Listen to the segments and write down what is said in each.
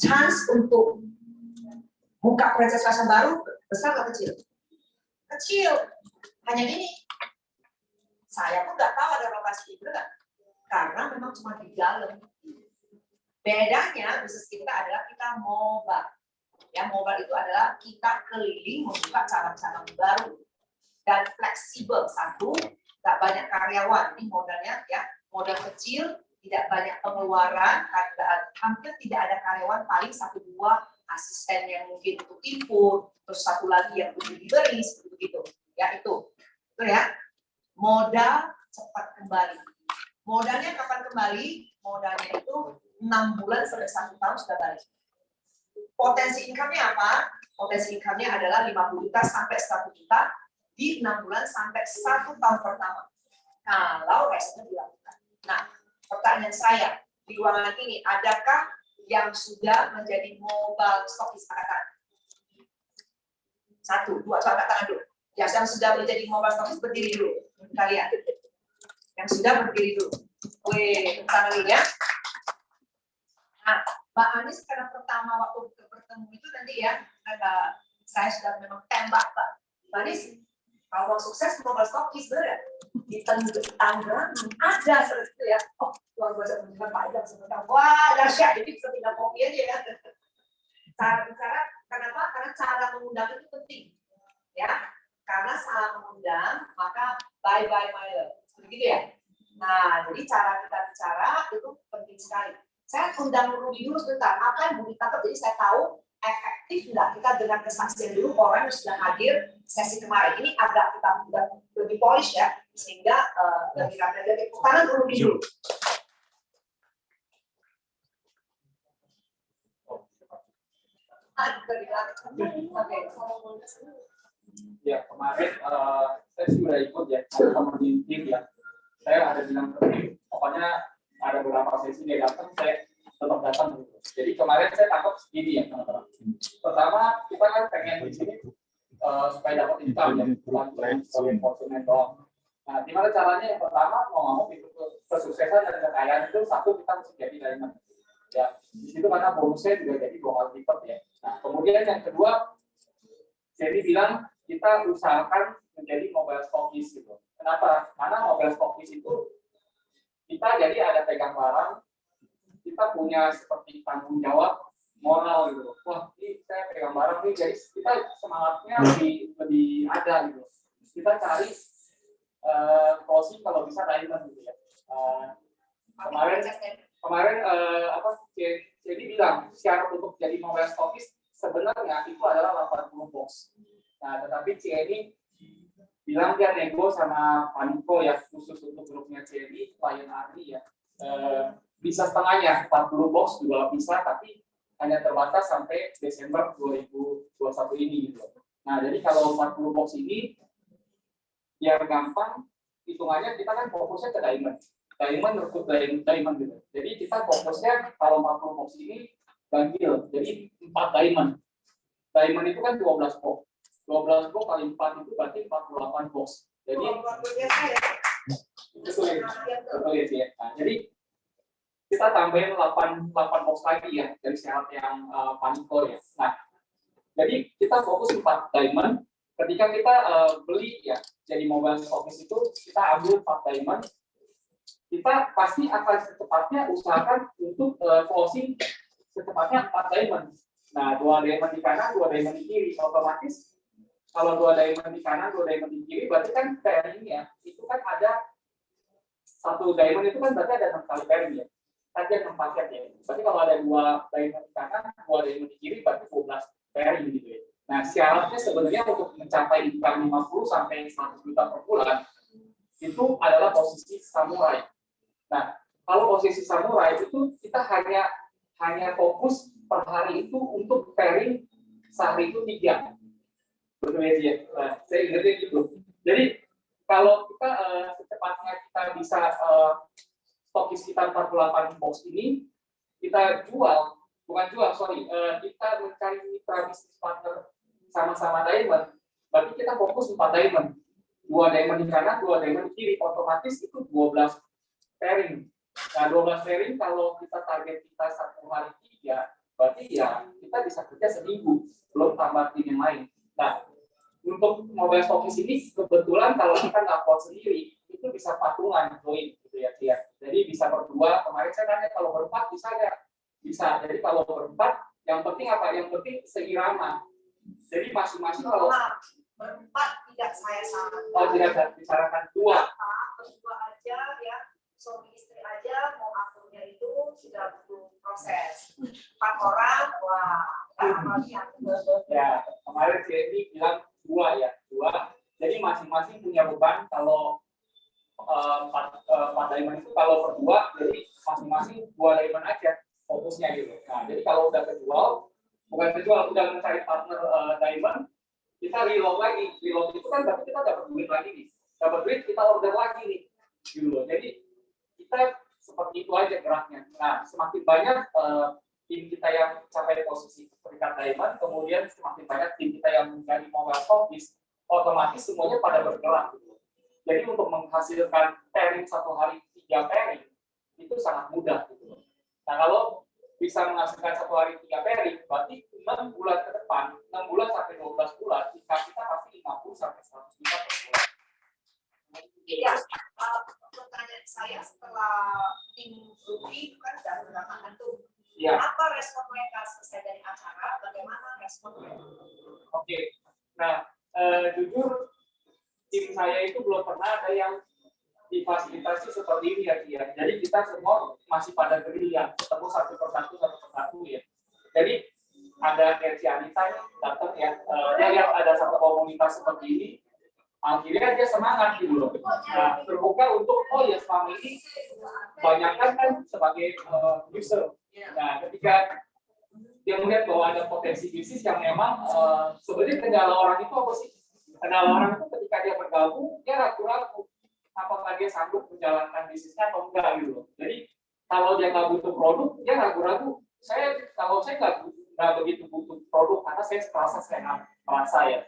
chance untuk buka franchise pasar baru besar atau kecil? Kecil. Hanya gini. Saya pun nggak tahu ada lokasi itu kan, karena memang cuma di dalam. Bedanya bisnis kita adalah kita mobile. Ya, mobile itu adalah kita keliling membuka cabang-cabang baru dan fleksibel. Satu, nggak banyak karyawan. Ini modalnya ya, modal kecil, tidak banyak pengeluaran, hampir tidak ada karyawan, paling 1-2 asisten yang mungkin untuk input, terus satu lagi yang untuk delivery, seperti itu. Ya itu ya. Modal cepat kembali. Modalnya kapan kembali? Modalnya itu 6 bulan sampai 1 tahun sudah balik. Potensi income-nya apa? Potensi income-nya adalah 50 juta sampai 100 juta di 6 bulan sampai 1 tahun pertama. Kalau resepnya dilakukan. Nah, pertanyaan saya, di ruangan ini, adakah yang sudah menjadi mobile stockist angkat tangan? 1, 2, coba angkat tangan dulu. Ya, yang sudah menjadi mobile stockist berdiri dulu. Kalian. Yang sudah berdiri dulu. Wih, tangan dulu ya. Nah, Mbak Anis karena pertama waktu bertemu itu nanti ya, saya sudah memang tembak Mbak. Mbak Anis, kalau sukses mobile stockist bener di Tangerang ada seperti itu ya. Oh, luar biasa menunjukkan Pak Idam sebentar. Wah, dahsyat. Jadi bisa tinggal kopi aja ya. Cara bicara, kenapa? Karena cara mengundang itu penting. Ya, karena salah mengundang, maka bye-bye my love. Begitu ya? Nah, jadi cara kita bicara itu penting sekali. Saya undang Ruby dulu sebentar. Apa yang Budi tangkap? Jadi saya tahu efektif nggak kita dengar kesaksian dulu orang yang sudah hadir sesi kemarin. Ini agak kita lebih polish ya, sehingga lebih rapi dari kanan Ruby dulu. Ya, kemarin saya sudah ikut ya, sama tim ya. Saya ada bilang ke pokoknya ada beberapa sesi dia datang, saya tetap datang gitu. Jadi kemarin saya tangkap segini ya teman-teman. Pertama kita kan pengen di sini supaya dapat income ya, bukan sebagai konsumen doang. Nah, gimana caranya? Yang pertama mau ngomong itu kesuksesan dan kekayaan itu satu kita mesti jadi diamond. Ya, di situ karena bonusnya juga jadi 2 kali lipat ya. Nah, kemudian yang kedua, jadi bilang kita usahakan menjadi mobile stockist gitu. Kenapa? Karena mobile stockist itu kita jadi ada pegang barang, kita punya seperti tanggung jawab moral gitu. Wah, ini saya pegang barang nih, jadi kita semangatnya lebih ada gitu. Kita cari closing kalau bisa diamond gitu ya. Kemarin jadi bilang syarat untuk jadi mobile stockist sebenarnya itu adalah 80 box. Nah, tetapi CNI bilang dia nego sama Paniko ya, khusus untuk grupnya CNI, klien Ari ya. Bisa setengahnya, 40 box juga bisa, tapi hanya terbatas sampai Desember 2021 ini gitu. Nah, jadi kalau 40 box ini biar gampang, hitungannya kita kan fokusnya ke diamond rekrut diamond gitu. Jadi kita fokusnya kalau 40 box ini ganjil, jadi 4 diamond. Diamond itu kan 12 box. 12 box kali 4 itu berarti 48 box. Jadi betul ya. Nah, jadi kita tambahin 8 box lagi ya dari syarat yang Paniko ya. Nah, jadi kita fokus 4 diamond. Ketika kita beli ya jadi mobile stockist itu kita ambil 4 diamond. Kita pasti akan secepatnya usahakan untuk closing secepatnya 4 diamond. Nah, 2 diamond di kanan, 2 diamond di kiri, otomatis kalau 2 diamond di kanan, 2 diamond di kiri, berarti kan pairing ya, itu kan ada 1 diamond itu kan berarti ada 6 kali pairing ya, tadi ada 6 paket ya. Berarti kalau ada 2 diamond di kanan, 2 diamond di kiri, berarti 12 pairing gitu ya. Nah, syaratnya sebenarnya untuk mencapai income 50 sampai 100 juta per bulan itu adalah posisi samurai. Nah, kalau posisi samurai itu kita hanya fokus per hari itu untuk pairing sehari itu 3. Betul ya, nah, saya ingatnya gitu. Jadi kalau kita secepatnya kita bisa stokis kita 48 box ini kita kita mencari mitra bisnis partner sama-sama diamond. Berarti kita fokus 4 diamond. 2 diamond di kanan, 2 diamond di kiri, otomatis itu 12 pairing. Nah, 12 pairing kalau kita target kita 1 hari 3, berarti ya kita bisa kerja seminggu, belum tambah tim yang lain. Nah, untuk mobile stokis ini kebetulan kalau kita nggak kuat sendiri, itu bisa patungan join gitu ya, dia. Jadi bisa berdua. Kemarin saya tanya kalau berempat bisa nggak? Bisa. Jadi kalau berempat, yang penting apa? Yang penting seirama. Jadi masing-masing kalau berempat tidak saya sarankan. Oh, tidak disarankan dua. Berdua aja ya, suami istri aja mau akurnya itu sudah butuh proses. 4 orang, wah, ya kemarin Jenny bilang dua ya, dua. Jadi masing-masing punya beban. Kalau empat diamond itu kalau berdua, jadi masing-masing 2 diamond aja fokusnya gitu. Nah, jadi kalau udah udah mencari partner diamond, kita reload lagi. Reload itu kan berarti kita dapat duit lagi nih. Dapat duit kita order lagi nih. Gitu. Jadi kita seperti itu aja geraknya. Nah, semakin banyak tim kita yang capai posisi peringkat diamond, kemudian semakin banyak tim kita yang menjadi mobile stokis, otomatis semuanya pada bergerak. Gitu. Jadi untuk menghasilkan pairing 1 hari 3 pairing itu sangat mudah. Gitu. Nah, kalau bisa menghasilkan 1 hari 3 pairing, berarti 6 bulan ke depan, 6 bulan sampai 12 bulan, kita pasti 50 sampai 100 juta per bulan. Iya, pertanyaan saya setelah tim Ruby itu kan sudah berdatangan tuh. Ya. Apa respon mereka selesai dari acara? Bagaimana respon mereka? Oke, nah jujur tim saya itu belum pernah ada yang difasilitasi seperti ini ya, Kia. Jadi kita semua masih pada gerilya, ketemu satu persatu ya. Jadi ada Kerci Anita yang datang ya, dia lihat ada satu komunitas seperti ini, akhirnya dia semangat gitu loh. Nah, terbuka untuk ya selama ini banyakkan kan sebagai user. Nah, ketika dia melihat bahwa ada potensi bisnis yang memang sebenarnya kendala orang itu apa sih? Kendala orang itu ketika dia bergabung, dia ragu-ragu apakah dia sanggup menjalankan bisnisnya atau enggak gitu loh. Jadi kalau dia nggak butuh produk, dia ragu-ragu. Kalau saya nggak begitu butuh produk karena saya merasa sehat, merasa ya.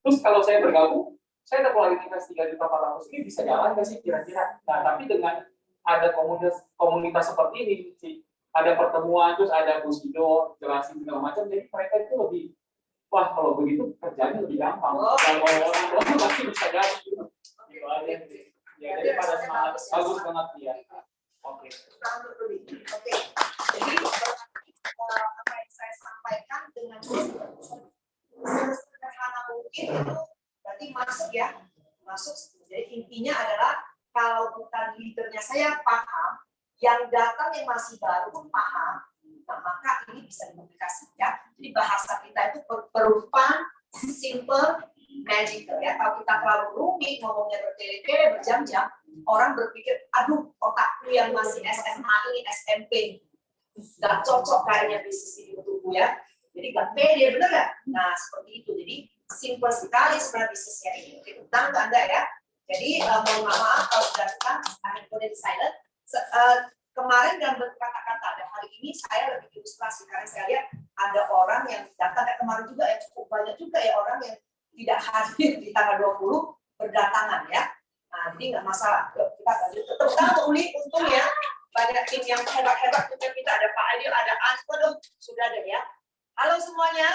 Terus kalau saya bergabung, saya ada kualitas 3.400.000 ini bisa jalan nggak sih kira-kira? Nah, tapi dengan ada komunitas seperti ini sih, ada pertemuan, terus ada Bushido, jelasin segala macam, jadi mereka itu lebih, wah kalau begitu kerjanya lebih gampang. Kalau orang pasti bisa jadi. Gitu aja. Ya, jadi pada semangat, bagus banget ya. Oke. Oke. Jadi apa yang saya sampaikan dengan sederhana mungkin itu berarti masuk ya, masuk. Jadi intinya adalah kalau bukan leadernya saya paham, yang datang yang masih baru pun paham, nah, maka ini bisa dimodifikasikan. Jadi bahasa kita itu berupa simple, magical ya. Kalau kita terlalu rumit, ngomongnya bertele-tele, berjam-jam, orang berpikir, aduh otakku yang masih SMA ini, SMP, nggak cocok kayaknya bisnis ini untukku ya. Jadi nggak pede, bener nggak? Nah seperti itu. Jadi simple sekali sebenarnya bisnisnya ini. Oke, tentang Anda ya. Jadi mohon maaf kalau sudah kita akan silent. Kemarin dalam kata-kata dan hari ini saya lebih ilustrasi karena saya lihat ada orang yang datang kemarin juga ya, cukup banyak juga ya orang yang tidak hadir di tanggal 20 berdatangan ya. Nah, jadi nggak masalah. Kita lanjut. Terutama Uli, untungnya banyak tim yang hebat-hebat juga kita ada Pak Adil, ada Anspo, sudah ada ya. Halo semuanya.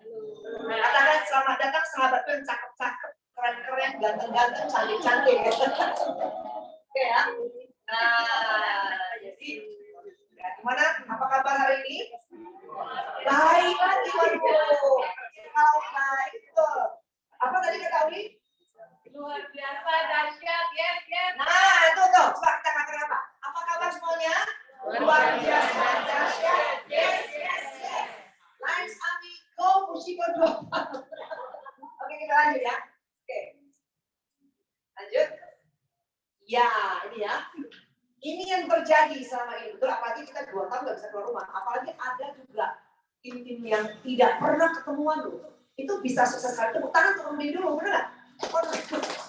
Halo. Katakan selamat datang sahabatku yang cakep-cakep, keren-keren, ganteng-ganteng, cantik-cantik. Oke ya. Nah, jadi ya, gimana? Apa kabar hari ini? Baik lagi, waduh. Kalau baik itu. Apa tadi kata Uli? Luar biasa, dahsyat, yes. Nah, itu tuh. Coba kita katakan apa? Apa kabar semuanya? Luar biasa, dahsyat, yes. Lines Ami, go, Bushido, go. Oke, kita lanjut ya. Oke. Lanjut. Ya, ini ya. Ini yang terjadi selama ini. Betul, apalagi kita 2 tahun nggak bisa keluar rumah. Apalagi ada juga tim-tim yang tidak pernah ketemuan loh. Itu bisa sukses sekali. Tepuk tangan untuk membeli dulu, benar nggak?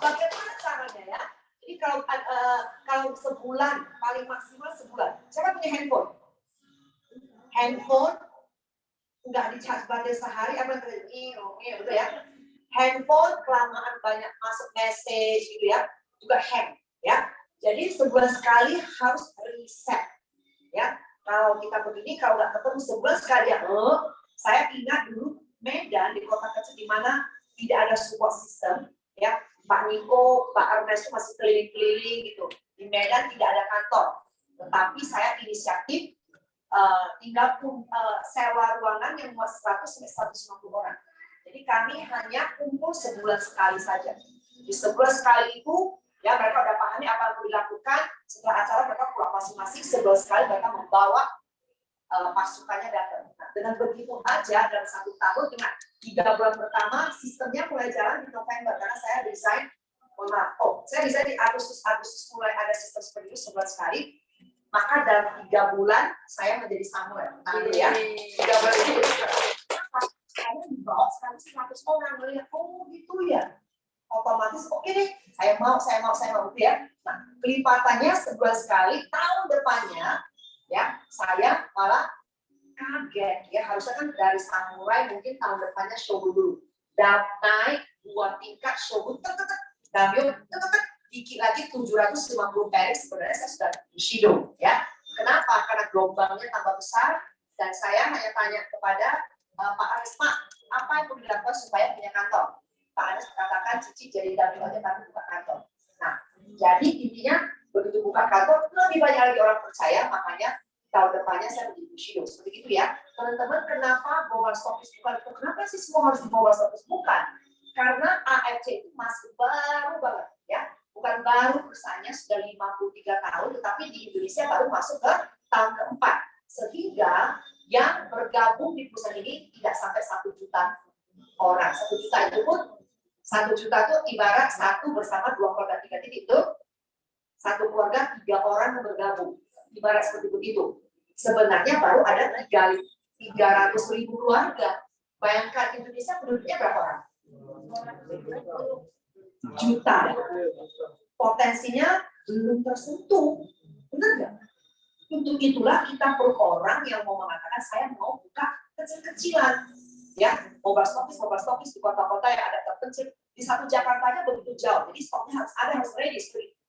Bagaimana caranya ya? Jadi kalau sebulan, paling maksimal sebulan. Siapa punya handphone? Handphone nggak di-charge baterai sehari, apa yang terjadi? Oke, betul ya. Handphone kelamaan banyak masuk message gitu ya, juga hang ya. Jadi sebulan sekali harus reset ya. Kalau kita begini, kalau nggak ketemu sebulan sekali ya, saya ingat dulu Medan di kota kecil di mana tidak ada support system, ya Pak Niko, Pak Ernest itu masih keliling-keliling gitu. Di Medan tidak ada kantor, tetapi saya inisiatif tinggal sewa ruangan yang muat 100-150 orang. Jadi kami hanya kumpul sebulan sekali saja. Di sebulan sekali itu, ya mereka udah pahami apa yang perlu dilakukan. Setelah acara mereka pulang masing-masing, sebulan sekali mereka membawa pasukannya datang. Nah, dengan begitu aja dalam 1 tahun, dengan 3 bulan pertama, sistemnya mulai jalan di November karena saya resign. Saya resign di Agustus mulai ada sistem seperti itu sebulan sekali. Maka dalam 3 bulan saya menjadi samurai. Nah, ya. 3 bulan itu saya dibawa sekali 100 orang melihat, gitu ya. Otomatis oke deh, saya mau gitu ya. Nah, kelipatannya sebulan sekali, tahun depannya ya saya malah kaget ya, harusnya kan dari samurai mungkin tahun depannya shogun dulu. Dan naik 2 tingkat shogun, Daimyo, dikit lagi 750 perik, sebenarnya saya sudah Bushido ya. Kenapa? Karena gelombangnya tambah besar dan saya hanya tanya kepada Pak Aris, Pak, apa yang perlu dilakukan supaya punya kantor? Pak Aris katakan, Cici jadi Daimyo aja tapi buka kantor. Nah, jadi intinya begitu buka kantor, lebih banyak lagi orang percaya, makanya tahun depannya saya menjadi Bushido. Seperti itu ya. Teman-teman, kenapa global stockist bukan? Kenapa sih semua harus di global stockist? Bukan. Karena AFC itu masih baru banget ya. Bukan baru perusahaannya sudah 53 tahun, tetapi di Indonesia baru masuk ke tahun keempat. Sehingga yang bergabung di perusahaan ini tidak sampai 1 juta orang. 1 juta itu pun 1 juta itu ibarat 1 bersama 2 keluarga 3 titik itu 1 keluarga 3 orang yang bergabung. Ibarat seperti begitu. Sebenarnya baru ada 300.000 keluarga. Bayangkan Indonesia penduduknya berapa orang? Juta. Potensinya belum tersentuh. Benar nggak? Untuk itulah kita perlu orang yang mau mengatakan saya mau buka kecil-kecilan. Ya, mobile stokis di kota-kota yang ada terpencil. Di satu Jakarta aja begitu jauh. Jadi stoknya harus ready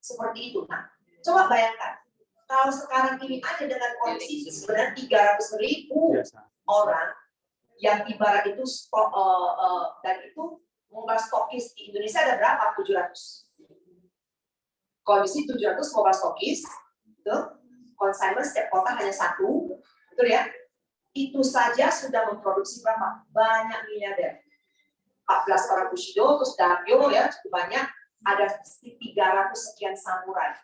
seperti itu. Nah, coba bayangkan. Kalau sekarang ini aja dengan kondisi sebenarnya 300.000 orang yang ibarat itu stok dan itu mobile stokis di Indonesia ada berapa? 700. Kondisi 700 mobile stokis, itu consignment setiap kota hanya 1, betul ya? Itu saja sudah memproduksi berapa? Banyak miliarder. 14 orang Bushido, terus Daimyo ya cukup banyak, ada 300 sekian samurai.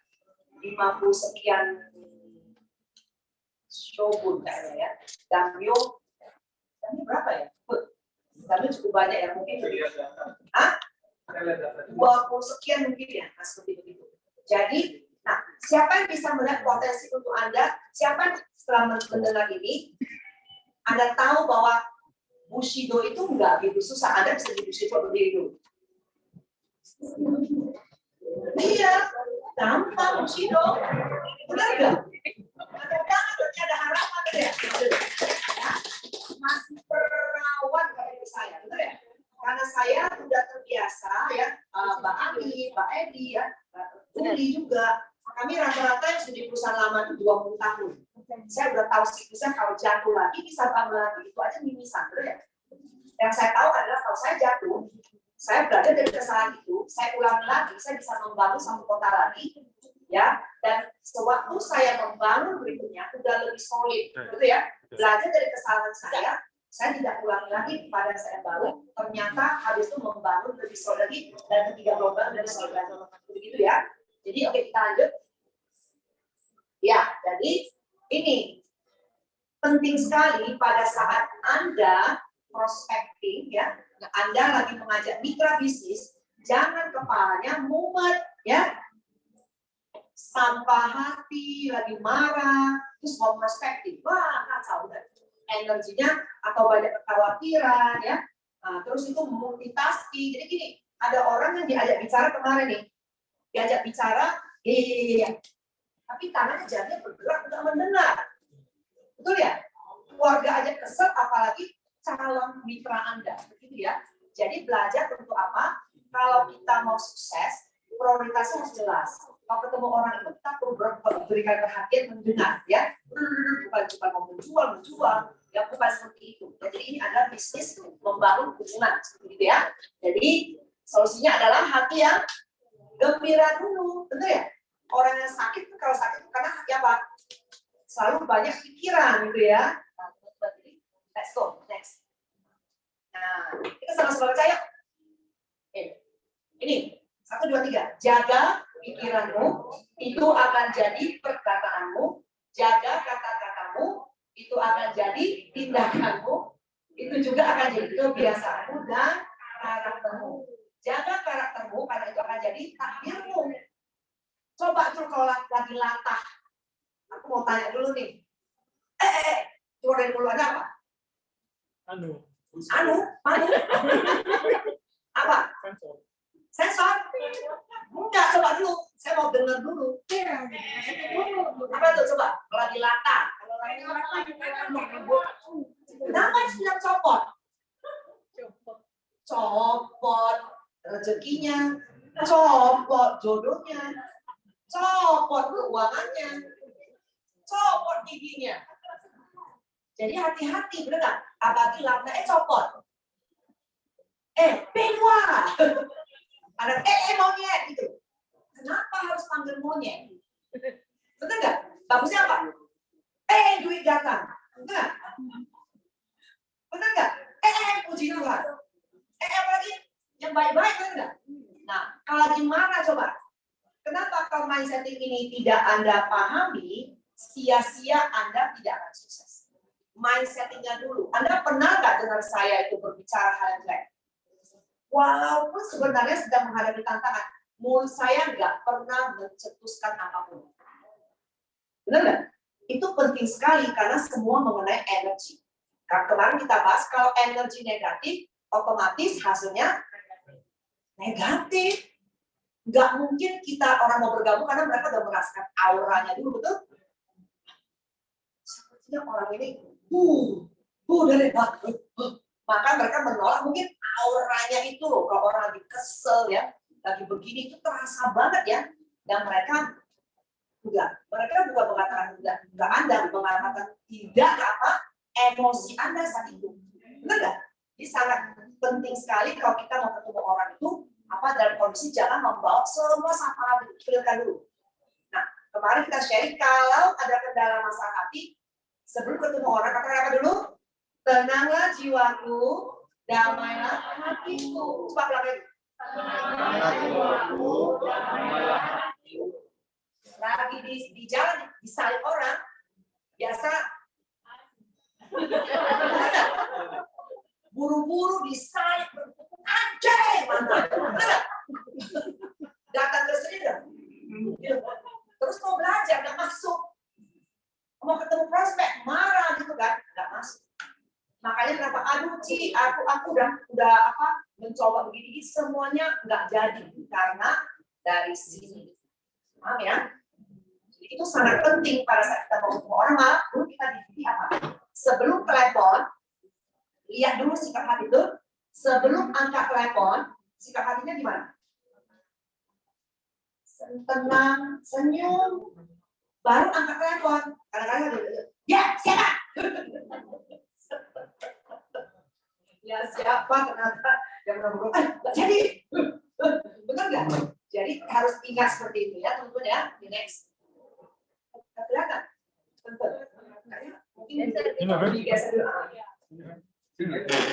50 sekian shogun kayaknya ya. Daimyo berapa ya? Daimyo cukup banyak ya mungkin. 20 sekian mungkin ya, nah, seperti itu. Jadi, nah siapa yang bisa melihat potensi untuk Anda? Siapa yang setelah mendengar ini, Anda tahu bahwa Bushido itu enggak gitu susah. Anda bisa di Bushido berdiri dulu. Iya, gampang Bushido. Benar nggak? Ada harapan ya. Masih perawan kalau saya, betul ya? Karena saya sudah terbiasa ya, Mbak Ami, Mbak Edi ya, Uli juga. Kami rata-rata yang sudah di perusahaan lama itu 20 tahun. Saya udah tahu siklusnya kalau jatuh lagi bisa tambah lagi, itu aja mimisan, betul ya? Yang saya tahu adalah kalau saya jatuh, saya belajar dari kesalahan itu, saya ulangi lagi, saya bisa membangun satu kota lagi, ya. Dan sewaktu saya membangun berikutnya udah lebih solid, betul ya? Belajar dari kesalahan saya tidak ulangi lagi pada saya baru. Ternyata habis itu membangun lebih solid lagi dan ketiga lubang lebih solid lagi, begitu ya. Jadi oke, kita lanjut. Ya, jadi ini penting sekali pada saat Anda prospecting ya, Anda lagi mengajak mitra bisnis, jangan kepalanya mumet ya, sampah hati, lagi marah, terus mau prospecting, wah kacau kan, energinya atau banyak kekhawatiran ya, nah, terus itu multitasking. Jadi gini, ada orang yang diajak bicara kemarin nih, diajak bicara, iya, tapi tangannya jadinya bergerak untuk mendengar, betul ya? Keluarga aja kesel, apalagi calon mitra Anda, begitu ya. Jadi belajar untuk apa? Kalau kita mau sukses, prioritasnya harus jelas. Kalau ketemu orang itu kita perlu berikan perhatian mendengar, ya. Bukan menjual, ya bukan seperti itu. Jadi ini adalah bisnis membangun hubungan, gitu ya. Jadi solusinya adalah hati yang gembira dulu, betul ya? Orang yang sakit tuh kalau sakit itu karena hati apa? Selalu banyak pikiran, gitu ya. Let's go, next. Nah, kita sama-sama baca yuk. Ini 1, 2, 3. Jaga pikiranmu, itu akan jadi perkataanmu. Jaga kata-katamu, itu akan jadi tindakanmu. Itu juga akan jadi kebiasaanmu dan karaktermu. Jaga karaktermu, karena itu akan jadi takdirmu. Coba tuh kalau lagi latah. Aku mau tanya dulu nih. Keluar dari mulut ada apa? Anu. Apa? Sensor? Enggak, coba dulu. Saya mau dengar dulu. Apa tuh coba? Kalau lagi latah. Kenapa sedang copot? Copot rezekinya, copot jodohnya, copot keuangannya, copot giginya. Jadi hati-hati, bener nggak? Apalagi latah, copot. Pedua. Ada monyet gitu. Kenapa harus panggil monyet? Betul nggak? Bagusnya apa? Duit datang. Enggak. Betul nggak? Puji Tuhan. Apalagi yang baik-baik, betul nggak? Nah, kalau lagi marah coba. Kenapa kalau mindsetting ini tidak Anda pahami, sia-sia Anda tidak akan sukses. Mindsettingnya dulu. Anda pernah nggak dengar saya itu berbicara hal yang jelek? Walaupun sebenarnya sedang menghadapi tantangan, mulut saya nggak pernah mencetuskan apapun. Benar nggak? Itu penting sekali karena semua mengenai energi. Karena kemarin kita bahas kalau energi negatif, otomatis hasilnya negatif. Nggak mungkin kita orang mau bergabung karena mereka udah merasakan auranya dulu, betul? Sepertinya orang ini, dari bagus. Maka mereka menolak mungkin auranya itu loh. Kalau orang lagi kesel ya, lagi begini itu terasa banget ya. Dan mereka mereka juga mengatakan enggak Anda, mengatakan tidak apa emosi Anda saat itu. Benar nggak? Jadi sangat penting sekali kalau kita mau ketemu orang itu dalam kondisi jangan membawa semua sampah dipikirkan dulu. Nah, kemarin kita sharing kalau ada kendala masalah hati, sebelum ketemu orang katakan apa dulu? Tenanglah jiwaku, damailah hatiku. Coba lagi. Tenanglah jiwaku, damailah hatiku. Lagi di jalan disalib orang, biasa buru-buru disalib, anjay, mana? Datang ke sini dah. Terus mau belajar, nggak masuk. Mau ketemu prospek, marah gitu kan, nggak masuk. Makanya kenapa aku udah mencoba begini semuanya nggak jadi karena dari sini. Paham ya? Jadi itu sangat penting pada saat kita mau ketemu orang malah dulu kita dididik apa? Sebelum telepon, lihat dulu sikap hati itu. Sebelum angkat telepon, sikap hatinya gimana? Tenang, senyum, baru angkat telepon. Kadang-kadang ya siapa? Ya siapa ternyata yang menurut nggak jadi. Betul nggak? Jadi harus ingat seperti itu ya teman-teman ya. Di next. Kelihatan? Tentu. Mungkin digeser dulu.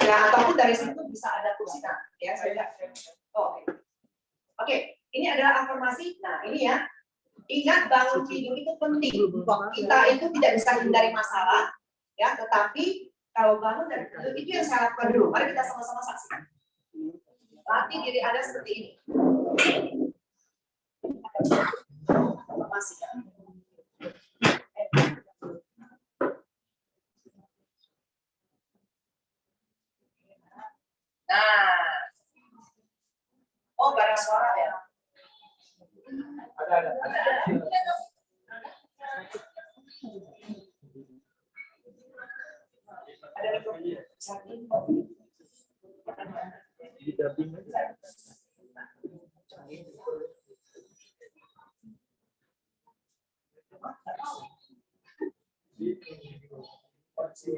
Ya ataupun dari situ bisa ada kursi kan? Ya saya. Oke. Ini adalah afirmasi. Nah ini ya. Ingat bangun tidur itu penting. Kita itu tidak bisa hindari masalah, ya. Tetapi kalau bangun dari tidur itu yang saya lakukan dulu. Mari kita sama-sama saksikan. Latih diri Anda seperti ini. Masih. Nah, oh gak ada suara ya? Ada. Oke,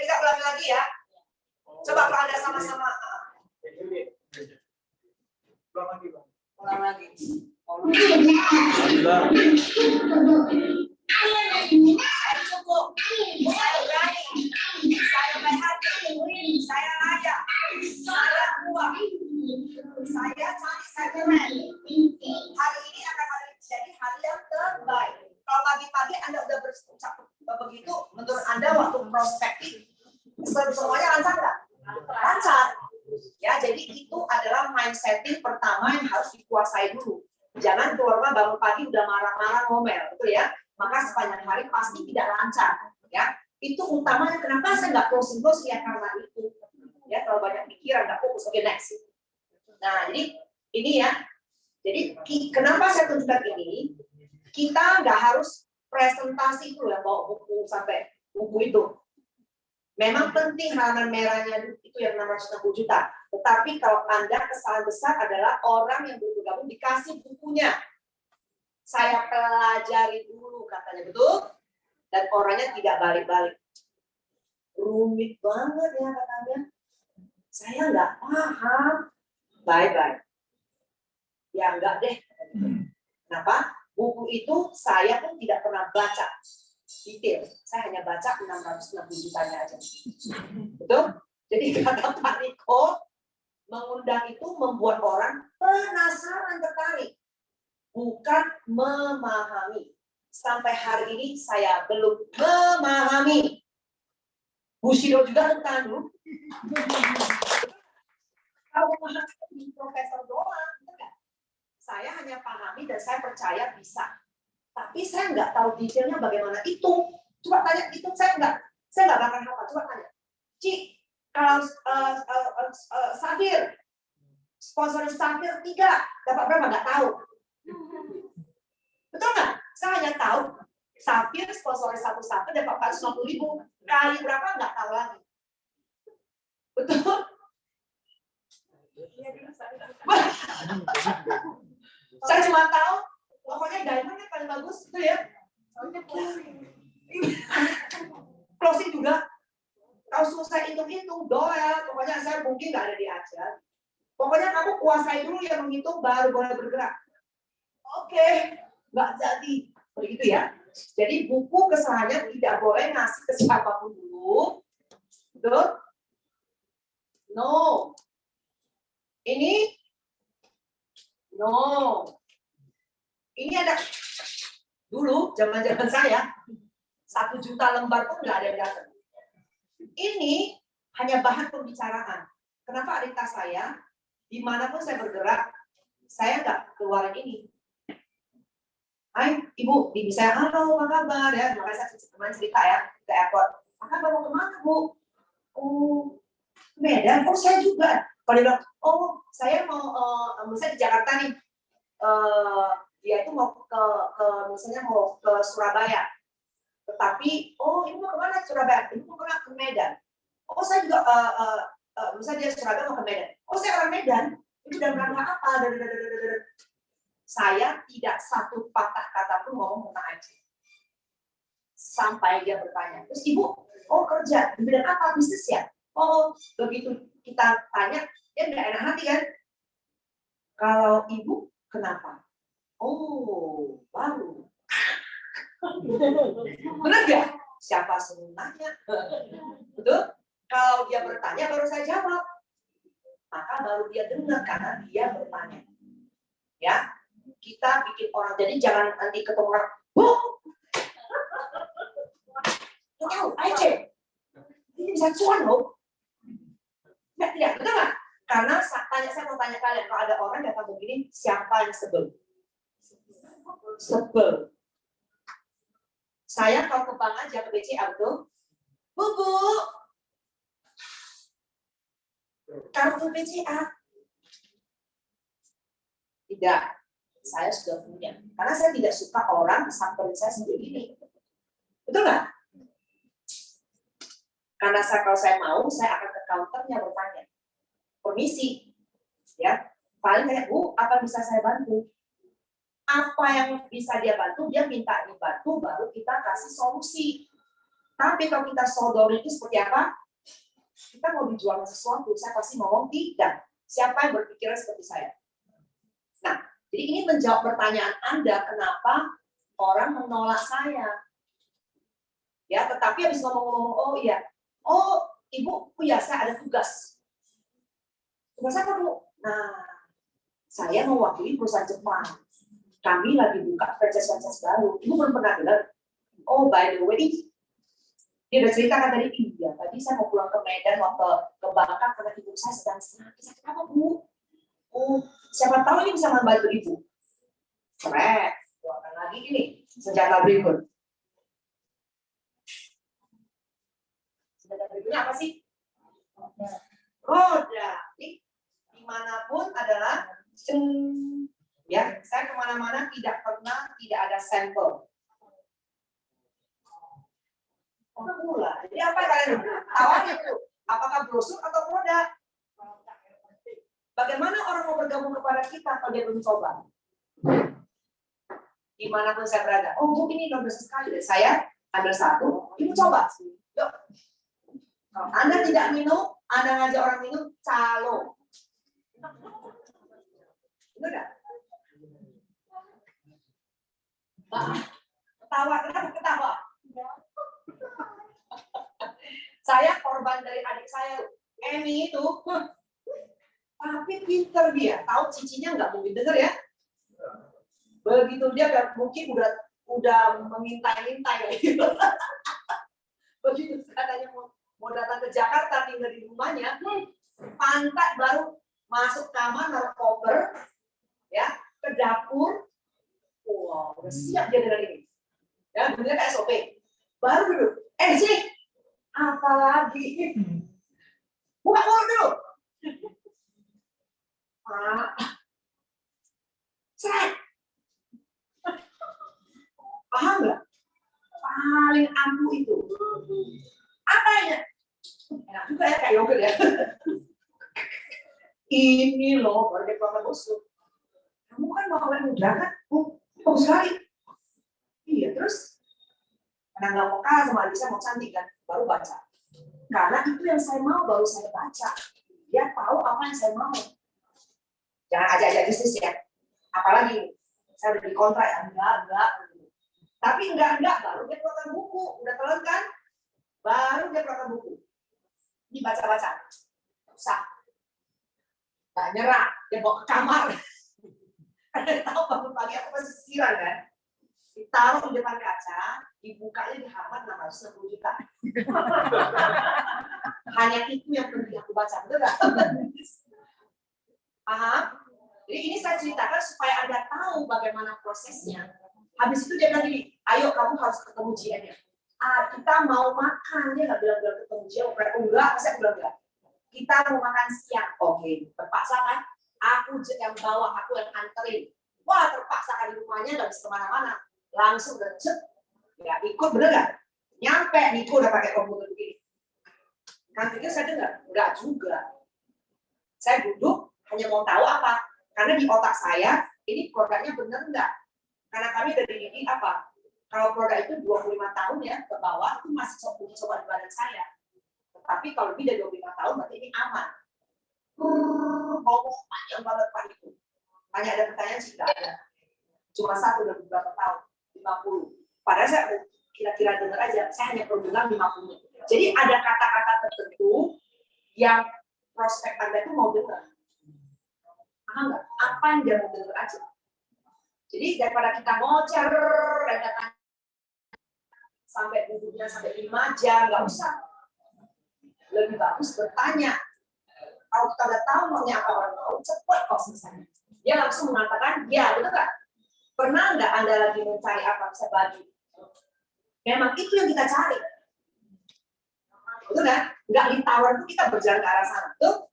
kita ulangi lagi ya. Coba kalau Anda sama-sama ulang lagi. Saya cukup, saya berani, saya baik hati, saya layak, saya kuat, saya cantik, saya keren. Hari ini akan menjadi hari yang terbaik. Kalau pagi-pagi Anda udah berucap begitu, menurut Anda waktu prospektif semuanya lancar nggak? Lancar. Ya, jadi itu adalah mindsetting pertama yang harus dikuasai dulu. Jangan keluar rumah bangun pagi udah marah-marah ngomel, betul ya? Maka sepanjang hari pasti tidak lancar, ya. Itu utamanya kenapa saya nggak closing ya karena itu. Ya, kalau banyak pikiran nggak fokus. Oke, next. Nah, jadi ini ya. Jadi kenapa saya tunjukkan ini? Kita nggak harus presentasi itu ya, bawa buku sampai buku itu. Memang penting halaman merahnya itu yang 660 juta. Tetapi kalau Anda kesalahan besar adalah orang yang bergabung dikasih bukunya. Saya pelajari dulu katanya, betul? Dan orangnya tidak balik-balik. Rumit banget ya katanya. Saya nggak paham. Bye-bye. Ya enggak deh. Kenapa? Buku itu saya pun tidak pernah baca detail. Saya hanya baca 660 jutanya aja. Betul? Jadi kata Pak Niko, mengundang itu membuat orang penasaran, tertarik. Bukan memahami. Sampai hari ini saya belum memahami. Bushido juga tentang dulu. Kalau memahami profesor doang, enggak. Saya hanya pahami dan saya percaya bisa. Tapi saya nggak tahu detailnya bagaimana itu. Coba tanya itu saya nggak bakal hafal. Coba tanya, Ci, kalau Safir, sponsor Safir 3 dapat berapa? Nggak tahu. Betul nggak? Saya hanya tahu Safir sponsor satu dapat 450.000. Kali berapa nggak tahu lagi. Betul? Saya cuma tahu pokoknya diamond yang paling bagus itu ya. Closing juga. Kalau susah hitung-hitung, doel. Pokoknya saya mungkin nggak ada diajar. Pokoknya kamu kuasai dulu yang menghitung baru boleh bergerak. Oke, nggak jadi. Begitu ya. Jadi buku kesalahannya tidak boleh ngasih ke siapapun dulu. Betul? No. Ini no. Ini ada dulu zaman-zaman saya 1 juta lembar pun nggak ada yang datang. Ini hanya bahan pembicaraan. Kenapa adik tas saya dimanapun saya bergerak, saya nggak keluarin ini. Hai Ibu, Bibi saya, halo apa kabar ya? Makanya saya kemarin cerita ya ke airport. Apa kabar mau kemana Bu? Oh Medan. Oh saya juga. Kalau dia bilang, oh saya mau misalnya di Jakarta nih. Dia itu mau ke misalnya mau ke Surabaya, tetapi oh ini mau kemana Surabaya, ini mau kemana ke Medan, oh saya juga misalnya dia Surabaya mau ke Medan, oh saya orang Medan, itu dalam rangka apa, saya tidak satu patah kata pun ngomong tentang Aceh sampai dia bertanya, terus Ibu oh kerja di bidang apa, bisnis ya, oh begitu kita tanya dia nggak enak hati kan, kalau Ibu kenapa? Oh, baru. Benar nggak? Siapa suruh nanya? Betul? Kalau dia bertanya baru saya jawab. Maka baru dia dengar karena dia bertanya. Ya, kita bikin orang jadi jangan nanti ketemu orang. Bu, tahu aja. Ini bisa cuan loh. Tidak, betul nggak? Karena saya mau tanya kalian, kalau ada orang datang begini, siapa yang sebel? Sebel. Saya kalau ke bank aja ke BCA betul. Bu, Kartu BCA? Tidak, saya sudah punya. Karena saya tidak suka orang samperin saya sendiri ini. Betul nggak? Karena kalau saya mau, saya akan ke counternya bertanya. Permisi, ya. Paling kayak, Bu, apa bisa saya bantu? Apa yang bisa dia bantu, dia minta dibantu, baru kita kasih solusi. Tapi kalau kita sodori itu seperti apa? Kita mau dijual sesuatu, saya pasti ngomong tidak. Siapa yang berpikiran seperti saya? Nah, jadi ini menjawab pertanyaan Anda, kenapa orang menolak saya? Ya, tetapi habis ngomong-ngomong, oh iya, oh Ibu, ya saya ada tugas. Tugas apa, Bu? Nah, saya mewakili perusahaan Jepang. Kami lagi buka franchise baru. Ibu belum pernah dengar? Oh, by the way, dia udah ceritakan tadi, iya, tadi saya mau pulang ke Medan, mau ke Bangka, karena ibu saya sedang sakit apa, Bu? Oh, siapa tahu ini bisa membantu Ibu. Keren. Bukan lagi ini, senjata berikut. Senjata berikutnya apa sih? Roda. Dimanapun adalah ya, saya kemana-mana tidak ada sampel. Oh, pula. Jadi apa kalian tawarnya itu? Apakah brosur atau produk? Bagaimana orang mau bergabung kepada kita kalau dia belum coba? Dimanapun saya berada. Oh, Bu, ini luar biasa sekali. Saya ambil satu, Ibu coba. Yuk. Kalau Anda tidak minum, Anda ngajak orang minum, calo. Benar nggak? Ketawa, kenapa ketawa? Saya korban dari adik saya, Emi itu, tapi pinter dia, tahu cicinya nggak mungkin denger ya. Begitu dia mungkin udah mengintai-intai gitu. Begitu katanya mau datang ke Jakarta tinggal di rumahnya, pantat baru masuk kamar naruh koper, ya ke dapur, wow udah siap dia dengan ini, ya bener kayak SOP, baru duduk, sini, apalagi, buka mulut dulu, seret. Paham nggak? Paling ampuh itu. Apa ya? Enak juga ya kayak yogurt ya. Ini loh, baru dia keluar busuk. Kamu kan mau awet muda kan? Bagus sekali. Iya, terus? Karena nggak mau kalah sama Alisa, mau cantik kan? Baru baca. Karena itu yang saya mau, baru saya baca. Dia tahu apa yang saya mau. Jangan ajak-ajak bisnis ya. Apalagi, saya udah dikontrak ya. Enggak. Tapi enggak, baru dia keluarkan buku. Udah telan kan? Baru dia keluarkan buku. Dibaca-baca. Usah. Gak nyerah. Dia bawa ke kamar. Karena tahu bangun pagi aku masih sisiran kan. Ditaruh di depan kaca, dibukanya di halaman 660 juta. Hanya itu yang perlu aku baca. Betul gak? Paham? Jadi ini saya ceritakan supaya Anda tahu bagaimana prosesnya. Habis itu dia bilang gini, ayo kamu harus ketemu GM-nya. Kita mau makan, dia nggak bilang ketemu GM, enggak, saya bilang enggak. Kita mau makan siang, oke, terpaksa kan? Aku yang bawa, aku yang anterin. Wah, terpaksa kan di rumahnya, nggak bisa kemana-mana. Langsung udah ya ikut bener nggak? Nyampe, Niko udah pakai komputer begini. Kan pikir saya dengar, enggak juga. Saya duduk, hanya mau tahu apa. Karena di otak saya, ini produknya bener enggak? Karena kami dari ini apa? Kalau produk itu 25 tahun ya ke bawah itu masih coba di badan saya. Tapi kalau lebih dari 25 tahun berarti ini aman. Ngomong panjang banget Pak itu. Hanya ada pertanyaan sih enggak ada. Cuma satu dari beberapa tahun, 50. Padahal saya kira-kira dengar aja, saya hanya perlu dengar 50. Jadi ada kata-kata tertentu yang prospek Anda itu mau dengar. Paham nggak? Apa yang dia mau dengar aja. Jadi daripada kita ngocer dan datang sampai duduknya sampai 5 jam, nggak usah. Lebih bagus bertanya. Kalau kita udah tahu maunya apa orang mau, cepat kok selesai. Dia langsung mengatakan, ya betul nggak? Pernah nggak Anda lagi mencari apa bisa bagi? Memang itu yang kita cari. Betul nggak? Nggak ditawar itu kita berjalan ke arah sana. Tuh,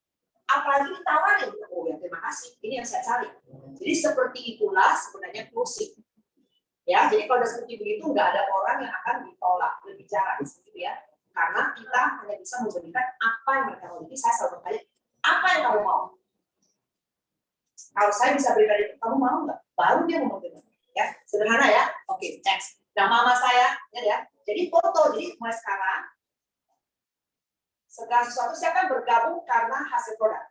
apalagi ditawarin, oh ya terima kasih, ini yang saya cari. Jadi seperti itulah sebenarnya closing. Ya, jadi kalau seperti begitu nggak ada orang yang akan ditolak berbicara gitu ya, karena kita hanya bisa memberikan apa yang mereka mau. Jadi saya selalu bertanya, apa yang kamu mau? Kalau saya bisa berikan itu, kamu mau nggak? Baru dia mau mendengar. Ya, sederhana ya. Oke, next. Nah, mama saya, ya. Jadi foto, jadi mulai sekarang segala sesuatu saya akan bergabung karena hasil produk.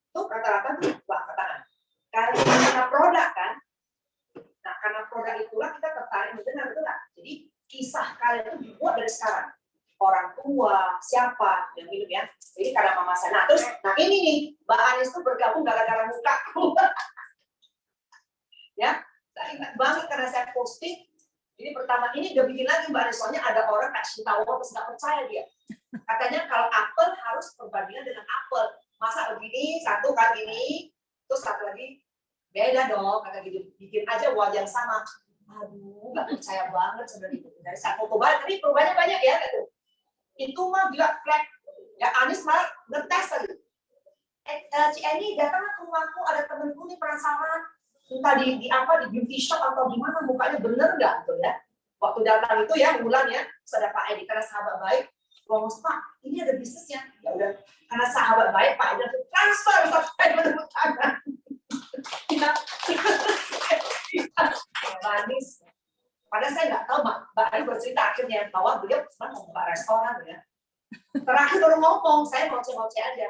Itu rata-rata tuh angkat tangan. Karena produk kan. Nah, karena produk itulah kita tertarik mendengar, betul nggak? Jadi kisah kalian itu dibuat dari sekarang. Orang tua, siapa yang minum ya. Jadi karena mama saya. Nah, terus, nah ini nih, Mbak Anis tuh bergabung gara-gara mukaku. Ya, saya ingat banget karena saya posting. Ini pertama ini udah bikin lagi Mbak Anis, soalnya ada orang kayak Shinta terus nggak percaya dia. Katanya kalau apel harus perbandingan dengan apel. Masa begini, satu kali ini, terus satu lagi beda dong, kata gitu. Bikin aja wajah yang sama. Aduh, nggak percaya banget sebenarnya itu. Dari saya foto balik, tapi perubahannya banyak ya, gitu. Itu mah juga flag. Ya Anis malah ngetes tadi. Ci Eni datanglah ke rumahku, ada temenku nih penasaran. Entah di apa, di beauty shop atau gimana, mukanya bener nggak gitu ya. Waktu datang itu ya, bulan ya, ada Pak Edi, karena sahabat baik. Ngomong, Pak, ini ada bisnisnya. Ya udah, karena sahabat baik, Pak Edi transfer sampai menurut tangan. Manis. Padahal saya nggak tahu, Mbak Edi bercerita akhirnya bahwa beliau sebenarnya mau buka restoran ya. Terakhir baru ngomong, saya ngoceh-ngoceh aja.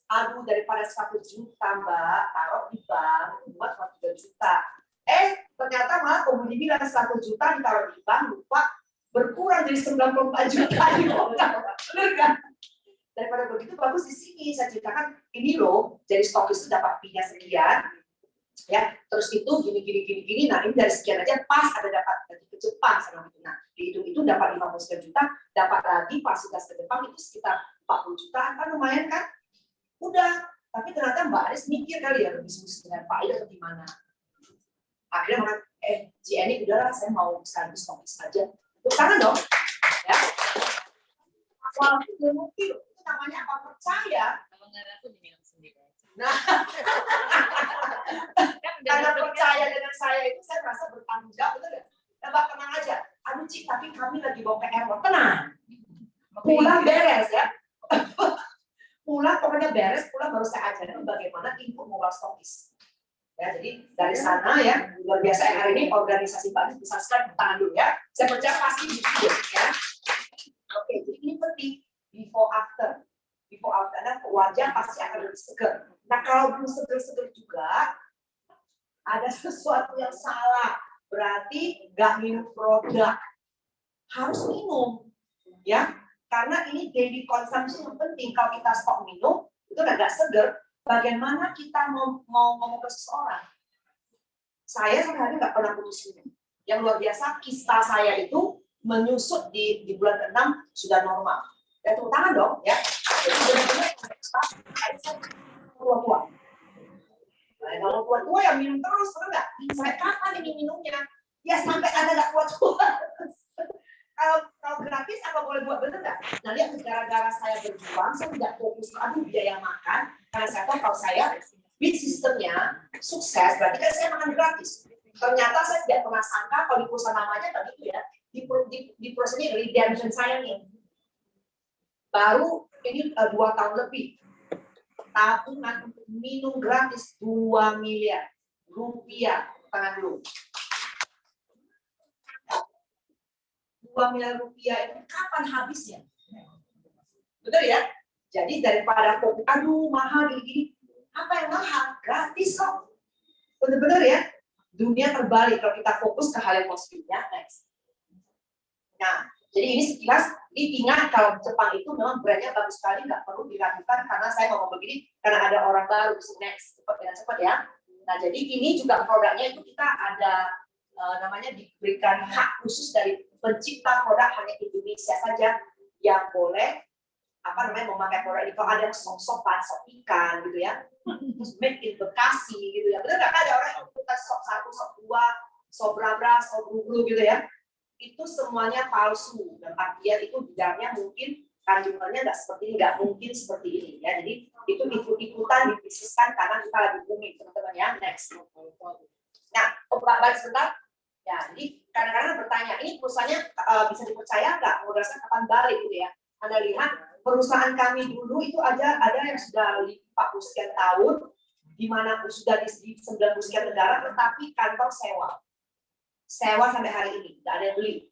Aduh, daripada 1 juta, Mbak, taruh di bank, buat 3 juta. Ternyata malah pembeli bilang 1 juta ditaruh di bank, lupa berkurang jadi 94 juta di modal. Benar kan? Daripada begitu bagus di sini saya ceritakan ini loh, jadi stokis itu dapat fee-nya sekian, ya. Terus itu gini. Nah ini dari sekian aja pas ada dapat lagi ke Jepang sama itu. Nah dihitung itu dapat 59 juta, dapat lagi fasilitas ke Jepang itu sekitar 40 juta, kan lumayan kan? Udah, tapi ternyata Mbak Aris mikir kali ya bisnis dengan Pak Ida atau gimana. Akhirnya makan, Ci Eni udahlah saya mau sekaligus stokis aja. Tepuk tangan dong, ya. Walaupun belum mungkin itu namanya apa percaya. Kalau nggak aku diminum sendiri. Nah, karena percaya dengan saya itu saya merasa bertanggung jawab, betul nggak? Nah, Mbak tenang aja. Aduh Ci, tapi kami lagi bawa PR, tenang. Pulang beres ya. Pulang pokoknya beres, pulang baru saya ajarin bagaimana input mobile stokis. Ya, jadi dari sana ya, luar biasa hari ini organisasi Pak Anis besar sekali, tangan dulu ya. Saya percaya pasti di video ya. Oke, jadi ini penting before after. Before after, dan wajah pasti akan lebih segar. Nah kalau belum segar-segar juga, ada sesuatu yang salah. Berarti nggak minum produk. Harus minum, ya. Karena ini daily consumption yang penting. Kalau kita stok minum, itu agak segar. Bagaimana kita mau ngomong ke seseorang? Saya sampai hari nggak pernah putus minum. Yang luar biasa, kista saya itu menyusut di bulan ke-6 sudah normal. Ya tepuk tangan dong, ya. Jadi benar-benar tua-tua. Nah, kalau tua-tua yang minum terus, benar nggak? Saya kapan ini minumnya? Ya sampai Anda nggak kuat-kuat. Kalau gratis apa boleh buat, bener nggak? Nah lihat gara-gara saya berjuang, saya tidak fokus aduh biaya makan, karena saya tahu kalau saya bid sistemnya sukses, berarti kan saya makan gratis. Ternyata saya tidak pernah sangka kalau di perusahaan namanya tadi itu ya, di perusahaan ini redemption saya nih. Baru ini 2 tahun lebih tabungan untuk minum gratis 2 miliar rupiah, tangan dulu. 2 miliar rupiah itu kapan habisnya? Betul ya? Jadi daripada fokus, aduh mahal gini-gini, apa yang mahal? Gratis kok. Bener-bener ya? Dunia terbalik kalau kita fokus ke hal yang positifnya. Next. Nah, jadi ini sekilas, ingat kalau Jepang itu memang brandnya bagus sekali, nggak perlu diragukan karena saya ngomong begini, karena ada orang baru. Next, cepat ya. Nah, jadi ini juga produknya itu kita ada namanya diberikan hak khusus dari pencipta produk hanya Indonesia saja yang boleh memakai produk ini. Kalau ada yang sok sop ikan gitu ya, terus made in Bekasi gitu ya, benar nggak ada orang yang ikutan sop 1, sop 2, sop brabra, sop guglu gitu ya, itu semuanya palsu dan artinya itu di dalamnya mungkin kandungannya nggak seperti ini, nggak mungkin seperti ini ya. Jadi itu ikut-ikutan dibisniskan karena kita lagi booming teman-teman ya. Next. Nah, balik sebentar. Ya, jadi kadang-kadang bertanya, ini perusahaannya bisa dipercaya nggak? Modalnya kapan balik gitu ya? Anda lihat perusahaan kami dulu itu ada yang sudah 40 sekian tahun, di mana sudah di 90 sekian negara, tetapi kantor sewa sampai hari ini, nggak ada yang beli.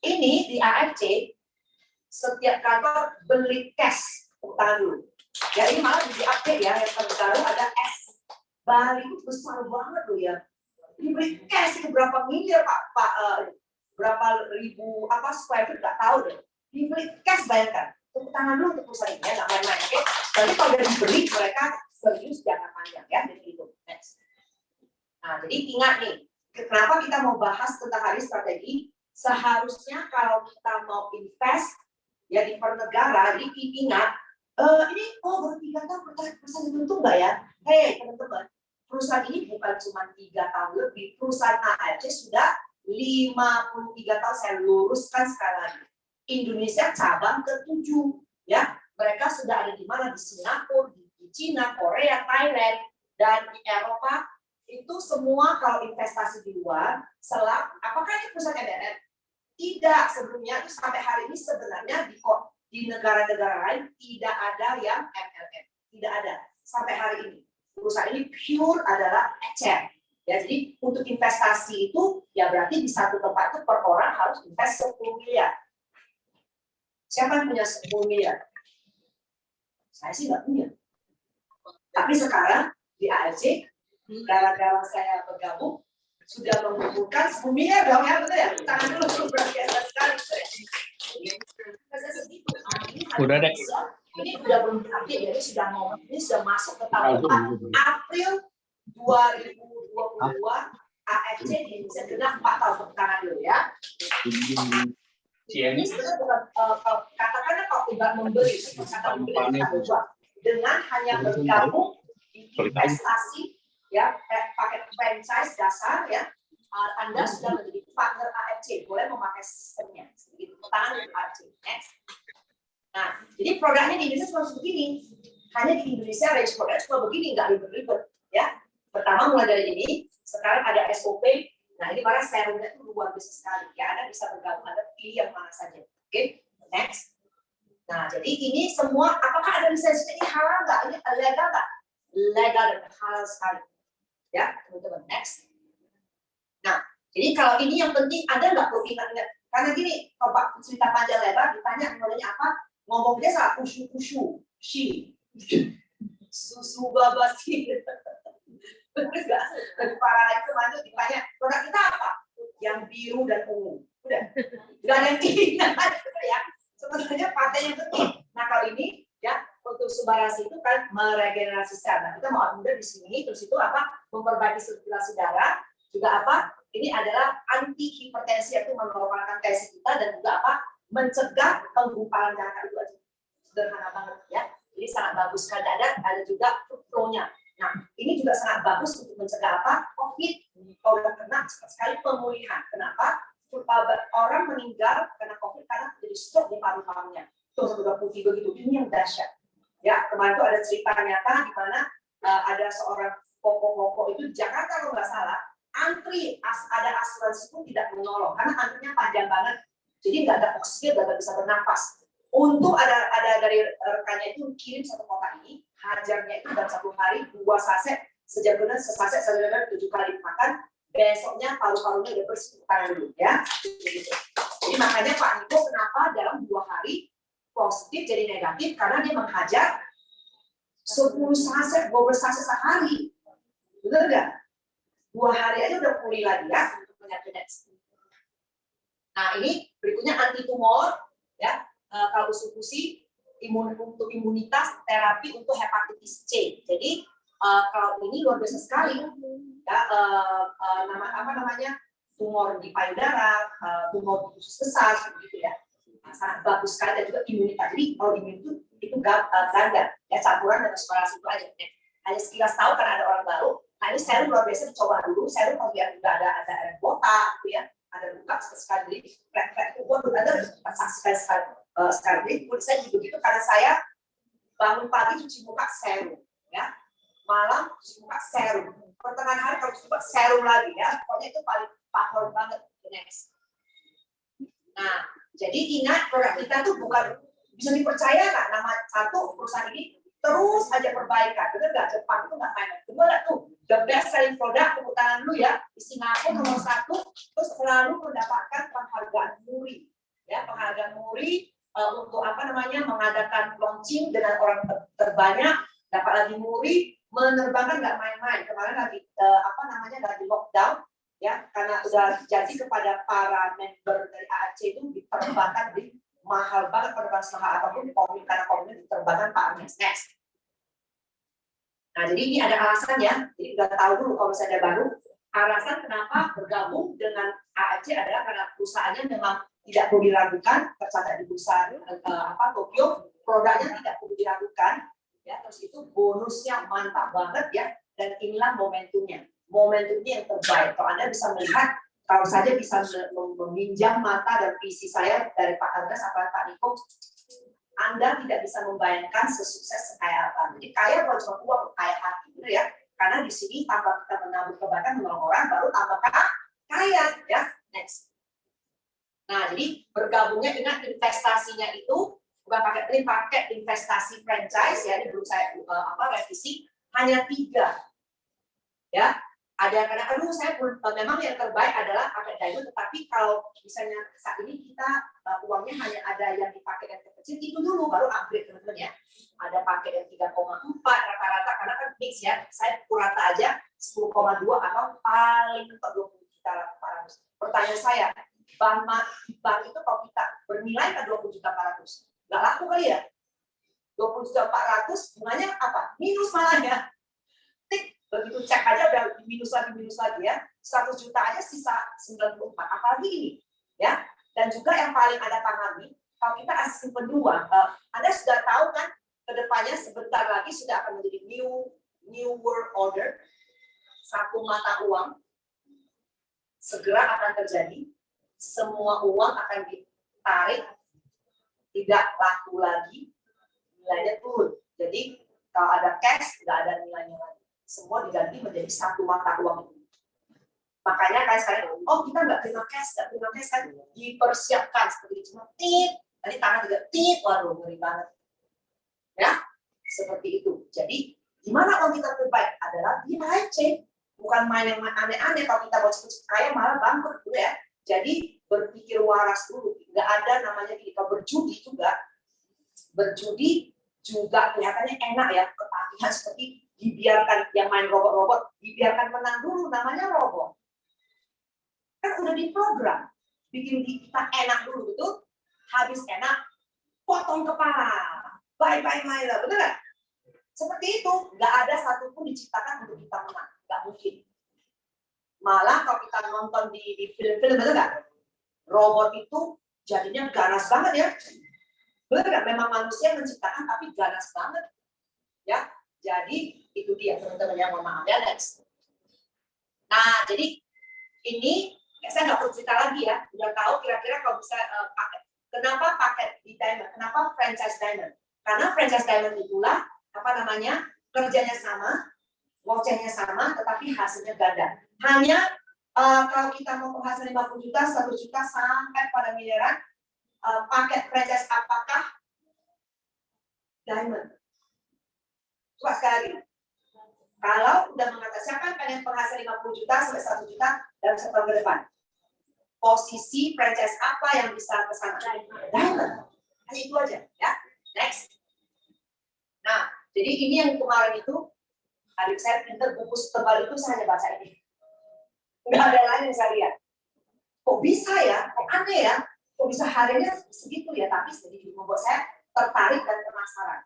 Ini di AFC setiap kantor beli cash, utang dulu. Ya ini malah di update ya, yang terbaru ada S. Bali itu besar banget loh ya. Dibeli cash itu berapa miliar berapa ribu square feet nggak tahu deh. Dibeli cash, bayangkan. Tepuk tangan dulu untuk perusahaan ini ya, nggak main-main. Oke, tapi kalau udah dibeli mereka serius jangka panjang ya, jadi itu. Next. Nah jadi ingat nih, kenapa kita mau bahas tentang hari strategi? Seharusnya kalau kita mau invest ya di per negara, jadi ingat ini baru 3 tahun perusahaan itu enggak ya? Hei teman-teman, perusahaan ini bukan cuma 3 tahun lebih, perusahaan AFC sudah 53 tahun. Saya luruskan sekali lagi. Indonesia cabang ke-7 ya. Mereka sudah ada di mana? Di Singapura, di Cina, Korea, Thailand, dan di Eropa. Itu semua kalau investasi di luar, apakah ini perusahaan MLM? Tidak, sebelumnya itu sampai hari ini sebenarnya di negara-negara lain tidak ada yang MLM, tidak ada sampai hari ini. Perusahaan ini pure adalah ecer. Ya, jadi untuk investasi itu ya berarti di satu tempat itu per orang harus invest 10 miliar. Siapa yang punya 10 miliar? Saya sih nggak punya. Tapi sekarang di AFC, gara-gara saya bergabung, sudah mengumpulkan 10 miliar dong ya, betul ya? Tangan dulu, berbiasa sekali. Udah deh. Ini udah belum update, jadi ini sudah masuk ke tahun April 2022, AFC di Indonesia genap 4 tahun, tepuk tangan dulu ya. Ini sebenarnya bukan, katakanlah kalau tidak membeli, kata membeli kita jual, dengan hanya bergabung di investasi, ya pakai franchise dasar ya, Anda sudah menjadi partner AFC, boleh memakai sistemnya. Begitu, tangan untuk AFC. Next. Nah, jadi produknya di Indonesia cuma begini. Hanya di Indonesia range produknya cuma begini, nggak ribet-ribet. Ya, pertama mulai dari ini, sekarang ada SOP. Nah, ini para serumnya itu luar biasa sekali. Ya, Anda bisa bergabung, Anda pilih yang mana saja. Oke, next. Nah, jadi ini semua, apakah ada lisensinya ini halal nggak? Ini legal nggak? Legal dan halal sekali. Ya, teman-teman, next. Nah, jadi kalau ini yang penting, Anda nggak perlu ingat-ingat. Karena gini, kalau Pak cerita panjang lebar, ditanya namanya apa, ngomongnya salah kusyu-kusyu, shi, susu babasi. Terus nggak? Dari para itu lanjut ditanya, produk kita apa? Yang biru dan ungu. Udah, nggak ada yang ingat, ya. Sebenarnya paten yang penting. Nah, kalau ini, ya, untuk subarasi itu kan meregenerasi sel. Nah, kita mau mudah di sini, terus itu apa? Memperbaiki sirkulasi darah, juga apa? Ini adalah anti hipertensi, yaitu menormalkan tensi kita, dan juga apa? Mencegah penggumpalan darah itu aja. Sederhana banget ya. Jadi sangat bagus. Karena ada juga flow-nya. Nah, ini juga sangat bagus untuk mencegah apa? COVID. Kalau udah kena cepat sekali pemulihan. Kenapa? Orang meninggal karena COVID karena jadi stroke di paru-parunya. Terus udah putih begitu. Ini yang dahsyat. Ya, kemarin itu ada cerita nyata di mana ada seorang pokok-pokok itu di Jakarta kalau nggak salah, antri ada asuransi pun tidak menolong karena antrinya panjang banget. Jadi nggak ada oksigen, nggak bisa bernapas. Untuk ada dari rekannya itu kirim satu kotak ini, hajarnya itu dalam 1 hari 2 saset, sejak benar sesaset 7 kali makan, besoknya paru-parunya udah bersih, tangan dulu ya. Jadi makanya Pak Niko kenapa dalam 2 hari positif jadi negatif karena dia menghajar 10 saset, 12 saset sehari. Benar nggak? 2 hari aja udah pulih lagi ya untuk penyakit. Nah ini berikutnya anti tumor ya. Kalau usus-usi untuk imunitas terapi untuk hepatitis C. Jadi kalau ini luar biasa sekali ya, tumor di payudara, tumor di usus besar begitu ya. Sangat bagus sekali dan juga imunitas. Jadi kalau imun itu ganda ya, campuran dengan suara itu aja. Hanya sekilas tahu karena ada orang baru. Nah ini serum luar biasa dicoba dulu. Serum kalau biar juga ada botak gitu ya, ada luka sekali. Jadi flek itu gua udah ada saksikan sekali. sekarang. Jadi kulit saya begitu karena saya bangun pagi cuci muka serum, ya. Malam cuci muka serum. Pertengahan hari kalau cuci muka serum lagi, ya. Pokoknya itu paling favorit banget. Next. Nah, jadi ingat produk kita tuh bukan bisa dipercaya nggak? Nama satu perusahaan ini terus aja perbaikan, bener nggak? Jepang itu nggak main. Kedua tuh the best selling product, tepuk tangan dulu ya, di Singapura nomor 1, terus selalu mendapatkan penghargaan Muri, ya penghargaan Muri untuk apa namanya mengadakan launching dengan orang terbanyak, dapat lagi Muri, menerbangkan nggak main-main. Kemarin lagi apa namanya lagi lockdown, ya karena udah jadi kepada para member dari AAC itu diterbangkan di mahal banget penerbangan semahal apapun komit karena komit diterbangkan Pak Ernest next. Nah jadi ini ada alasannya, jadi udah tahu dulu kalau misalnya baru alasan kenapa bergabung dengan AAC adalah karena perusahaannya memang tidak perlu diragukan, tercatat di bursa Tokyo, produknya tidak perlu diragukan, ya terus itu bonusnya mantap banget ya, dan inilah momentumnya yang terbaik. Kalau Anda bisa melihat, kalau saja bisa meminjam mata dan visi saya dari Pak Ernest atau Pak Niko, Anda tidak bisa membayangkan sesukses sekaya apa. Jadi kaya bukan cuma uang, kaya hati, gitu ya. Karena di sini tanpa kita menabur kebaikan menolong orang, baru tambah kaya, ya. Next. Nah, jadi bergabungnya ingat investasinya itu bukan pakai investasi franchise ya, ini belum saya revisi, hanya 3, ya. Ada karena saya memang yang terbaik adalah pakai diamond, tetapi kalau misalnya saat ini kita uangnya hanya ada yang dipakai yang terkecil itu dulu baru upgrade teman-teman ya. Ada pakai yang 3,4 rata-rata karena kan mix ya. Saya rata aja 10,2 atau paling mentok 20 juta 400. Pertanyaan saya, bank itu kalau kita bernilai kan 20 juta 400, nggak laku kali ya? 20 juta 400 bunganya apa? Minus malah ya. Begitu cek aja udah minus lagi ya, 100 juta aja sisa 94, apalagi ini ya. Dan juga yang paling Anda pahami, kalau kita simpen 2, Anda sudah tahu kan kedepannya sebentar lagi sudah akan menjadi new world order, satu mata uang segera akan terjadi, semua uang akan ditarik, tidak laku lagi, nilainya turun. Jadi kalau ada cash nggak ada nilainya lagi, semua diganti menjadi satu mata uang itu. Makanya kayak sekarang, oh kita nggak terima cash kan, dipersiapkan seperti cuma tit, tadi tangan juga tit, waduh ngeri banget, ya seperti itu. Jadi gimana uang kita terbaik adalah di AAC, bukan main yang aneh-aneh. Kalau kita mau cepet kaya malah bangkrut dulu ya. Jadi berpikir waras dulu, nggak ada namanya kita berjudi juga kelihatannya enak ya, ketagihan seperti dibiarkan yang main robot-robot, dibiarkan menang dulu, namanya robot. Kan udah diprogram, bikin kita enak dulu, betul? Habis enak, potong kepala, bye-bye Myla, betul nggak? Seperti itu, nggak ada satupun diciptakan untuk kita menang, nggak mungkin. Malah kalau kita nonton di film-film, betul nggak? Robot itu jadinya ganas banget ya. Betul nggak? Memang manusia menciptakan, tapi ganas banget. Ya, jadi itu dia teman-teman yang mohon maaf ya, next. Nah, jadi ini saya nggak perlu cerita lagi ya, udah tahu kira-kira kalau bisa pakai. Kenapa pakai di diamond? Kenapa franchise diamond? Karena franchise diamond itulah apa namanya kerjanya sama, vouchernya sama, tetapi hasilnya ganda. Hanya kalau kita mau penghasilan 50 juta, 1 juta sampai pada miliaran, paket franchise apakah diamond? Coba sekali lagi. Kalau udah mengatakan siapa yang pengen penghasilan 50 juta sampai 1 juta dalam 1 tahun ke depan? Posisi franchise apa yang bisa ke sana? Diamond. Hanya itu aja ya. Next. Nah, jadi ini yang kemarin itu adik saya pinter buku tebal itu saya hanya baca ini. Nggak ada lain yang saya lihat. Kok bisa ya? Kok aneh ya? Kok bisa harinya segitu ya? Tapi sedikit membuat saya tertarik dan penasaran.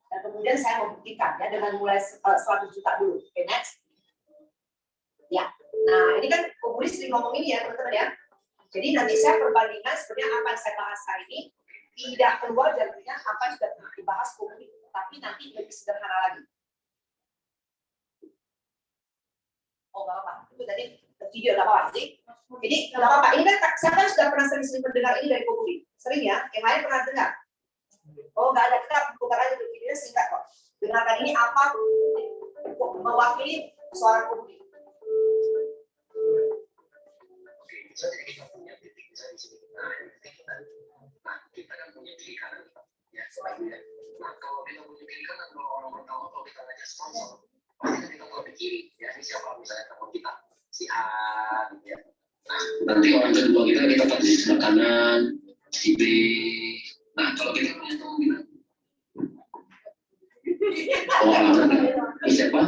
Dan kemudian saya membuktikan ya dengan mulai 100 juta dulu. Oke, next. Ya. Nah, ini kan Komunis sering ngomong ini ya, teman-teman ya. Jadi nanti saya perbandingan sebenarnya apa yang saya bahas hari ini tidak keluar dari apa yang sudah dibahas Komunis, tapi nanti lebih sederhana lagi. Oh, nggak apa-apa. Itu tadi video nggak apa-apa. Jadi nggak apa-apa. Ini kan siapa yang sudah pernah sering mendengar ini dari publik? Sering ya? Yang lain pernah dengar? Oh nggak ada, kita putar aja dulu. Videonya singkat kok. Dengarkan ini apa mewakili suara publik. Oke, misalnya kita punya titik misalnya di sini. Nah, kita kan punya kiri kanan, ya, sebaiknya. Nah, kalau kita punya kiri kanan, kalau orang pertama kalau kita ngajak sponsor, pasti kita tahu di kiri, ya, ini siapa misalnya teman kita, si A, ya. Nah, nanti orang kedua kita tahu di sebelah kanan, si B. Nah, kalau kita punya teman bilang, oh, ini siapa?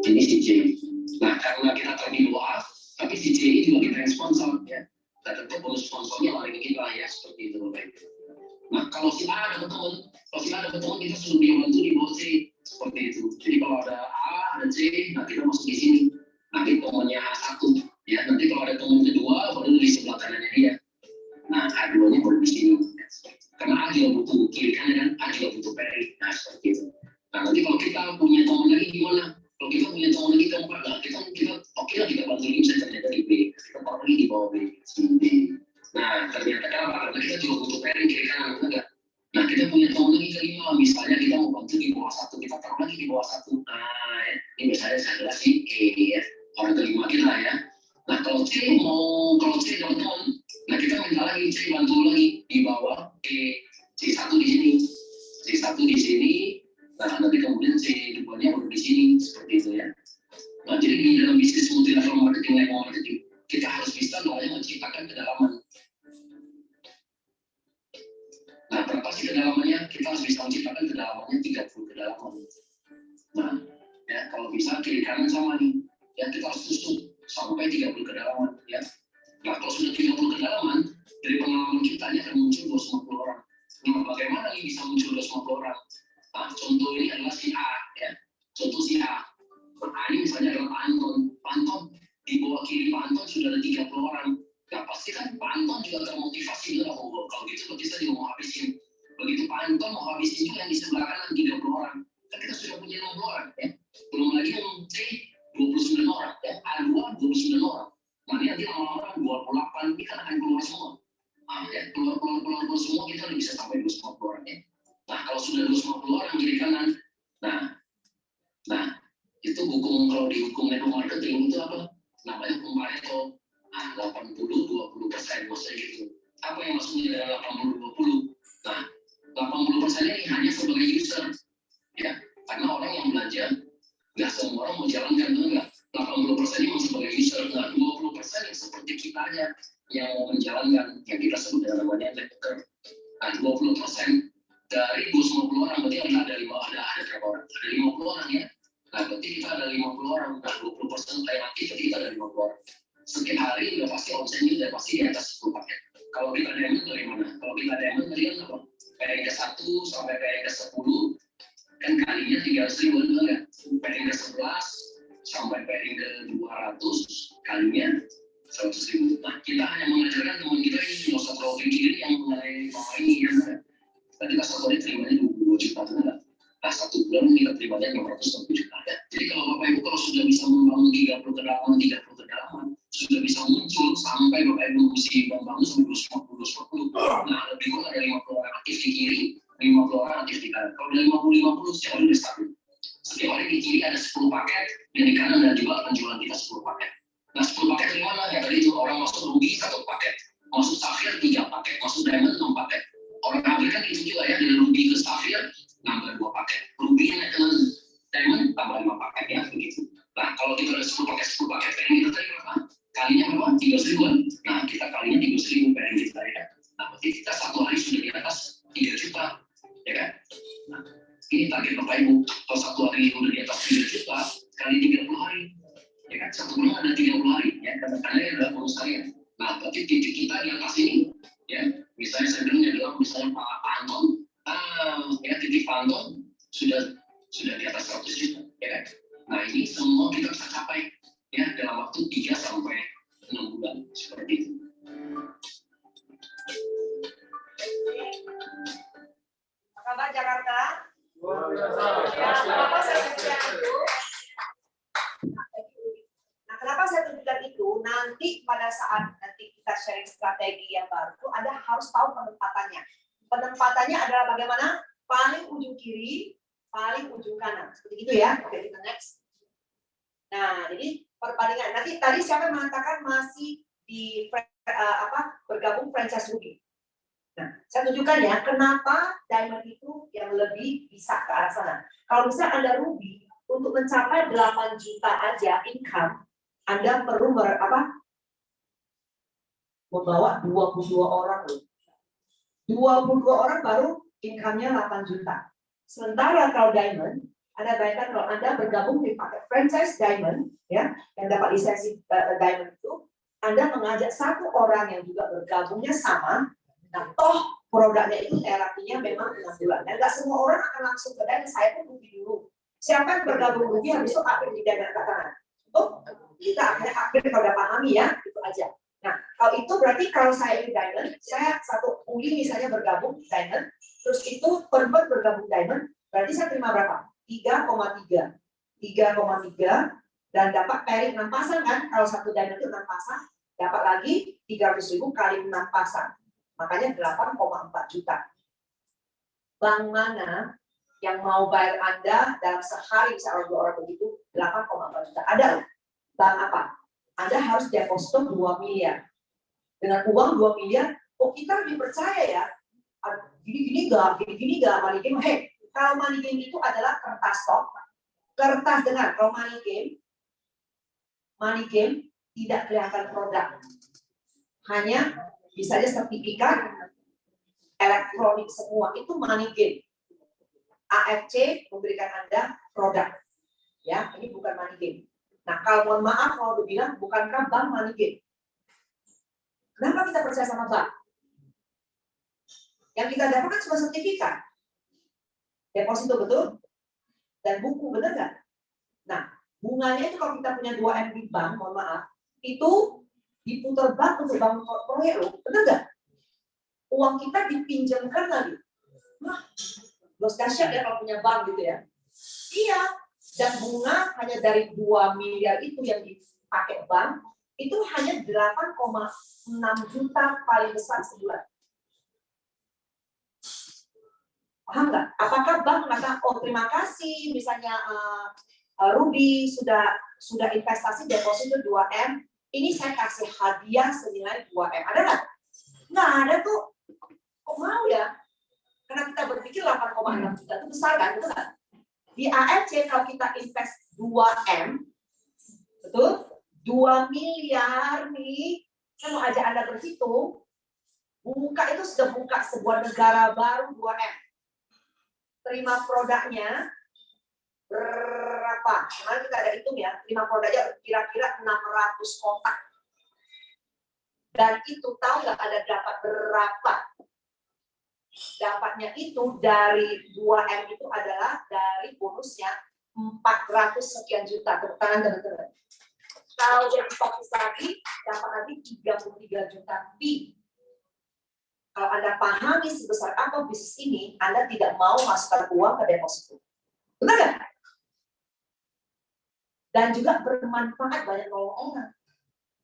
Ini si J. Nah, karena kita tahu di bawah A, tapi si J ini juga kita yang sponsor, ya. Dan tentu bonus sponsornya paling kita ya, seperti itu, Bapak. Nah, kalau si A ada teman, kita suruh dia bantu di bawah C, seperti itu. Jadi kalau ada A, ada C, nah kita masuk di sini. Nanti temannya A1, ya. Nanti kalau ada teman kedua, baru di sebelah kanannya dia. Nah, A2-nya baru di sini. Karena A juga butuh kiri kanan, kan A juga butuh pairing. Nah, seperti itu. Nah, nanti kalau kita punya teman lagi gimana? Kalau kita punya teman lagi keempat, nah, kita oke lah kita bantu ini bisa ternyata di B. Kita taruh lagi di bawah B, sini B. Nah, ternyata kenapa? Karena kita juga butuh pairing kiri kanan, enggak? Nah, kita punya teman lagi kelima, misalnya kita mau bantu di bawah 1, kita taruh lagi di bawah 1. Nah, ya. Ini misalnya saya adalah si E, ya. Orang kelima kita ya. Nah, kalau C dapat teman, nah kita minta lagi C bantu lagi di bawah E, C1 di sini, C1 di sini. Nah, nanti kemudian C2-nya baru di sini, seperti itu ya. Nah, jadi di dalam bisnis multi level marketing, kita harus bisa namanya menciptakan kedalaman. Nah, berapa sih kedalamannya? Kita harus bisa menciptakan kedalamannya 30 kedalaman. Nah, ya kalau bisa kiri kanan sama nih, ya kita harus susun sampai 30 kedalaman, ya. Nah, kalau sudah 30 kedalaman, dari pengalaman kita ini akan muncul 250 orang. Nah, bagaimana ini bisa muncul 250 orang? Nah, contoh ini adalah si A, ya. Contoh si A. Nah, ini misalnya adalah Pak Anton. Pak Anton, di bawah kiri Pak Anton sudah ada 30 orang. Nah, pasti kan Pak Anton juga termotivasi juga. Oh, kalau gitu kita juga mau habisin. Begitu Pak Anton mau habisin juga yang di sebelah kanan 30 orang. Kan kita sudah punya 60 orang, ya. Belum lagi yang C 29 orang, ya. A2 29 orang. Nah, ini nanti lama-lama 28, ini kan akan keluar semua. Nah, ya, keluar semua kita udah bisa sampai 250 orang, ya. Nah, kalau sudah 250 orang kiri kanan, nah, itu hukum, kalau di hukum network marketing itu apa? Namanya hukum Pareto. Nah, 80-20%, maksudnya gitu. Apa yang maksudnya dari 80-20? Nah, 80% ini hanya sebagai user, ya. Karena orang yang belanja, nggak semua orang mau jalankan, enggak. 80% ini sebagai user, nah 20% yang seperti kita aja yang mau menjalankan, yang kita sebut dengan namanya networker. Nah, 20% dari 250 orang, berarti ada berapa orang? Ada 50 orang, ya. Nah, berarti kita ada 50 orang. Nah, 20% time aktif, kita ada 50 orang. Setiap hari udah pasti omsetnya udah pasti di atas 10 paket. Kalau kita diamond dari mana? Kalau kita diamond dari apa? Pairing ke 1 sampai pairing ke 10, kan kalinya 300.000, enggak? Pairing ke 11 sampai pairing ke 200, kalinya 100.000. Nah, kita hanya mengajarkan teman kita ini, nggak usah terlalu pikirin yang mengenai bawah ini, ya. Nah, kita satu hari terimanya 22 juta, enggak? Nah, 1 bulan kita terimanya 560 juta, ya. Jadi kalau Bapak Ibu kalau sudah bisa membangun 30 kedalaman, sudah bisa muncul sampai Bapak Ibu mesti membangun sampai 250. Nah, lebih kurang ada 50 orang aktif di kiri, 50 orang aktif di kanan. Kalau dari 50-50, setiap hari stabil. Setiap hari di kiri ada 10 paket, dan di kanan ada juga penjualan kita 10 paket. Nah, 10 paket dari mana? Ya tadi itu orang masuk ruby 1 paket, masuk safir 3 paket, masuk diamond 6 paket. Orang ambil kan itu juga ya, dari ruby ke safir nambah 2 paket, ruby naik ke diamond tambah 5 paket, ya begitu. Nah, kalau kita ada 10 paket pairing kita tadi berapa? Kalinya berapa? 300.000. Nah, kita kalinya 300.000 pairing kita, ya. Nah, berarti kita satu hari sudah di atas 3 juta, ya kan? Nah, ini target Bapak Ibu. Kalau satu hari udah di atas 3 juta, kali 30 hari, ya kan? Satu bulan ada 30 hari, ya. Katakanlah adalah bonus harian. Nah, berarti titik kita di atas ini, ya. Misalnya saya bilang adalah misalnya Pak Anton, ya titik Pak Anton sudah di atas 100 juta, ya kan? Nah, ini semua kita bisa capai, ya, dalam waktu 3 sampai 6 bulan, seperti itu. Apa kabar Jakarta? Kenapa saya tunjukkan itu? Nah, kenapa saya tunjukkan itu? Nanti nanti pada saat nanti kita sharing strategi yang baru, Anda harus tahu penempatannya. Penempatannya adalah bagaimana? Paling ujung kiri, paling ujung kanan. Seperti itu ya. Oke, kita next. Nah, jadi perbandingan. Nanti tadi siapa yang mengatakan masih di bergabung franchise Ruby. Nah, saya tunjukkan ya, kenapa Diamond itu yang lebih bisa ke arah sana. Kalau misalnya Anda Ruby, untuk mencapai 8 juta aja income, Anda perlu membawa 22 orang loh. 22 orang baru income-nya 8 juta. Sementara kalau Diamond, Anda bayangkan kalau Anda bergabung di paket franchise Diamond, ya, yang dapat lisensi Diamond itu, Anda mengajak satu orang yang juga bergabungnya sama. Nah, toh produknya itu terapinya memang 6 bulan. Dan nggak semua orang akan langsung ke Diamond, saya pun Ruby dulu. Siapa yang bergabung Ruby, habis itu akhir di Diamond katakan. Oh, kita akhirnya kalau udah pahami ya, itu aja. Nah, kalau itu berarti kalau saya ini Diamond, saya satu uli misalnya bergabung Diamond, terus itu per bergabung Diamond, berarti saya terima berapa? 3,3. 3,3 dan dapat pairing 6 pasang kan? Kalau satu Diamond itu 6 pasang, dapat lagi 300.000 kali 6 pasang. Makanya 8,4 juta. Bank mana yang mau bayar Anda dalam sehari bisa orang 2 orang begitu 8,4 juta? Ada loh. Bank apa? Anda harus deposito 2 miliar. Dengan uang 2 miliar, oh kita lebih percaya ya. Gini-gini gak, money game. Hey, kalau money game itu adalah kertas stok. Kertas dengar, kalau money game tidak kelihatan produk. Hanya misalnya sertifikat elektronik semua itu money game. AFC memberikan Anda produk. Ya, ini bukan money game. Nah, kalau mohon maaf kalau dibilang bukankah bank money game? Kenapa kita percaya sama bank? Yang kita dapatkan cuma sertifikat. Deposito betul dan buku, benar nggak? Nah, bunganya itu kalau kita punya 2 M di bank, mohon maaf, itu diputar bank untuk bangun proyek loh, benar nggak? Uang kita dipinjamkan lagi. Wah, bos dahsyat ya kalau punya bank gitu ya. Iya, dan bunga hanya dari 2 miliar itu yang dipakai bank, itu hanya 8,6 juta paling besar sebulan. Paham nggak? Apakah bank mengatakan, oh terima kasih, misalnya Ruby sudah investasi deposito 2M, ini saya kasih hadiah senilai 2M. Ada nggak? Nggak ada tuh. Kok mau ya? Karena kita berpikir 8,6 juta itu besar kan? Betul nggak? Di AFC kalau kita invest 2M, betul? 2 miliar nih, saya mau ajak Anda berhitung, buka itu sudah buka sebuah negara baru 2M. Terima produknya berapa? Kemarin kita ada hitung ya, terima produknya kira-kira 600 kotak. Dan itu tahu nggak ada dapat berapa? Dapatnya itu dari 2M itu adalah dari bonusnya 400 sekian juta. Tepuk tangan teman-teman. Kalau jadi fokus lagi, dapat nanti 33 juta lebih. Kalau Anda pahami sebesar apa bisnis ini, Anda tidak mau masukkan uang ke deposito. Benar nggak? Dan juga bermanfaat banyak orang.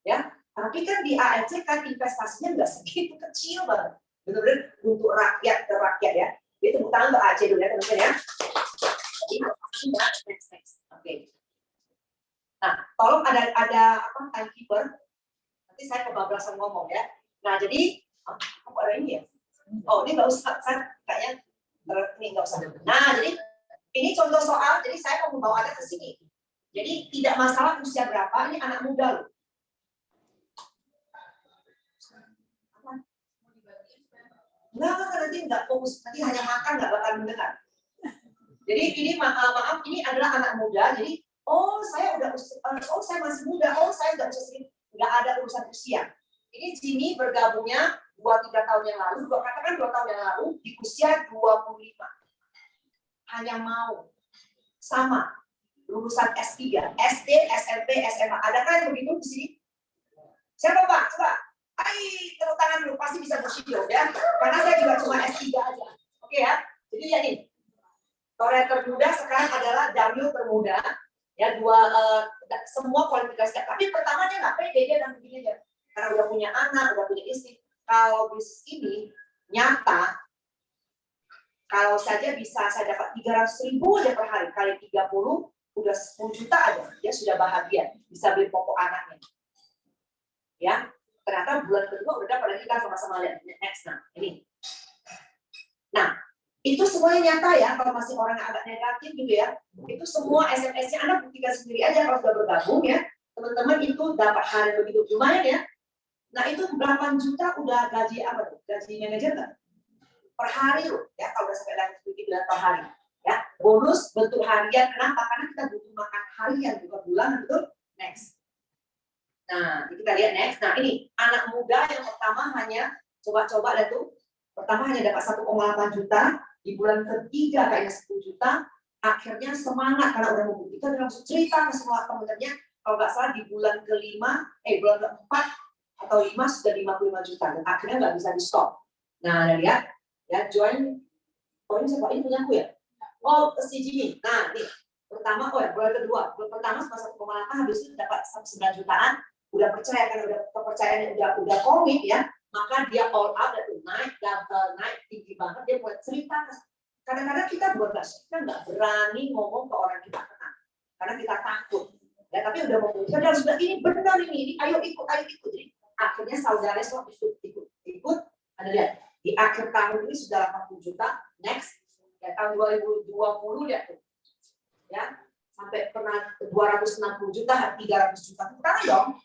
Ya, tapi kan di AFC kan investasinya nggak segitu kecil banget. Benar-benar untuk rakyat ke rakyat ya. Jadi tepuk tangan untuk AFC dulu ya teman-teman ya. Jadi next. Oke. Nah, tolong ada timekeeper. Nanti saya kebablasan ngomong ya. Nah, jadi kok ada ini ya? Oh, ini nggak usah, saya kayaknya ini nggak usah. Nah, jadi ini contoh soal. Jadi saya mau membawa Anda ke sini. Jadi tidak masalah usia berapa, ini anak muda loh. Enggak, nanti nggak fokus, nanti hanya makan nggak bakal mendengar. Jadi ini maaf, ini adalah anak muda. Jadi saya masih muda, saya nggak usah segini, nggak ada urusan usia. Ini Jimmy bergabungnya 2-3 tahun yang lalu, katakan 2 tahun yang lalu di usia 25. Hanya mau sama lulusan S3, SD, SMP, SMA. Ada kan yang begitu di sini? Siapa Pak? Coba. Tepuk tangan dulu, pasti bisa bersyukur ya. Karena saya juga cuma S3 aja. Oke ya. Jadi ya nih. Korea termuda sekarang adalah Damil termuda. Ya, semua kualifikasi. Tapi pertama dia nggak pede, dia dan begini aja. Karena udah punya anak, udah punya istri. Kalau bisnis ini nyata, kalau saja bisa saya dapat 300.000 aja per hari, kali 30, udah 10 juta aja. Dia sudah bahagia, bisa beli pokok anaknya. Ya, ternyata bulan kedua udah dapat, kita sama-sama lihat next. Nah, ini. Nah, itu semuanya nyata ya, kalau masih orang yang agak negatif gitu ya. Itu semua SMS-nya Anda buktikan sendiri aja kalau sudah bergabung ya. Teman-teman itu dapat hari begitu lumayan ya. Nah, itu 8 juta udah gaji apa tuh? Gaji manajer nggak? Per hari loh ya, kalau udah sampai level begitu per hari. Ya, bonus bentuk harian. Kenapa? Karena kita butuh makan harian bukan bulanan, betul? Next. Nah, kita lihat next. Nah, ini anak muda yang pertama hanya coba-coba lihat tuh. Pertama hanya dapat 1,8 juta, di bulan ketiga kayaknya 10 juta, akhirnya semangat karena udah membuktikan, dia langsung cerita ke semua teman-temannya, kalau nggak salah di bulan bulan keempat atau 5 sudah 55 juta, dan akhirnya nggak bisa di stop. Nah, Anda lihat, ya join, ini siapa? Ini punya aku ya? Oh, si Jimmy. Nah, nih, pertama, bulan kedua, bulan pertama cuma 1,8, habis itu dapat 9 jutaan, udah percaya kan, udah kepercayaannya udah komit ya, maka dia all out, dan naik double, naik tinggi banget, dia buat cerita. Kadang-kadang kita nggak berani ngomong ke orang kita kenal, karena kita takut. Ya, tapi udah membuktikan, dia sudah ini benar ini, ayo ikut. Jadi akhirnya saudara semua ikut. Anda lihat, di akhir tahun ini sudah 80 juta, next, ya tahun 2020 lihat tuh, ya sampai pernah 260 juta, 300 juta, sekarang dong.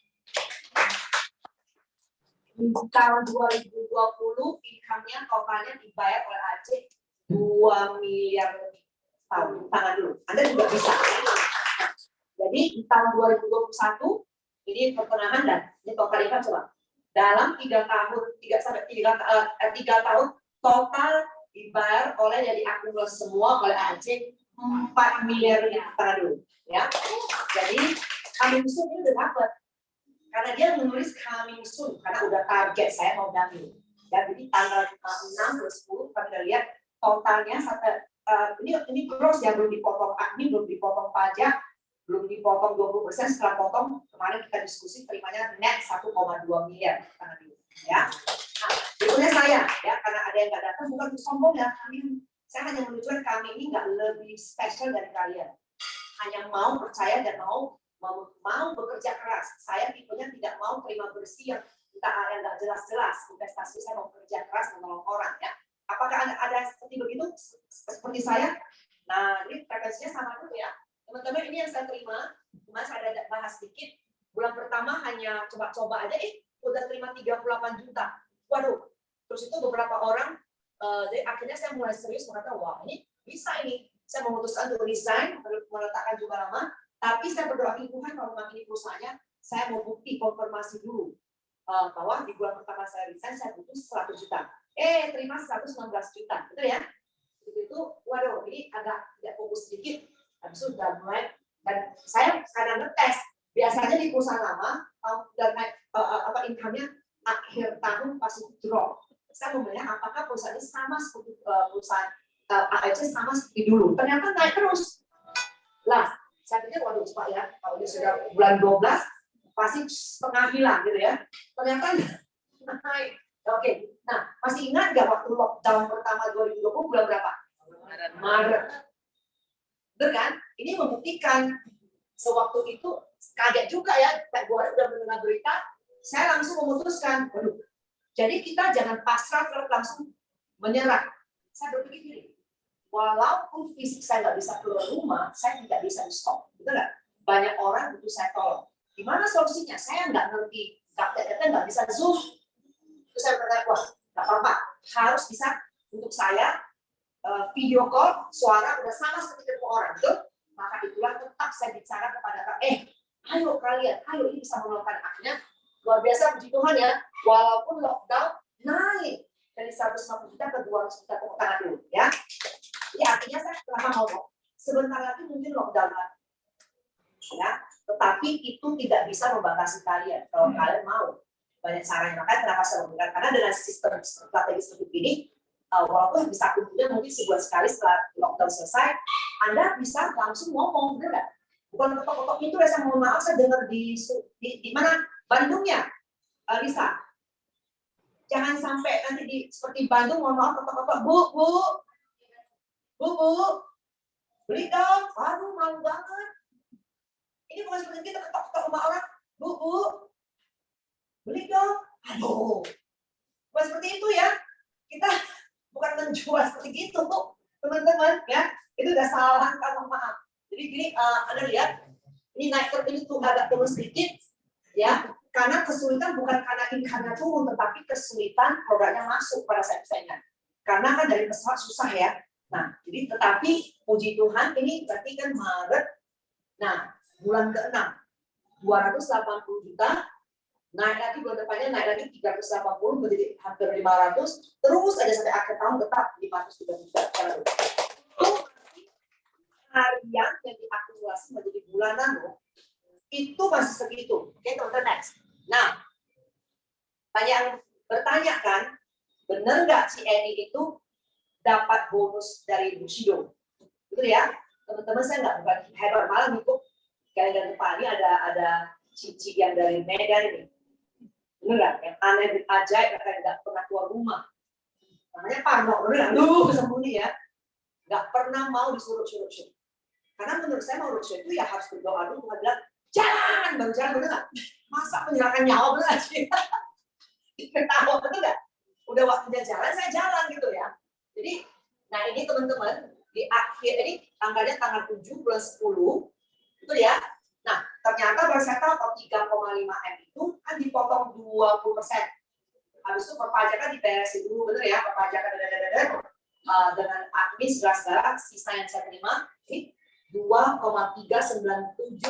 Di tahun 2020 income-nya totalnya dibayar oleh Aceh 2 miliar lebih. Tangan dulu. Anda juga bisa. Jadi di tahun 2021 ini pertengahan dan ini total income coba. Dalam 3 tahun total dibayar oleh dari akumulasi semua oleh Aceh 4 miliar lebih. Tangan dulu. Ya. Jadi kami ini udah dapat. Karena dia menulis coming soon, karena udah target saya mau damai. Ya, jadi tanggal 6 ke 10 kami udah lihat totalnya ini gross ya, belum dipotong admin, belum dipotong pajak, belum dipotong 20%, setelah potong kemarin kita diskusi terimanya net 1,2 miliar. Ya. Nah, berikutnya saya ya, karena ada yang nggak datang bukan sombong ya, saya hanya menunjukkan kami ini nggak lebih spesial dari kalian. Hanya mau percaya dan mau bekerja keras. Saya tipenya tidak mau terima bersih yang nggak jelas-jelas. Investasi saya mau bekerja keras menolong orang ya. Apakah ada seperti begitu? Seperti saya? Nah, ini frekuensinya sama dulu ya. Teman-teman, ini yang saya terima. Cuma saya ada bahas sedikit. Bulan pertama hanya coba-coba aja, udah terima 38 juta. Waduh. Terus itu beberapa orang, jadi akhirnya saya mulai serius mengatakan, wah ini bisa ini. Saya memutuskan untuk resign, meletakkan juga lama. Tapi saya berdoa ke Tuhan kalau memang ini perusahaannya, saya mau bukti konfirmasi dulu bahwa di bulan pertama saya resign, saya butuh 100 juta. Terima 119 juta, betul ya? Itu, waduh, ini agak tidak fokus sedikit. Habis itu sudah mulai, dan saya kadang ngetes. Biasanya di perusahaan lama, dan income-nya akhir tahun pasti drop. Saya mau melihat apakah perusahaan ini sama seperti perusahaan AIC sama seperti dulu. Ternyata naik terus. Lah, saya pikir waduh cepat ya, kalau dia sudah bulan 12 pasti setengah hilang gitu ya. Ternyata naik. Oke. Nah, masih ingat nggak waktu lockdown pertama 2020 bulan berapa? Maret. Betul kan? Ini membuktikan sewaktu itu kaget juga ya, Februari udah mendengar berita, saya langsung memutuskan, waduh. Jadi kita jangan pasrah terus langsung menyerah. Saya berpikir gini, walaupun fisik saya nggak bisa keluar rumah, saya tidak bisa di stop, betul nggak? Banyak orang butuh saya tolong. Gimana solusinya? Saya nggak ngerti, nggak bisa zoom. Terus saya berkata, wah nggak apa-apa, harus bisa untuk saya video call, suara udah sama seperti ketemu orang, betul? Maka itulah tetap saya bicara kepada ayo kalian, ayo ini bisa menolongkan. Akhirnya luar biasa puji Tuhan ya, walaupun lockdown naik dari 150 juta ke 200 juta, tepuk tangan dulu ya. Jadi artinya saya kenapa ngomong, sebentar lagi mungkin lockdown lagi. Ya, tetapi itu tidak bisa membatasi kalian. Kalau kalian mau, banyak caranya. Makanya kenapa saya ngomongkan, karena dengan sistem strategi seperti ini, walaupun bisa kumpulnya mungkin sebulan sekali setelah lockdown selesai, Anda bisa langsung ngomong, benar nggak? Bukan ketok-ketok pintu ya, saya mohon maaf, saya dengar di mana? Bandung ya, Lisa. Jangan sampai nanti seperti Bandung, mohon maaf, ketok-ketok, bu, beli dong. Aduh, malu banget. Ini bukan seperti kita ketok-ketok rumah orang, bu, beli dong. Aduh, bukan seperti itu ya. Kita bukan menjual seperti itu, teman-teman ya. Itu udah salah, kalau maaf. Jadi gini, Anda lihat, ini naik ini tuh agak turun sedikit, ya. Karena kesulitan bukan karena income-nya turun, tetapi kesulitan produknya masuk pada saat-saatnya. Karena kan dari pesawat susah ya. Nah, jadi tetapi puji Tuhan ini berarti kan Maret. Nah, bulan ke-6 280 juta, naik lagi bulan depannya naik lagi 380 menjadi hampir 500, terus aja sampai akhir tahun tetap 530 juta. Harian yang diakumulasi menjadi bulanan loh, itu masih segitu. Oke, teman-teman, next. Nah, banyak yang bertanya kan, benar nggak si Eni itu dapat bonus dari Bushido? Betul ya, teman-teman, saya nggak bukan hebat, malah ngikut kalian depan ini ada cici yang dari Medan ini. Benar nggak? Yang aneh dan ajaib, katanya nggak pernah keluar rumah. Namanya Parno, benar nggak? Sembunyi ya. Nggak pernah mau disuruh-suruh. Karena menurut saya mau roadshow itu ya harus berdoa dulu, Tuhan bilang, jalan, baru jalan, bener nggak? Masa menyerahkan nyawa, bener nggak sih? Ketawa, bener nggak? Udah waktunya jalan, saya jalan gitu ya. Jadi, nah ini teman-teman, di akhir, ini tanggalnya tanggal 7 bulan 10, betul ya? Nah, ternyata baru saya tahu 3,5 M itu kan dipotong 20%. Habis itu perpajakan diberesin dulu, bener ya? Perpajakan dengan admin segala-segala, sisa yang saya terima, ini 2,39723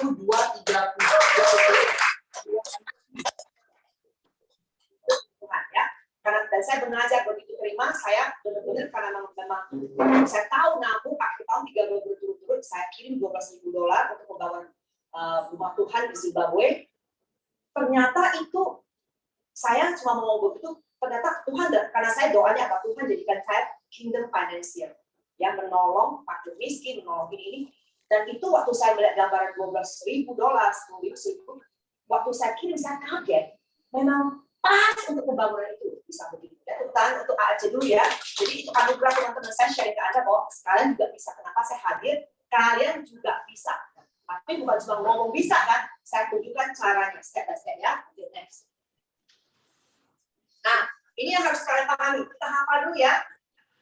Tuhan ya. Karena dan saya belajar begitu terima, saya benar-benar karena memang saya tahu nabung akhir tahun 3 bulan berturut-turut saya kirim $12,000 untuk pembangunan rumah Tuhan di Zimbabwe. Ternyata itu saya cuma mau begitu, ternyata Tuhan karena saya doanya apa, Tuhan jadikan saya kingdom financier yang menolong fakir miskin, menolong ini. Dan itu waktu saya melihat gambaran $12,000, waktu saya kirim saya kaget. Memang pas untuk pembangunan itu bisa begitu. Ya, tepuk untuk AAC dulu ya. Jadi itu anugerah teman-teman saya share ke Anda bahwa kalian juga bisa. Kenapa saya hadir? Kalian juga bisa. Tapi bukan cuma ngomong bisa kan? Saya tunjukkan caranya step by step ya. Okay, next. Nah, ini yang harus kalian pahami. Kita hafal dulu ya.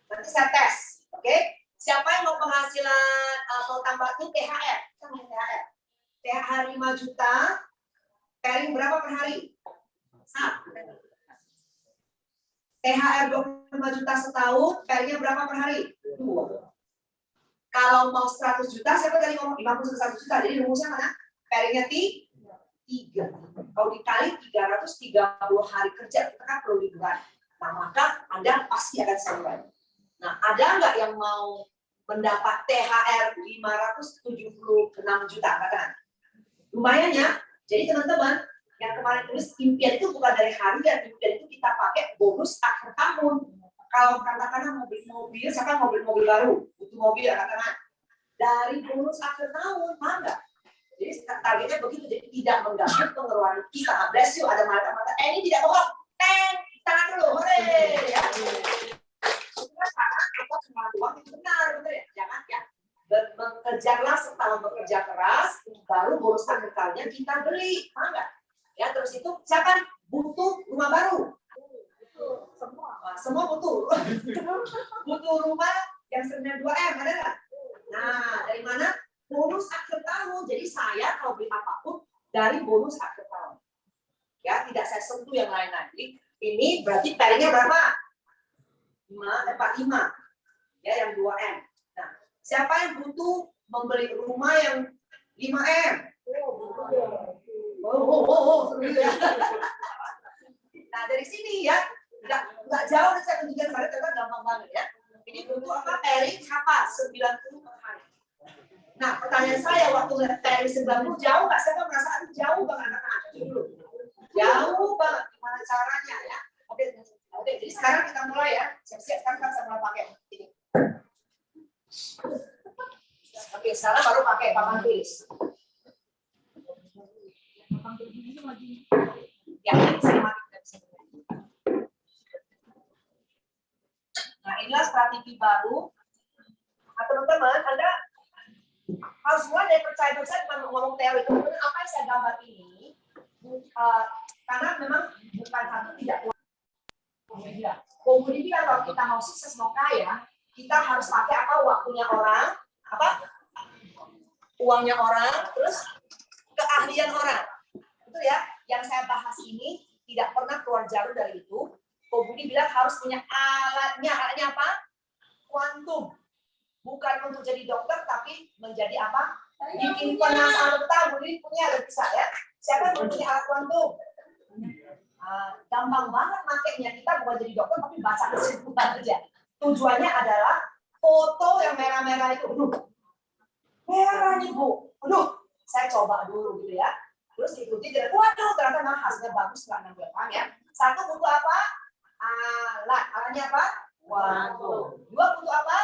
Nanti saya tes. Oke? Siapa yang mau penghasilan mau tambah itu THR? Sama THR. THR 5 juta, pairing berapa per hari? 1. THR 25 juta setahun, pairingnya berapa per hari? 2. Kalau mau 100 juta, siapa tadi ngomong 50 ke 100 juta? Jadi rumusnya mana? Pairingnya 3. Kalau dikali 330 hari kerja, kita kan perlu liburan. Nah, maka Anda pasti akan sampai. Nah, ada nggak yang mau mendapat THR 576 juta? Katakan. Lumayan ya. Jadi teman-teman, yang kemarin tulis impian itu bukan dari harian, impian itu kita pakai bonus akhir tahun. Kalau katakanlah mobil, siapa mau beli mobil baru, butuh mobil, katakan dari bonus akhir tahun, mana? Jadi targetnya begitu, jadi tidak mengganggu pengeluaran kita. Bless you, ada mata-mata. Ini tidak bohong. Tangan dulu, hore! Ya. Kita cuma uang itu benar ya, jangan ya. Bekerjalah setahun bekerja keras, baru bonus akhir tahunnya kita beli, enggak? Ya terus itu siapa butuh rumah baru? Semua butuh. Butuh rumah yang senilai 2M, ada nggak? Nah, dari mana? Bonus akhir tahun. Jadi saya kalau beli apapun dari bonus akhir tahun. Ya, tidak saya sentuh yang lain-lain. Jadi ini berarti pairingnya berapa? 5. Ya, yang 2M. Nah, siapa yang butuh membeli rumah yang 5M? Nah, dari sini ya, nggak jauh dari saya tunjukkan pada ternyata gampang banget ya. Ini butuh apa? Pairing apa? 90 per hari. Nah, pertanyaan saya waktu ngeliat pairing 90 jauh nggak? Saya merasa jauh banget anak-anak dulu. Jauh banget. Gimana caranya ya? Oke, jadi sekarang kita mulai ya. Siap-siap kan kita mulai pakai ini. Oke, sekarang baru pakai papan tulis. Ya, saya matikan. Nah, inilah strategi baru. Nah, teman-teman, Anda harus mulai dari percaya-percaya bukan ngomong teori. Teman-teman, apa yang saya gambar ini, karena memang bukan satu tidak kemudian kalau kita mau sukses, mau kaya, kita harus pakai apa? Waktunya orang, apa? Uangnya orang, terus keahlian orang. Itu ya, yang saya bahas ini tidak pernah keluar jalur dari itu. Budi bilang harus punya alatnya. Alatnya apa? Kuantum. Bukan untuk jadi dokter, tapi menjadi apa? Bikin penasaran betah. Budi punya, ada bisa ya. Siapa yang punya alat kuantum? Gampang banget makainya. Kita bukan jadi dokter, tapi baca kesimpulan aja. Tujuannya adalah foto yang merah-merah itu. Merah nih Bu. Saya coba dulu gitu ya. Terus ikuti, waduh ternyata hasilnya bagus, nggak nambah paham ya. Satu butuh apa? Alat. Alatnya apa? Waduh. Dua butuh apa?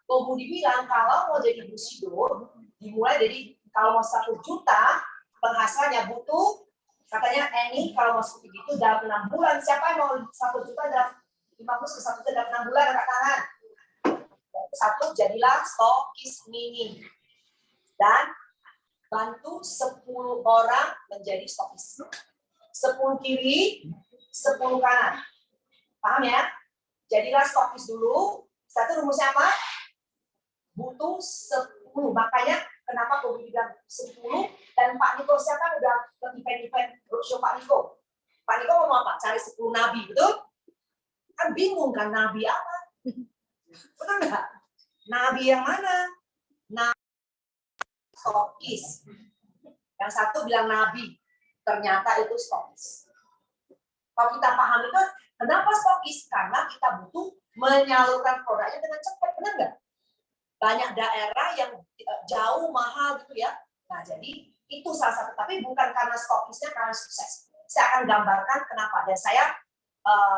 Budi bilang kalau mau jadi bushido, dimulai dari kalau mau 1 juta penghasilannya butuh, katanya Eni kalau mau seperti itu dalam 6 bulan. Siapa yang mau 1 juta dalam 50 ke 1 juta dalam 6 bulan? Angkat tangan. Satu, jadilah stokis mini. Dan bantu 10 orang menjadi stokis. 10 kiri, 10 kanan. Paham ya? Jadilah stokis dulu. Satu rumusnya apa? Butuh 10. Makanya kenapa aku bilang 10 dan Pak Niko siapa udah ke event-event roadshow Pak Niko. Pak Niko ngomong apa? Cari 10 nabi, betul? Kan bingung kan nabi apa? Betul nggak? Nabi yang mana? Nabi stokis. Yang satu bilang nabi, ternyata itu stokis. Kalau kita paham itu, kenapa stokis? Karena kita butuh menyalurkan produknya dengan cepat, benar nggak? Banyak daerah yang jauh, mahal gitu ya. Nah, jadi itu salah satu. Tapi bukan karena stokisnya, karena sukses. Saya akan gambarkan kenapa. Dan saya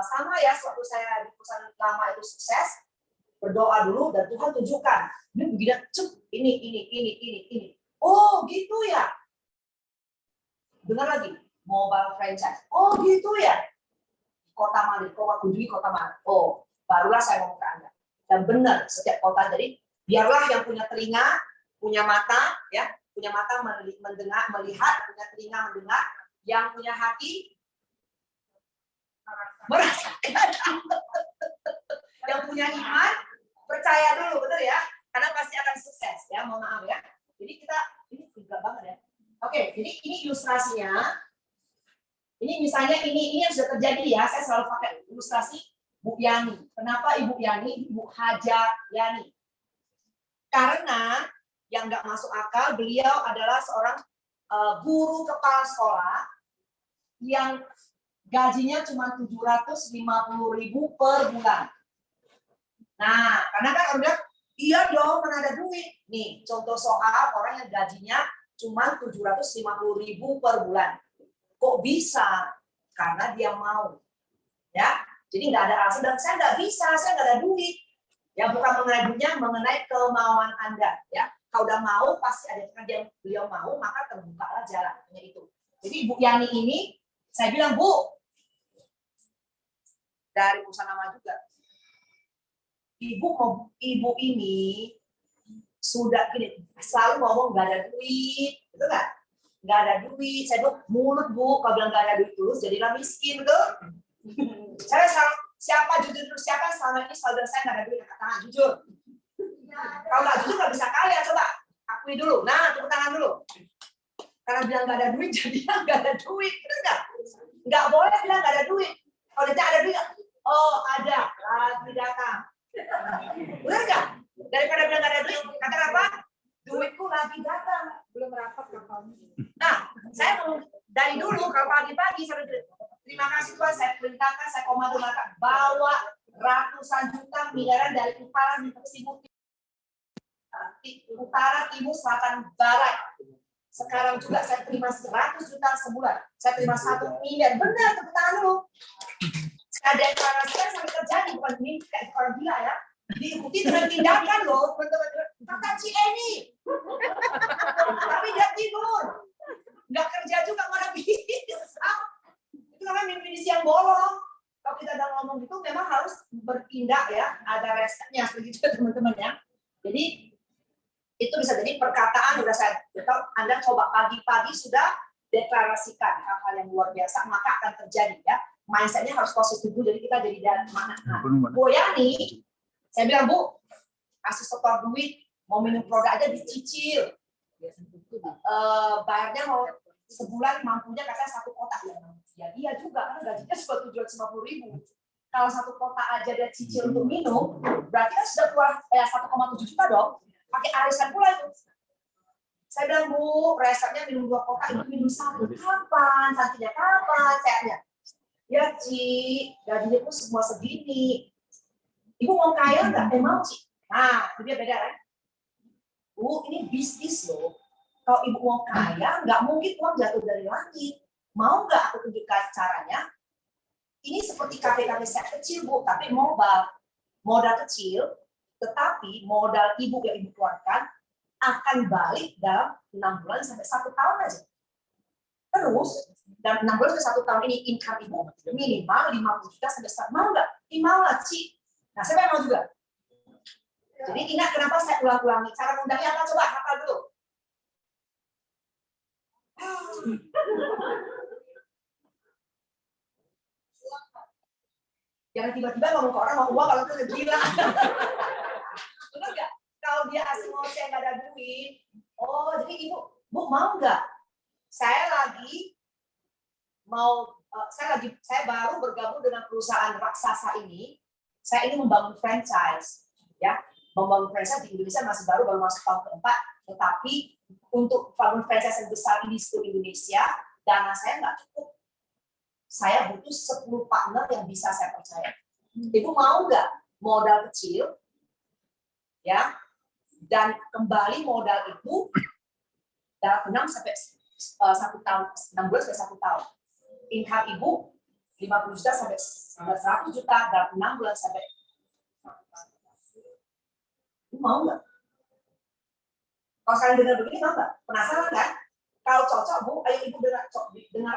sama ya, waktu saya di perusahaan lama itu sukses, berdoa dulu dan Tuhan tunjukkan. Ini begini, ini. Oh gitu ya. Dengar lagi, mobile franchise. Oh gitu ya. Kota mana? Kota Kunjungi kota mana? Oh, barulah saya ngomong ke Anda. Dan benar, setiap kota jadi biarlah yang punya telinga, punya mata, ya, punya mata mendengar, melihat, punya telinga mendengar, yang punya hati merasakan. Yang punya iman percaya dulu, betul ya? Karena pasti akan sukses, ya. Mohon maaf ya. Jadi kita ini juga banget ya. Oke, jadi ini ilustrasinya. Ini misalnya ini yang sudah terjadi ya. Saya selalu pakai ilustrasi Bu Yani. Kenapa Ibu Yani? Ibu Haja Yani. Karena yang nggak masuk akal, beliau adalah seorang guru kepala sekolah yang gajinya cuma 750.000 per bulan. Nah, karena kan orang bilang, iya dong, mana ada duit. Nih, contoh soal orang yang gajinya cuma 750.000 per bulan. Kok bisa? Karena dia mau. Ya, jadi nggak ada alasan. Dan saya nggak bisa, saya nggak ada duit. Ya, bukan mengenai duitnya, mengenai kemauan Anda. Ya, kalau udah mau, pasti ada yang beliau mau, maka terbukalah jalannya itu. Jadi Bu Yani ini, saya bilang, Bu, dari perusahaan nama juga. Ibu ini sudah gini, selalu ngomong nggak ada duit, betul nggak? Nggak ada duit. Saya bilang mulut Bu, kalau bilang nggak ada duit terus jadilah miskin, betul? Saya selalu, siapa selama ini selalu bilang saya nggak ada duit, angkat tangan, jujur. Kalau nggak jujur nggak bisa kaya, coba akui dulu. Nah, tepuk tangan dulu. Karena bilang nggak ada duit, jadinya nggak ada duit, betul nggak? Nggak boleh bilang nggak ada duit. Kalau dia ada duit, oh ada, lagi datang. Benar nggak? Daripada bilang nggak ada duit, kata apa? Duitku lagi datang. Belum rapat kapalnya. Nah, saya mau dari dulu kalau pagi-pagi saya terima kasih Tuhan, saya perintahkan, saya komando-komando bawa ratusan juta miliaran dari utara di utara, timur, selatan, barat. Sekarang juga saya terima 100 juta sebulan. Saya terima 1 miliar. Benar, tepuk tangan dulu. Saya deklarasikan sampai terjadi, bukan mimpi kayak orang gila ya. Diikuti dengan tindakan loh, teman-teman. Kata kata Cieni. Tapi dia tidur. Nggak kerja juga, mana bisa. Itu namanya mimpi di siang bolong. Kalau kita udah ngomong gitu, memang harus bertindak ya. Ada resepnya, begitu teman-teman ya. Jadi, itu bisa jadi perkataan, udah saya tahu, Anda coba pagi-pagi sudah deklarasikan hal-hal yang luar biasa, maka akan terjadi ya. Mindset-nya harus positif dulu, jadi kita jadi dari mana. Nah, Bu Yani, saya bilang, Bu, kasih setor duit, mau minum produk aja dicicil. Bayarnya mau sebulan mampunya katanya 1 kotak. Ya iya juga, karena gajinya cuma 750.000. Kalau 1 kotak aja dia cicil untuk minum, berarti kan sudah keluar 1,7 juta dong. Pakai arisan pula itu. Saya bilang, Bu, resepnya minum 2 kotak, itu minum 1. Kapan? Santinya kapan? Sehatnya? Ya, Ci, gajinya pun semua segini. Ibu mau kaya nggak? Mau, Ci. Nah, itu dia beda kan? Bu, ini bisnis loh. Kalau ibu mau kaya, nggak mungkin uang jatuh dari langit. Mau nggak aku tunjukkan caranya? Ini seperti kafe-kafe set kecil, Bu, tapi modal kecil, tetapi modal ibu yang ibu keluarkan akan balik dalam 6 bulan sampai 1 tahun aja. Terus, dalam 6 bulan sampai 1 tahun ini income ibu minimal 50 juta sampai 100. Mau nggak? Mau lah, Ci. Nah, saya mau juga. Jadi ingat kenapa saya ulang-ulangi. Cara mudahnya apa? Coba hafal dulu. Jangan tiba-tiba ngomong ke orang mau uang kalau itu gila. Benar nggak? Kalau dia asing mau saya nggak ada duit. Oh, jadi ibu, Bu mau nggak? Saya baru bergabung dengan perusahaan raksasa ini. Saya ingin membangun franchise, ya. Membangun franchise di Indonesia baru masuk tahun keempat, tetapi untuk bangun franchise yang besar ini di seluruh Indonesia, dana saya nggak cukup. Saya butuh 10 partner yang bisa saya percaya. Ibu mau nggak modal kecil, ya, dan kembali modal itu dalam 6 sampai 1 tahun, 6 bulan sampai 1 tahun. Income ibu 50 juta sampai 100 juta dalam 6 bulan sampai. Ibu mau nggak? Kalau kalian dengar begini mau nggak? Penasaran kan? Kalau cocok, Bu, ayo ibu dengar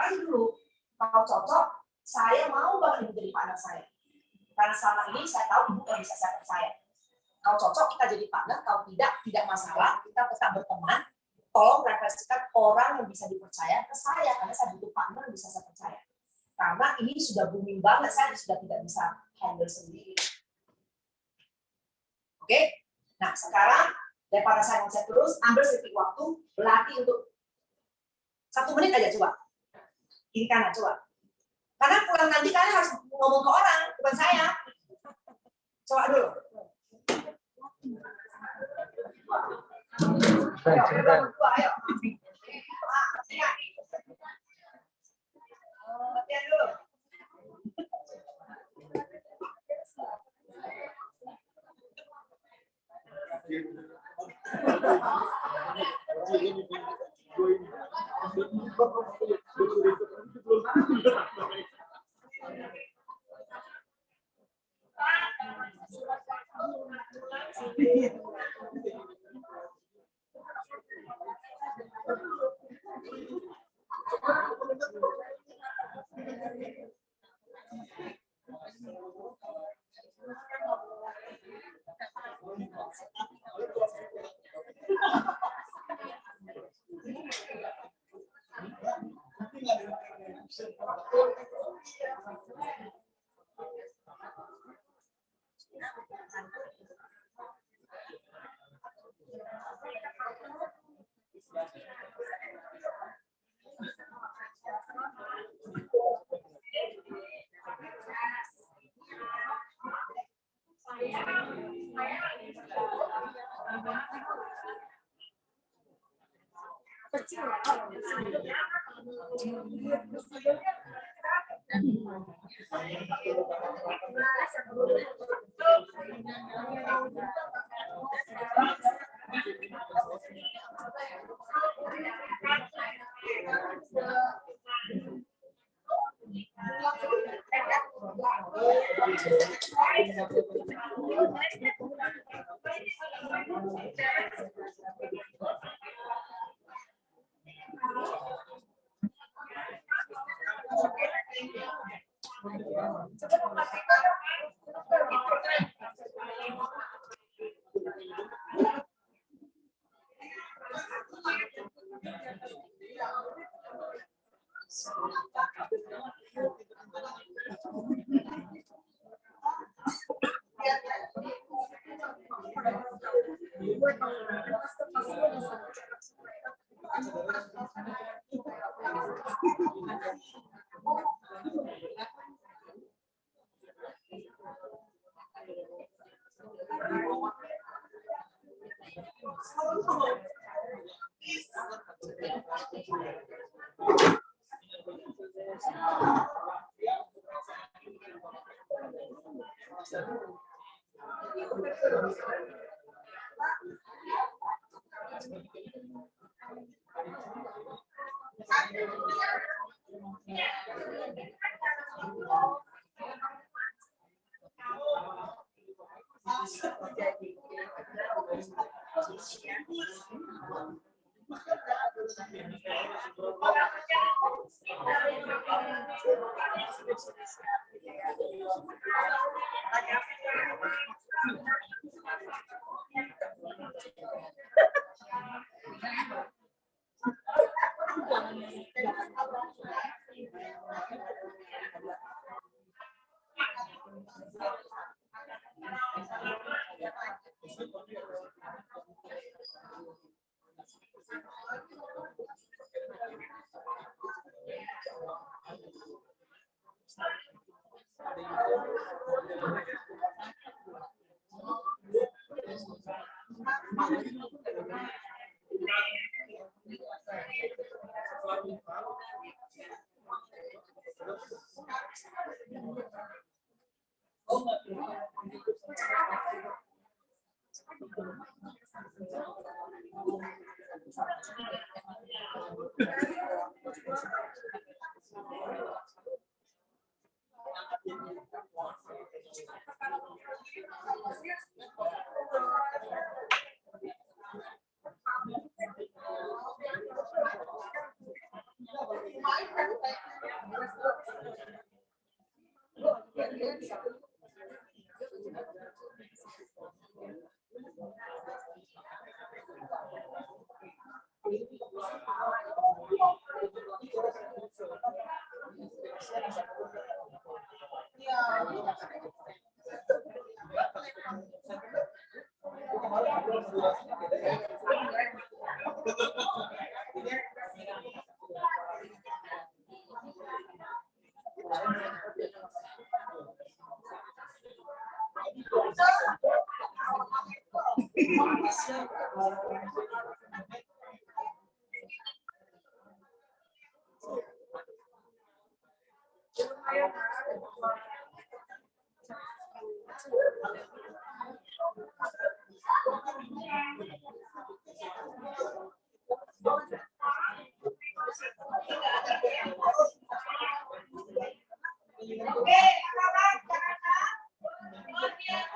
aja dulu. Kalau cocok, saya mau banget ibu jadi partner saya. Karena selama ini saya tahu ibu yang bisa saya percaya. Kalau cocok kita jadi partner, kalau tidak masalah, kita tetap berteman. Tolong referensikan orang yang bisa dipercaya ke saya, karena saya butuh partner yang bisa saya percaya. Karena ini sudah booming banget, saya sudah tidak bisa handle sendiri. Oke? Nah, sekarang daripada saya ngomong terus, ambil sedikit waktu, berlatih untuk 1 menit aja coba. Kiri kanan coba. Karena pulang nanti kalian harus ngomong ke orang, bukan saya. Coba dulu. Ayo. Latihan dulu.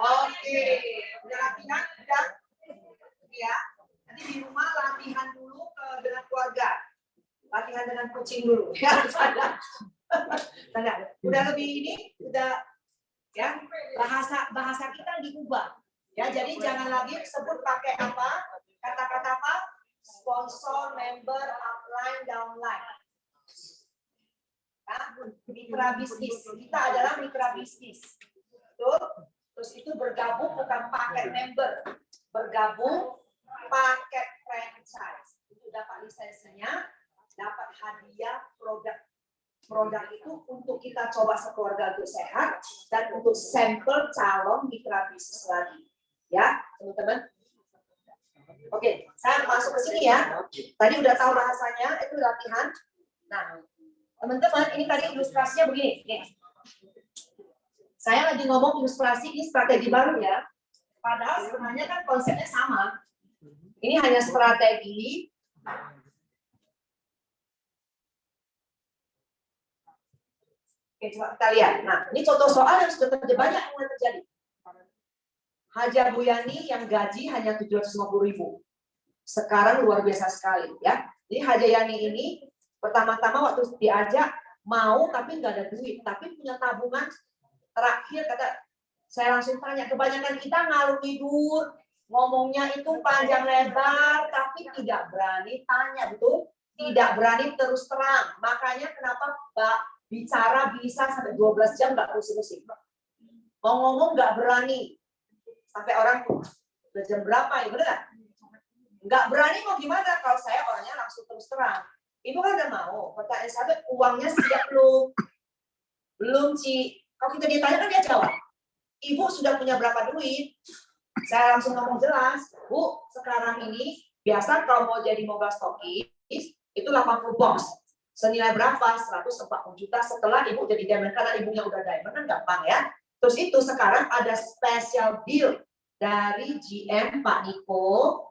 Oke, udah latihan, udah? Ya, nanti di rumah latihan dulu dengan keluarga. Latihan dengan kucing dulu. Ya, tanda. Udah lebih ini, udah ya bahasa kita diubah. Ya, jadi jangan lagi sebut pakai apa? Kata-kata apa? Sponsor, member, upline, downline. Ya, mitra bisnis. Kita adalah mitra bisnis. Betul? Terus itu bergabung bukan paket member, bergabung paket franchise. Itu dapat lisensinya, dapat hadiah produk itu untuk kita coba sekeluarga untuk sehat dan untuk sampel calon mitra bisnis lagi. Ya, teman-teman. Oke, saya masuk ke sini ya. Tadi udah tahu bahasanya, itu latihan. Nah, teman-teman, ini tadi ilustrasinya begini. Nih. Saya lagi ngomong ilustrasi, ini strategi baru ya. Padahal sebenarnya kan konsepnya sama. Ini hanya strategi. Oke, coba kita lihat. Nah, ini contoh soal yang sudah terjadi, banyak mulai terjadi. Haja Bu Yani yang gaji hanya 750.000. Sekarang luar biasa sekali ya. Jadi Haja Yani ini pertama-tama waktu diajak mau tapi nggak ada duit, tapi punya tabungan. Terakhir kata saya langsung tanya, kebanyakan kita ngalur tidur, ngomongnya itu panjang lebar, tapi tidak berani tanya, betul? Tidak berani terus terang. Makanya kenapa Mbak bicara bisa sampai 12 jam nggak pusing-pusing. Mau ngomong nggak berani. Sampai orang tuh, udah jam berapa ya, bener nggak? Nggak berani mau gimana kalau saya orangnya langsung terus terang. Ibu kan udah mau, pertanyaan saya, uangnya siap belum? Belum, Ci. Kalau kita ditanya kan dia jawab. Ibu sudah punya berapa duit? Saya langsung ngomong jelas, Bu, sekarang ini biasa kalau mau jadi mobile stokis itu 80 box. Senilai berapa? 140 juta setelah ibu jadi diamond, karena ibunya udah diamond kan gampang ya. Terus itu sekarang ada special deal dari GM Pak Niko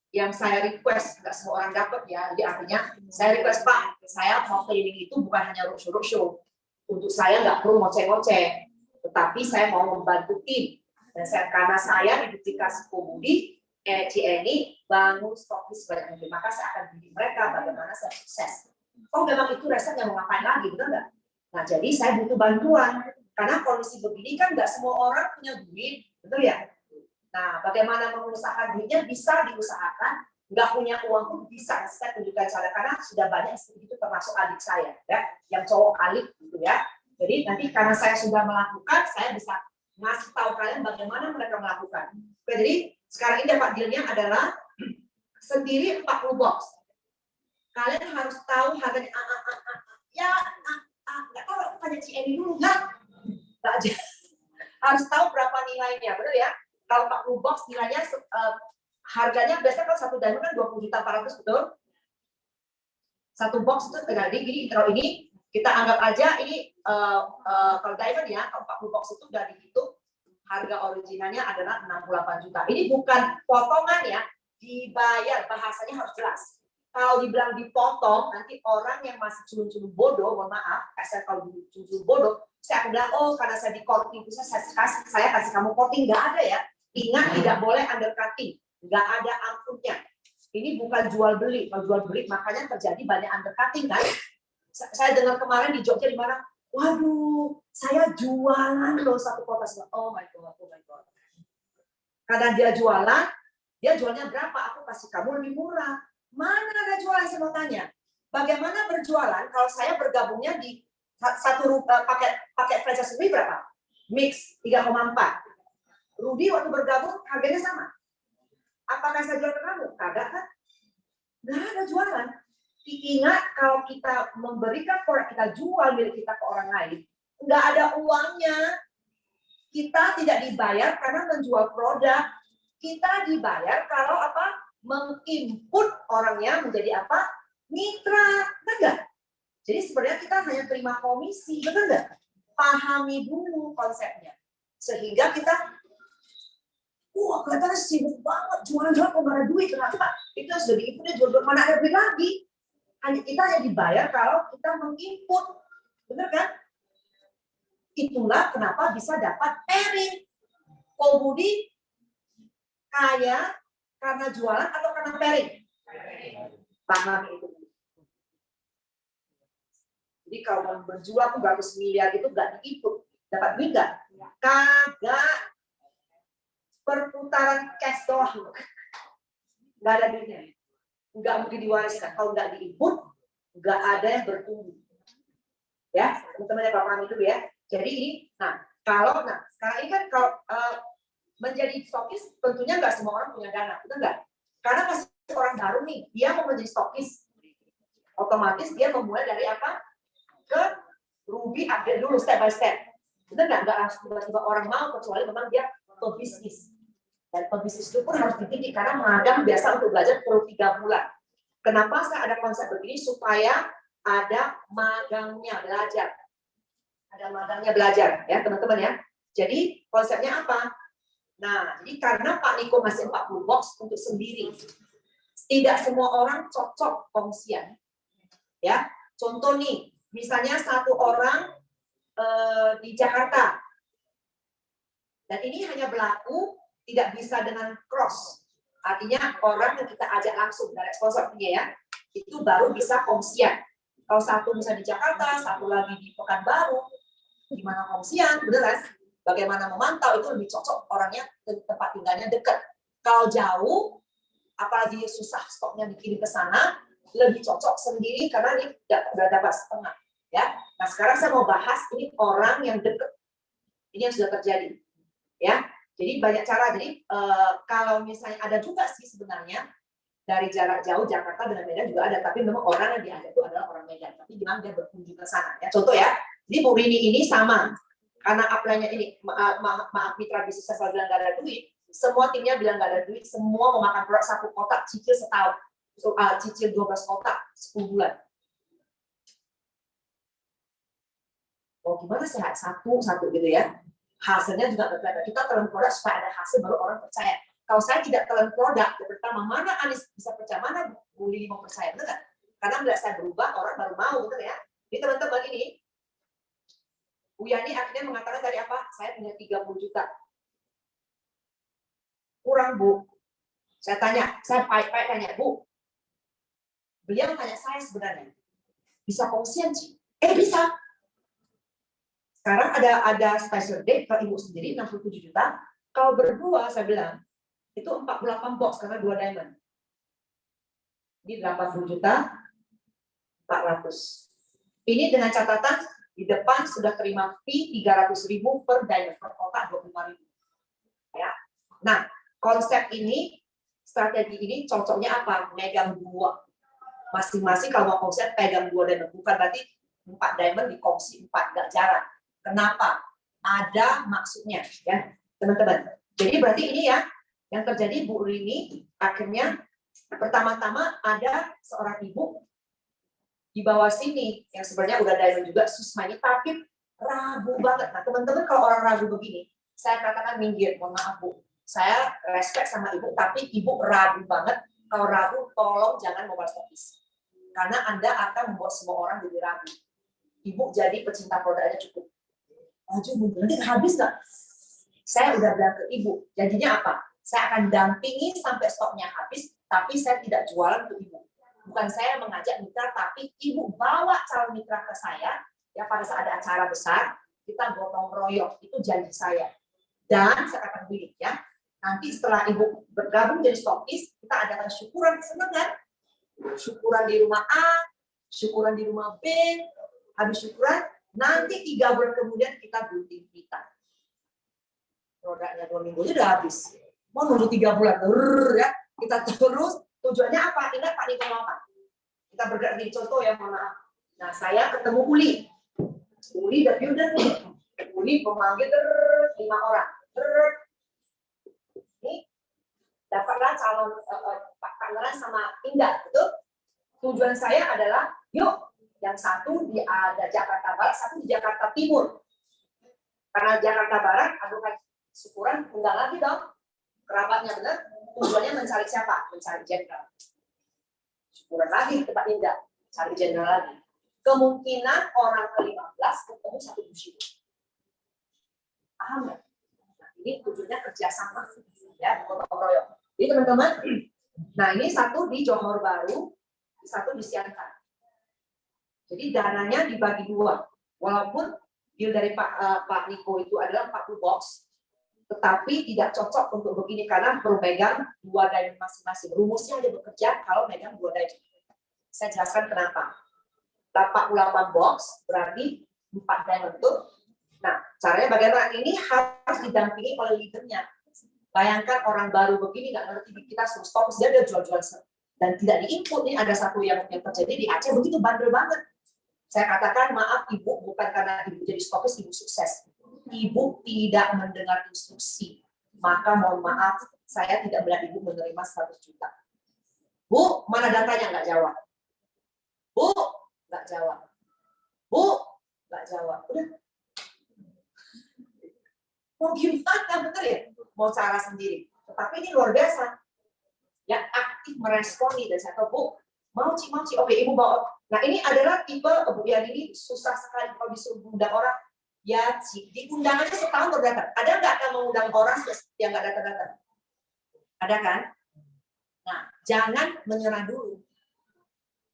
yang saya request, nggak semua orang dapat ya. Jadi artinya saya request, Pak, saya mau cleaning itu bukan hanya roadshow. Untuk saya nggak perlu ngoceh-ngoceh, tetapi saya mau membantu tim. Dan karena saya dibuktikan Komudi, ini bangun stokis sebanyak mungkin, maka saya akan bimbing mereka bagaimana saya sukses. Oh memang itu resepnya mau ngapain lagi, betul nggak? Nah jadi saya butuh bantuan, karena kondisi begini kan nggak semua orang punya duit, betul ya? Nah bagaimana mengusahakan duitnya bisa diusahakan, nggak punya uang pun bisa. Saya tunjukkan cara, karena sudah banyak seperti itu, termasuk adik saya, ya, yang cowok alik gitu ya. Jadi nanti karena saya sudah melakukan, saya bisa ngasih tahu kalian bagaimana mereka melakukan. Oke, jadi sekarang ini dapat dealnya adalah sendiri 40 box. Kalian harus tahu harganya nggak tahu, tanya Cieni dulu nggak aja. Harus tahu berapa nilainya, betul ya? Kalau 40 box nilainya harganya biasanya kalau satu diamond kan 20.400.000, betul? Satu box itu terjadi gini, kalau ini kita anggap aja ini kalau diamond ya, kalau 40 box itu udah dihitung harga originalnya adalah 68 juta. Ini bukan potongan ya, dibayar, bahasanya harus jelas. Kalau dibilang dipotong, nanti orang yang masih culun-culun bodoh, mohon maaf, saya kalau culun-culun bodoh, saya akan bilang, oh karena saya di coating, saya kasih kamu coating, nggak ada ya. Ingat, tidak boleh undercutting, nggak ada ampunnya. Ini bukan jual beli, kalau jual beli makanya terjadi banyak undercutting kan. Saya dengar kemarin di Jogja di mana, waduh, saya jualan loh satu kota. Oh my god, oh my god. Karena dia jualnya berapa? Aku kasih kamu lebih murah. Mana ada jualan, saya mau tanya. Bagaimana berjualan kalau saya bergabungnya di satu paket franchise Ruby berapa? Mix 3,4. Ruby waktu bergabung harganya sama. Apakah saya jual ke kamu? Kagak kan? Nggak ada jualan. Ingat, kalau kita memberikan produk kita jual milik kita ke orang lain, nggak ada uangnya. Kita tidak dibayar karena menjual produk. Kita dibayar kalau apa? Menginput orangnya menjadi apa? Mitra, benar nggak? Jadi sebenarnya kita hanya terima komisi, benar nggak? Pahami dulu konsepnya, sehingga kita, wah kelihatannya sibuk banget jualan-jualan kok nggak ada duit, kenapa? Itu sudah diinputnya jual, mana ada duit lagi? Kita hanya dibayar kalau kita menginput, benar kan? Itulah kenapa bisa dapat pairing. Komudi kaya karena jualan atau karena pairing? Paham itu. Jadi kalau berjual tuh 100 miliar itu nggak diinput, dapat duit nggak? Kagak. Perputaran cash doang, nggak ada duitnya. Nggak mungkin diwariskan. Kalau nggak diinput, nggak ada yang bertumbuh. Ya, teman-teman yang paham itu ya. Jadi ini, sekarang ini kan kalau menjadi stokis tentunya nggak semua orang punya dana, betul nggak? Karena masih orang baru nih, dia mau menjadi stokis, otomatis dia memulai dari apa? Ke Ruby update dulu step by step, betul nggak? Nggak langsung tiba-tiba orang mau, kecuali memang dia pebisnis. Dan pebisnis itu pun harus dididik karena magang biasa untuk belajar perlu 3 bulan. Kenapa saya ada konsep begini? Supaya ada magangnya belajar. Ada magangnya belajar ya teman-teman ya. Jadi konsepnya apa? Nah, jadi karena Pak Niko masih 40 box untuk sendiri. Tidak semua orang cocok kongsian. Ya. Contoh nih, misalnya satu orang di Jakarta. Dan ini hanya berlaku tidak bisa dengan cross. Artinya orang yang kita ajak langsung dari sponsornya ya, itu baru bisa kongsian. Kalau satu misalnya di Jakarta, satu lagi di Pekanbaru, gimana kongsian, beneran? Bagaimana memantau itu lebih cocok orangnya tempat tinggalnya dekat. Kalau jauh, apalagi susah stoknya dikirim ke sana, lebih cocok sendiri karena ini tidak dapat setengah. Ya, nah sekarang saya mau bahas ini orang yang dekat. Ini yang sudah terjadi. Ya, jadi banyak cara. Jadi kalau misalnya ada juga sih sebenarnya dari jarak jauh Jakarta dengan Medan juga ada, tapi memang orang yang diajak itu adalah orang Medan. Tapi gimana dia berkunjung ke sana? Ya, contoh ya. Jadi Bu Rini ini sama. Karena upline-nya ini, maaf mitra bisnis saya selalu bilang gak ada duit, semua timnya bilang gak ada duit, semua mau makan produk satu kotak, cicil setahun, cicil 12 kotak, 10 bulan. Oh gimana sehat? Satu gitu ya. Hasilnya juga berbeda. Kita telan produk supaya ada hasil, baru orang percaya. Kalau saya tidak telan produk, pertama, mana Anies bisa percaya, mana Bu Lili mau percaya, benar nggak? Karena melihat saya berubah, orang baru mau, benar ya? Jadi teman-teman ini, Bu Yani akhirnya mengatakan tadi apa? Saya punya 30 juta. Kurang, Bu. Saya tanya, saya baik-baik tanya, Bu. Beliau tanya saya sebenarnya, bisa kongsian sih? Bisa. Sekarang ada special date kalau Ibu sendiri 67 juta. Kalau berdua, saya bilang, itu 48 box karena 2 diamond. Ini 80 juta, 400. Ini dengan catatan, di depan sudah terima fee 300.000 per diamond, per kotak 25.000. Ya. Nah, konsep ini, strategi ini cocoknya apa? Megang 2. Masing-masing kalau mau konsep pegang 2 diamond. Bukan berarti 4 diamond dikongsi 4, nggak jarang. Kenapa? Ada maksudnya, ya teman-teman. Jadi berarti ini ya, yang terjadi Bu Rini, akhirnya pertama-tama ada seorang ibu di bawah sini yang sebenarnya udah diamond juga susmanya, tapi ragu banget. Nah teman-teman kalau orang ragu begini, saya katakan minggir, mohon maaf Bu, saya respect sama ibu, tapi ibu ragu banget. Kalau ragu, tolong jangan mobile stokis, karena Anda akan membuat semua orang jadi ragu. Ibu jadi pecinta produknya cukup. Maju Bu, nanti habis nggak? Saya udah bilang ke ibu, janjinya apa? Saya akan dampingi sampai stoknya habis, tapi saya tidak jualan untuk ibu. Bukan saya mengajak mitra, tapi ibu bawa calon mitra ke saya, ya pada saat ada acara besar, kita gotong royong, itu janji saya. Dan saya akan begini ya, nanti setelah ibu bergabung jadi stokis, kita adakan syukuran, seneng kan? Syukuran di rumah A, syukuran di rumah B, habis syukuran, nanti 3 bulan kemudian kita gunting kita. Produknya 2 minggu udah habis. Mau nunggu 3 bulan, ya kita terus. Tujuannya apa? Ingat Pak Niko apa? Kita bergerak di contoh ya, mohon maaf. Nah, saya ketemu Uli. Uli the builder nih. Uli memanggil 5 orang. Ini dapatlah calon Pak Kangeran sama Indah, betul? Tujuan saya adalah, yuk, yang satu di ada Jakarta Barat, satu di Jakarta Timur. Karena Jakarta Barat, adukan syukuran, undang lagi dong. Kerabatnya benar. Tujuannya mencari siapa? Mencari jenderal. Syukuran lagi tempat Indah, cari jenderal lagi. Kemungkinan orang ke-15 ketemu satu musyrik. Paham ya? Nah, ini tujuannya kerjasama ya, gotong royong. Jadi teman-teman, nah ini satu di Johor Baru, satu di Siantar. Jadi dananya dibagi 2. Walaupun deal dari Pak Niko itu adalah 40 box, tetapi tidak cocok untuk begini karena perlu megang 2 diamond masing-masing. Rumusnya hanya bekerja kalau megang 2 diamond. Saya jelaskan kenapa. 48 box berarti 4 diamond itu. Nah, caranya bagaimana? Ini harus didampingi oleh leadernya. Bayangkan orang baru begini nggak ngerti, kita suruh stop, dia udah jual-jual dan tidak diinput. Ini ada satu yang terjadi di Aceh begitu bandel banget. Saya katakan maaf ibu, bukan karena ibu jadi stokis ibu sukses. Ibu tidak mendengar instruksi, maka mohon maaf, saya tidak melihat ibu menerima 100 juta. Bu, mana datanya? Nggak jawab. Bu, nggak jawab. Bu, nggak jawab. Udah. Mau gimana, bener ya? Mau cara sendiri. Tetapi ini luar biasa. Ya, aktif meresponi dan saya tahu, Bu, mau Ci, oke, ibu bawa. Nah, ini adalah tipe Bu Yani ini susah sekali kalau disuruh undang orang. Ya, di undangannya setahun baru datang. Ada nggak yang mengundang orang yang nggak datang-datang? Ada kan? Nah, jangan menyerah dulu.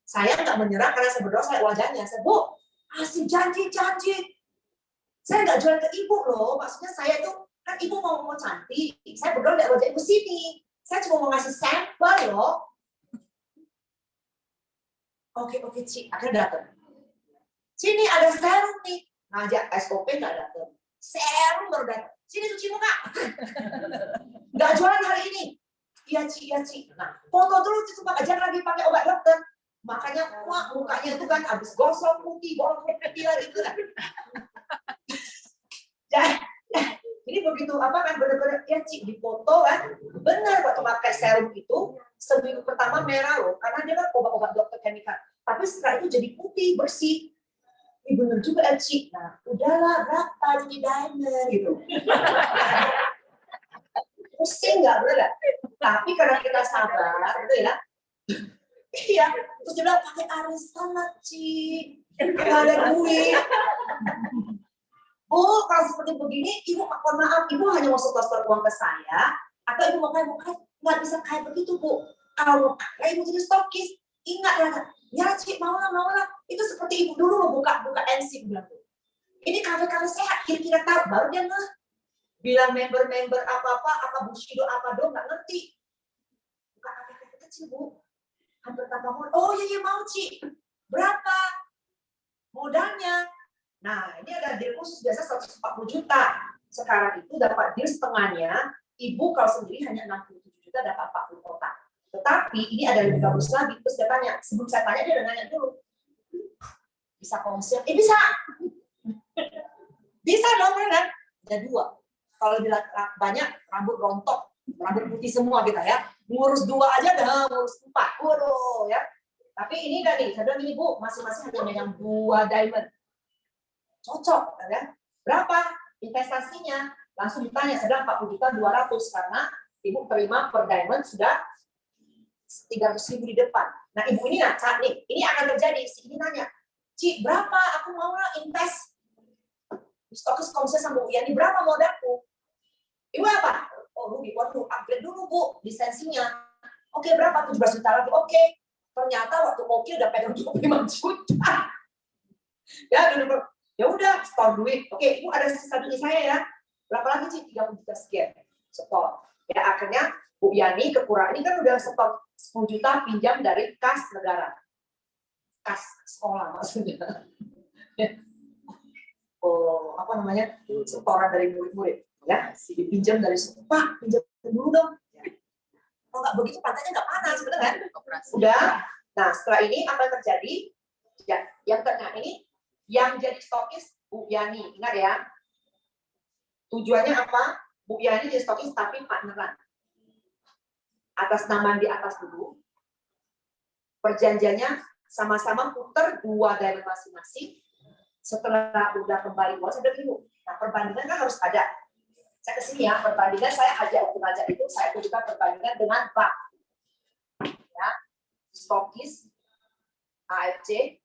Saya nggak menyerah karena saya berdoa, saya wajahnya. Saya, Bu, kasih janji. Saya nggak jual ke ibu loh. Maksudnya saya itu, kan ibu mau cantik. Saya berdoa dari wajah ibu sini. Saya cuma mau ngasih sampel loh. Oke, Ci. Akhirnya datang. Sini ada serum nih. Ngajak SOP nggak datang. Serum baru datang. Sini cuci muka. Nggak jualan hari ini. Iya, Ci. Nah, foto dulu cuci muka. Jangan lagi pakai obat dokter. Makanya wah, mukanya itu kan habis gosok putih, bolong putih lah gitu kan. Jadi begitu apa kan benar-benar ya Ci di foto kan. Benar waktu pakai serum itu seminggu pertama merah loh karena dia kan obat-obat dokter kimia. Tapi setelah itu jadi putih, bersih. Ini benar juga ya Ci. Nah, udahlah berapa jadi diamond gitu. Pusing nggak bener? Tapi karena kita sabar, gitu ya. Iya, terus dia bilang pakai arisan lah, Ci. Nggak ada duit. Bu, kalau seperti begini, ibu mohon maaf, ibu hanya mau setor uang ke saya, atau ibu mau kayak nggak bisa kayak begitu, Bu. Kalau kayak ibu jadi stokis, ingat ya, Ci, mau lah. Itu seperti ibu dulu mau buka NC bilang tuh. Ini kafe-kafe sehat, kira-kira tahu, baru dia bilang member apa Bushido apa dong, nggak ngerti. Buka kafe-kafe kecil, Bu. Hampir tanpa modal. Oh iya mau Ci. Berapa modalnya? Nah ini ada deal khusus biasa 140 juta. Sekarang itu dapat deal setengahnya. Ibu kalau sendiri hanya 67 juta dapat 40 kotak. Tetapi ini ada lebih bagus lagi. Terus dia tanya. Sebelum saya tanya dia udah nanya dulu. Bisa komersial? Bisa. Bisa dong kan? Ada 2. Kalau bilang banyak rambut rontok. Rambut putih semua kita ya. Ngurus 2 aja dah, ngurus 4. Waduh ya. Tapi ini tadi, saya bilang ini Bu, masing-masing hanya megang 2 diamond. Cocok ya. Berapa investasinya? Langsung ditanya, saya bilang 40 juta 200 karena Ibu terima per diamond sudah 300.000 di depan. Nah, Ibu ini saat nih, ini akan terjadi. Si ini nanya, Ci, berapa aku mau invest? Stokis komisi sama Bu Yani, berapa modalku? Ibu apa? Oh, rugi, waduh, upgrade dulu Bu, lisensinya. Oke, berapa? 17 juta lagi. Oke. Ternyata waktu oke udah pegang 25 juta. Ya udah, store duit. Oke, Ibu ada sisa duit saya ya. Berapa lagi sih? 30 juta sekian. Store. Ya, akhirnya Bu Yani kekurangan ini kan udah stok 10 juta pinjam dari kas negara. Kas sekolah maksudnya. Oh, apa namanya? Setoran dari murid-murid. Ya, dipinjam dari Pak, pinjam dulu dong. Kalau nggak begitu pantainya nggak panas, benar kan? Udah. Nah, setelah ini apa yang terjadi? Ya, yang tengah ini yang jadi stokis Bu Yani. Ingat ya. Tujuannya apa? Bu Yani jadi stokis tapi partneran. Atas nama di atas dulu. Perjanjiannya sama-sama putar 2 diamond masing-masing. Setelah udah kembali uang, saya bilang, nah perbandingan kan harus ada. Saya kesini ya, perbandingan saya ajak untuk ngajak itu, saya tunjukkan perbandingan dengan bank. Ya, stokis, AFC,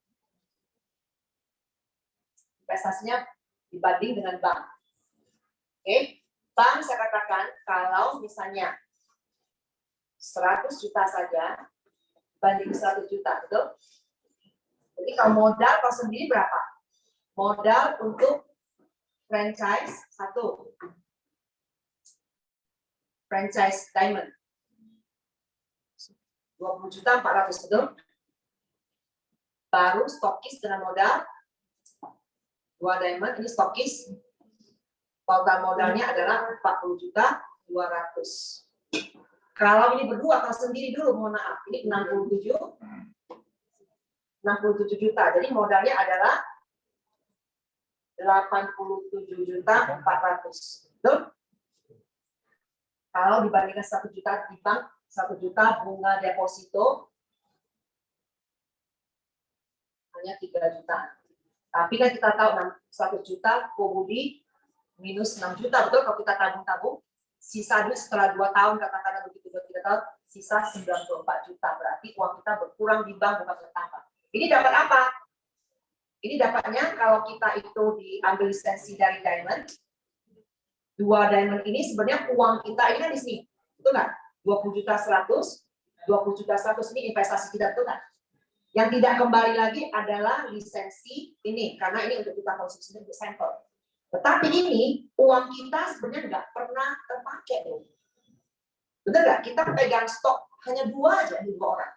investasinya dibanding dengan bank. Oke, bank saya katakan kalau misalnya 100 juta saja, banding 100 juta, betul? Jadi kalau modal kalau sendiri berapa? Modal untuk franchise 1. Franchise diamond 20 juta 400 betul. Baru stokis dengan modal 2 diamond, ini stokis total modalnya adalah 40 juta 200. Kalau ini berdua, kalau sendiri dulu mohon maaf, ini 67 juta, jadi modalnya adalah 87 juta 400 betul. Kalau dibandingkan 1 juta di bank, 1 juta bunga deposito hanya 3 juta. Tapi kan kita tahu 1 juta komodi minus 6 juta, betul? Kalau kita tabung-tabung, sisa duit setelah 2 tahun, katakanlah begitu 2-3 tahun, sisa 94 juta. Berarti uang kita berkurang di bank bukan bertambah. Ini dapat apa? Ini dapatnya kalau kita itu diambil lisensi dari Diamond, 2 Diamond ini sebenarnya uang kita ini kan di sini, betul nggak? 20.100.000, 20.100.000 ini investasi kita, betul nggak? Yang tidak kembali lagi adalah lisensi ini, karena ini untuk kita konsumsi untuk sampel. Tetapi ini uang kita sebenarnya nggak pernah terpakai loh. Benar nggak? Kita pegang stok hanya 2 aja, 2 orang.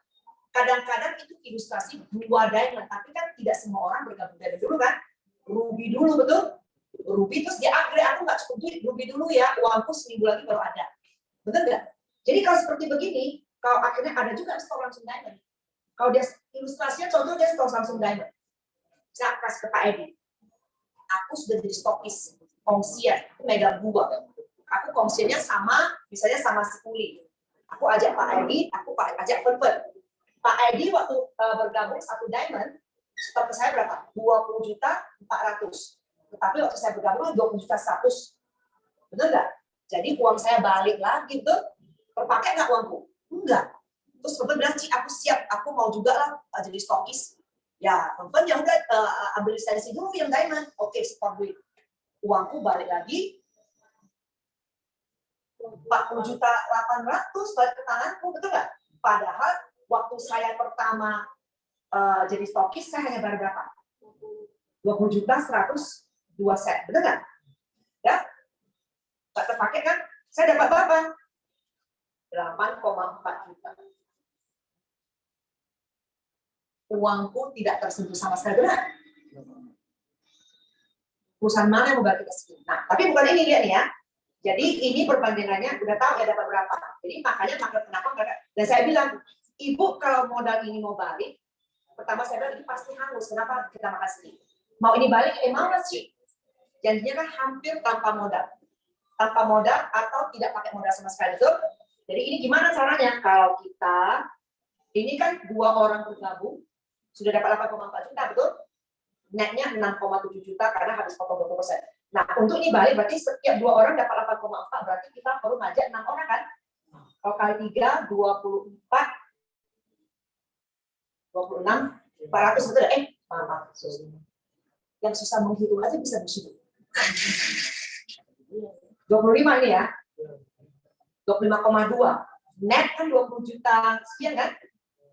Kadang-kadang itu ilustrasi 2 Diamond, tapi kan tidak semua orang bergabung Diamond dulu kan? Ruby dulu, betul? Ruby terus dia upgrade, aku nggak cukup duit, Ruby dulu ya, uangku seminggu lagi baru ada. Benar nggak? Jadi kalau seperti begini, kalau akhirnya ada juga stok langsung Diamond. Kalau dia ilustrasinya contoh dia stok langsung Diamond. Saya kasih ke Pak Edi. Aku sudah jadi stokis kongsian, aku megang 2. Aku kongsiannya sama, misalnya sama Sekuli. Aku ajak Pak Edi, aku ajak Perpet. Pak Edi waktu bergabung 1 Diamond, stok ke saya berapa? 20.400.000. Tetapi waktu saya bergabung 20.100.000. Betul nggak? Jadi uang saya balik lagi tuh, terpakai nggak uangku? Enggak. Terus Perpet bilang, Ci, aku siap, aku mau juga lah jadi stokis. Ya, Perpet ya udah ambil lisensi dulu yang Diamond. Oke, setor duit. Uangku balik lagi 40.800.000 balik ke tanganku, betul nggak? Padahal waktu saya pertama jadi stokis, saya hanya bayar berapa? 20.102 set, betul nggak? Ya, nggak terpakai kan? Saya dapat berapa? 8,4 juta. Uangku tidak tersentuh sama sekali, benar? Perusahaan mana yang mau bagi ke sini? Nah, tapi bukan ini, lihat nih ya. Jadi ini perbandingannya udah tahu ya dapat berapa. Jadi makanya kenapa mereka. Dan saya bilang, Ibu kalau modal ini mau balik, pertama saya bilang ini pasti hangus. Kenapa kita makan sedikit? Mau ini balik, mau nggak sih? Janjinya kan hampir tanpa modal. Tanpa modal atau tidak pakai modal sama sekali, betul? Jadi ini gimana caranya? Kalau kita, ini kan 2 orang bergabung, sudah dapat 8,4 juta, betul? Netnya 6,7 juta karena habis potong 20%. Nah, untuk ini balik, berarti setiap 2 orang dapat 8,4, berarti kita perlu ngajak 6 orang kan? Kalau kali 3, 24, 26, 400, betul? Maaf. Yang susah menghitung aja bisa berhitung. 25 ini ya. 25,2. Net kan 20 juta sekian kan?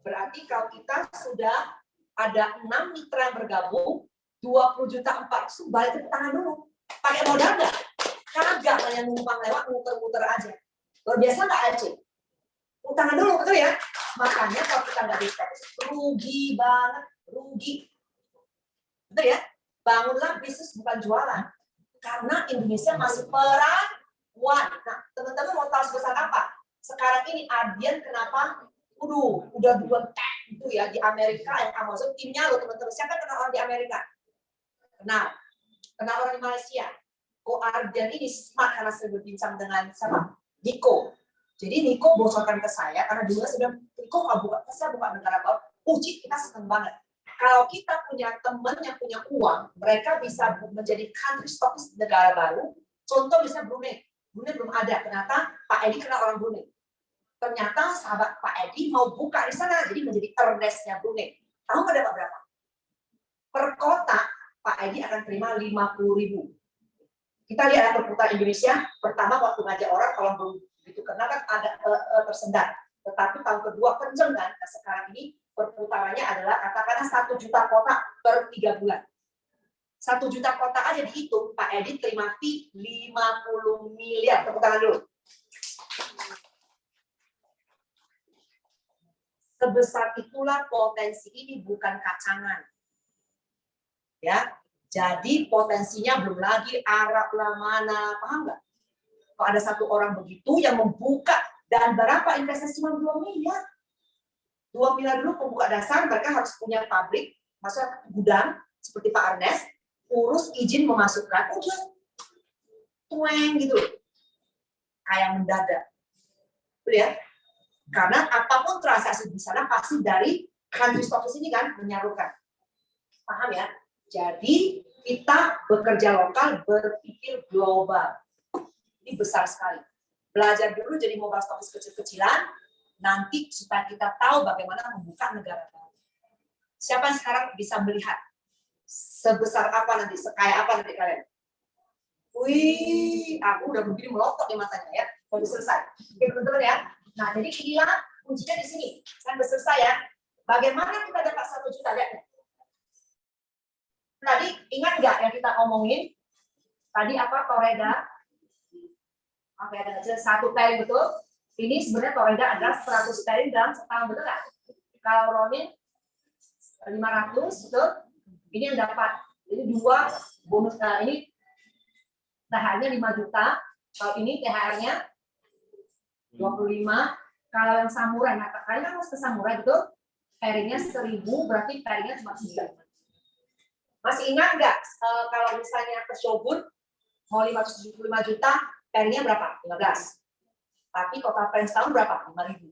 Berarti kalau kita sudah ada 6 mitra yang bergabung, 20.400.000 balik ke tangan dulu. Pakai modal nggak? Kagak, hanya numpang lewat, muter-muter aja. Luar biasa nggak Aceh? Utangan dulu, betul ya? Makanya kalau kita nggak di-stokis, rugi banget, rugi. Betul ya? Bangunlah bisnis bukan jualan. Karena Indonesia masih perawan. Nah, teman-teman mau tahu sebesar apa? Sekarang ini Ardian kenapa? Udah duluan itu ya di Amerika, yang Amazon timnya loh teman-teman. Siapa kenal orang di Amerika? Kenal orang di Malaysia. Ko Ardian ini smart karena saya berbincang dengan siapa? Niko. Jadi Niko bocorkan ke saya karena dulu saya bilang, Niko saya buka negara baru. Uji kita senang banget. Kalau kita punya teman yang punya uang, mereka bisa menjadi country stokis negara baru. Contoh misalnya Brunei. Brunei belum ada. Ternyata Pak Edi kenal orang Brunei. Ternyata sahabat Pak Edi mau buka di sana, jadi menjadi Ernest-nya Brunei. Tahu nggak dapat berapa? Per kota, Pak Edi akan terima 50.000. Kita lihat perputaran Indonesia, pertama waktu ngajak orang, kalau belum itu kenal kan agak tersendat. Tetapi tahun kedua kenceng kan, nah, sekarang ini perputarannya adalah katakanlah 1 juta kotak per 3 bulan. 1 juta kotak aja dihitung, Pak Edi terima fee 50 miliar. Tepuk tangan dulu. Sebesar itulah potensi ini, bukan kacangan. Ya, jadi potensinya belum lagi Arab lah mana, paham nggak? Kalau ada 1 orang begitu yang membuka, dan berapa investasi cuma 2 miliar. 2 miliar dulu pembuka dasar, mereka harus punya pabrik, maksudnya gudang, seperti Pak Ernest, urus izin memasukkan, udah, tueng gitu, kayak mendadak. Betul ya? Karena apapun transaksi di sana pasti dari country stokis ini kan menyalurkan. Paham ya? Jadi kita bekerja lokal, berpikir global. Ini besar sekali. Belajar dulu jadi mobile stokis kecil-kecilan, nanti supaya kita tahu bagaimana membuka negara baru. Siapa yang sekarang bisa melihat sebesar apa nanti, sekaya apa nanti kalian? Wih, aku udah begini melotot di matanya ya. Udah selesai. Oke, teman-teman ya. Nah, jadi inilah kuncinya di sini. Saya udah selesai ya. Bagaimana kita dapat 1 juta? Lihat. Tadi ingat nggak yang kita omongin? Tadi apa? Toreda. Oke, ada kecil 1 pairing betul. Ini sebenarnya Toreda adalah 100 pairing dalam setahun, betul nggak? Kalau Ronin 500, betul? Ini yang dapat. Jadi 2 bonus. Nah, ini THR-nya 5 juta. Kalau ini THR-nya 25. Kalau yang samurai, nah kalian kan harus ke samurai, betul? Pairingnya 1000, berarti pairingnya cuma 3. Masih ingat nggak kalau misalnya ke Shogun mau 575 juta, pairingnya berapa? 15. Tapi total pairing setahun berapa? 5.000.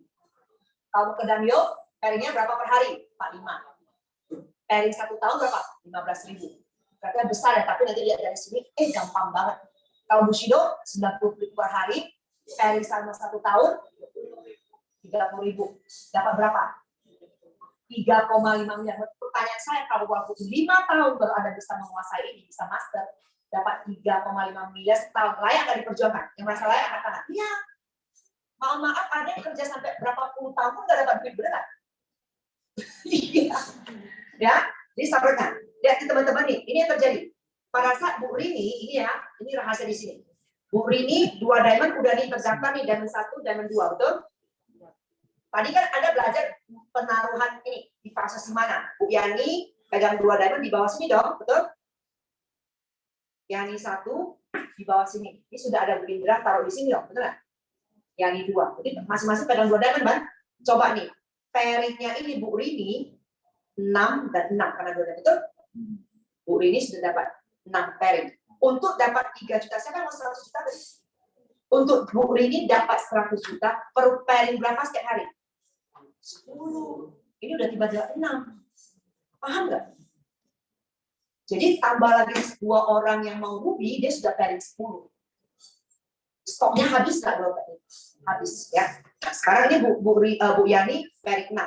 Kalau ke Damyo, pairingnya berapa per hari? 45. Pairing 1 tahun berapa? 15.000. Berarti besar ya, tapi nanti lihat dari sini, gampang banget. Kalau Bushido 90 per hari, pairing selama 1 tahun 30.000. Dapat berapa? 3,5 miliar. Pertanyaan saya, kalau waktu 5 tahun baru Anda bisa menguasai ini, bisa master, dapat 3,5 miliar setahun, layak nggak diperjuangkan? Yang merasa layak katakan, iya. Maaf, ada yang kerja sampai berapa puluh tahun pun nggak dapat duit, benar? Iya. Ya, jadi sabarkan. Lihat teman-teman nih, ini yang terjadi. Pada saat Bu Rini, ini ya, ini rahasia di sini. Bu Rini 2 diamond udah nih terdaftar nih, diamond 1, diamond 2, betul? Tadi kan Anda belajar penaruhan ini di fase mana? Bu Yani pegang 2 diamond di bawah sini dong, betul? Yani 1 di bawah sini. Ini sudah ada Bu Indra taruh di sini dong, betul nggak? Yani 2. Jadi masing-masing pegang 2 diamond, Bang. Coba nih, pairingnya ini Bu Rini 6 dan 6 karena 2 diamond, betul? Bu Rini sudah dapat 6 pairing. Untuk dapat 3 juta, saya kan mau 100 juta tadi. Untuk Bu Rini dapat 100 juta per pairing berapa setiap hari? 10. Ini udah tiba-tiba 6. Paham nggak? Jadi tambah lagi 2 orang yang mau ruby, dia sudah pairing 10. Stoknya habis nggak dong? Habis ya. Nah, sekarang ini Bu Yani pairing 6.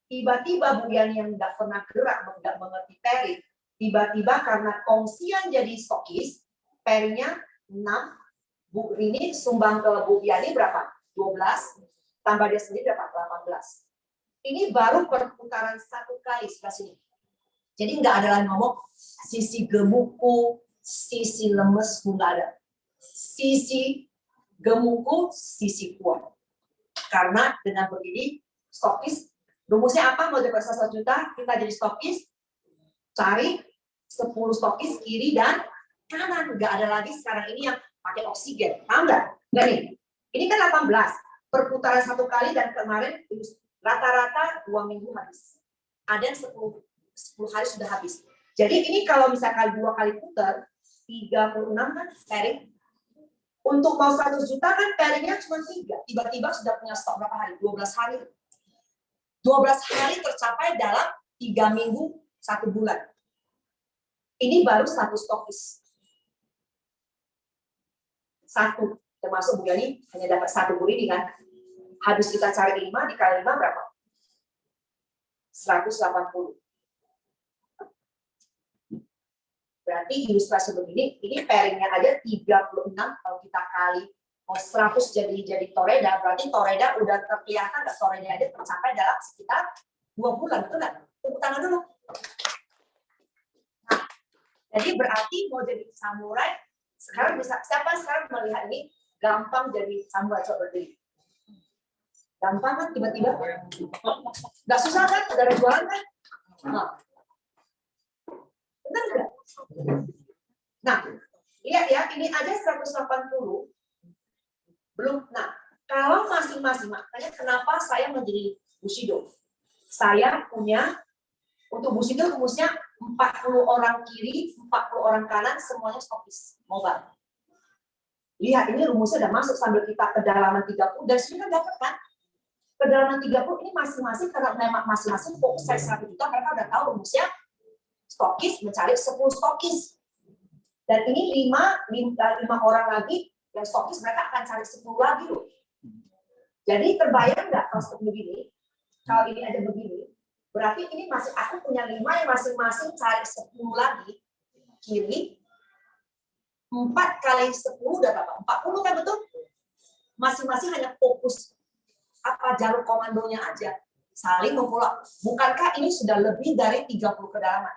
Tiba-tiba Bu Yani yang nggak pernah gerak, nggak mengerti pairing, tiba-tiba karena kongsian jadi stokis, pairingnya 6. Bu Rini sumbang ke Bu Yani berapa? 12. Tambah dia sendiri berapa? 18. Ini baru perputaran 1 kali sebelah sini. Jadi nggak ada lagi ngomong sisi gemuku, sisi lemes, nggak ada. Sisi gemuku, sisi kuat. Karena dengan begini, stokis, rumusnya apa? Mau dapat 100 juta, kita jadi stokis, cari 10 stokis kiri dan kanan. Nggak ada lagi sekarang ini yang pakai oksigen. Paham nggak? Nggak nih. Ini kan 18. Perputaran 1 kali dan kemarin rata-rata 2 minggu habis. Ada yang 10 hari sudah habis. Jadi ini kalau misalkan 2 kali putar, 36 kan pairing. Untuk mau 100 juta kan pairingnya cuma 3. Tiba-tiba sudah punya stok berapa hari? 12 hari. 12 hari tercapai dalam 3 minggu, 1 bulan. Ini baru 1 stokis. 1. Termasuk Bu Yani hanya dapat 1 Bu Rini kan. Habis kita cari 5 dikali 5 berapa? 180. Berarti ilustrasi begini, ini pairingnya aja 36 kalau kita kali 100 jadi Toreda, berarti Toreda udah terkelihatan nggak? Toreda aja tercapai dalam sekitar 2 bulan, betul nggak? Tepuk tangan dulu. Nah, jadi berarti mau jadi samurai, sekarang bisa, siapa sekarang melihat ini gampang jadi samurai coba berdiri? Gampang kan tiba-tiba? Nggak susah kan? Udah ada jualan kan? Nah. Benar nggak? Nah, lihat ya, ini aja 180. Belum. Nah, kalau masing-masing, makanya kenapa saya menjadi Bushido? Saya punya, untuk Bushido rumusnya 40 orang kiri, 40 orang kanan, semuanya stokis, mobile. Lihat, ini rumusnya udah masuk sambil kita kedalaman 30, dan sini kan dapat kan? Kedalaman 30 ini masing-masing karena memang masing-masing fokus saya 1 juta, mereka udah tahu rumusnya stokis mencari 10 stokis. Dan ini 5 orang lagi yang stokis, mereka akan cari 10 lagi loh. Jadi terbayang nggak kalau seperti begini? Kalau ini ada begini, Berarti ini masih aku punya 5 yang masing-masing cari 10 lagi. Kiri. 4 kali 10 udah berapa? 40 kan betul? Masing-masing hanya fokus apa jalur komandonya aja. Saling memfollow. Bukankah ini sudah lebih dari 30 kedalaman?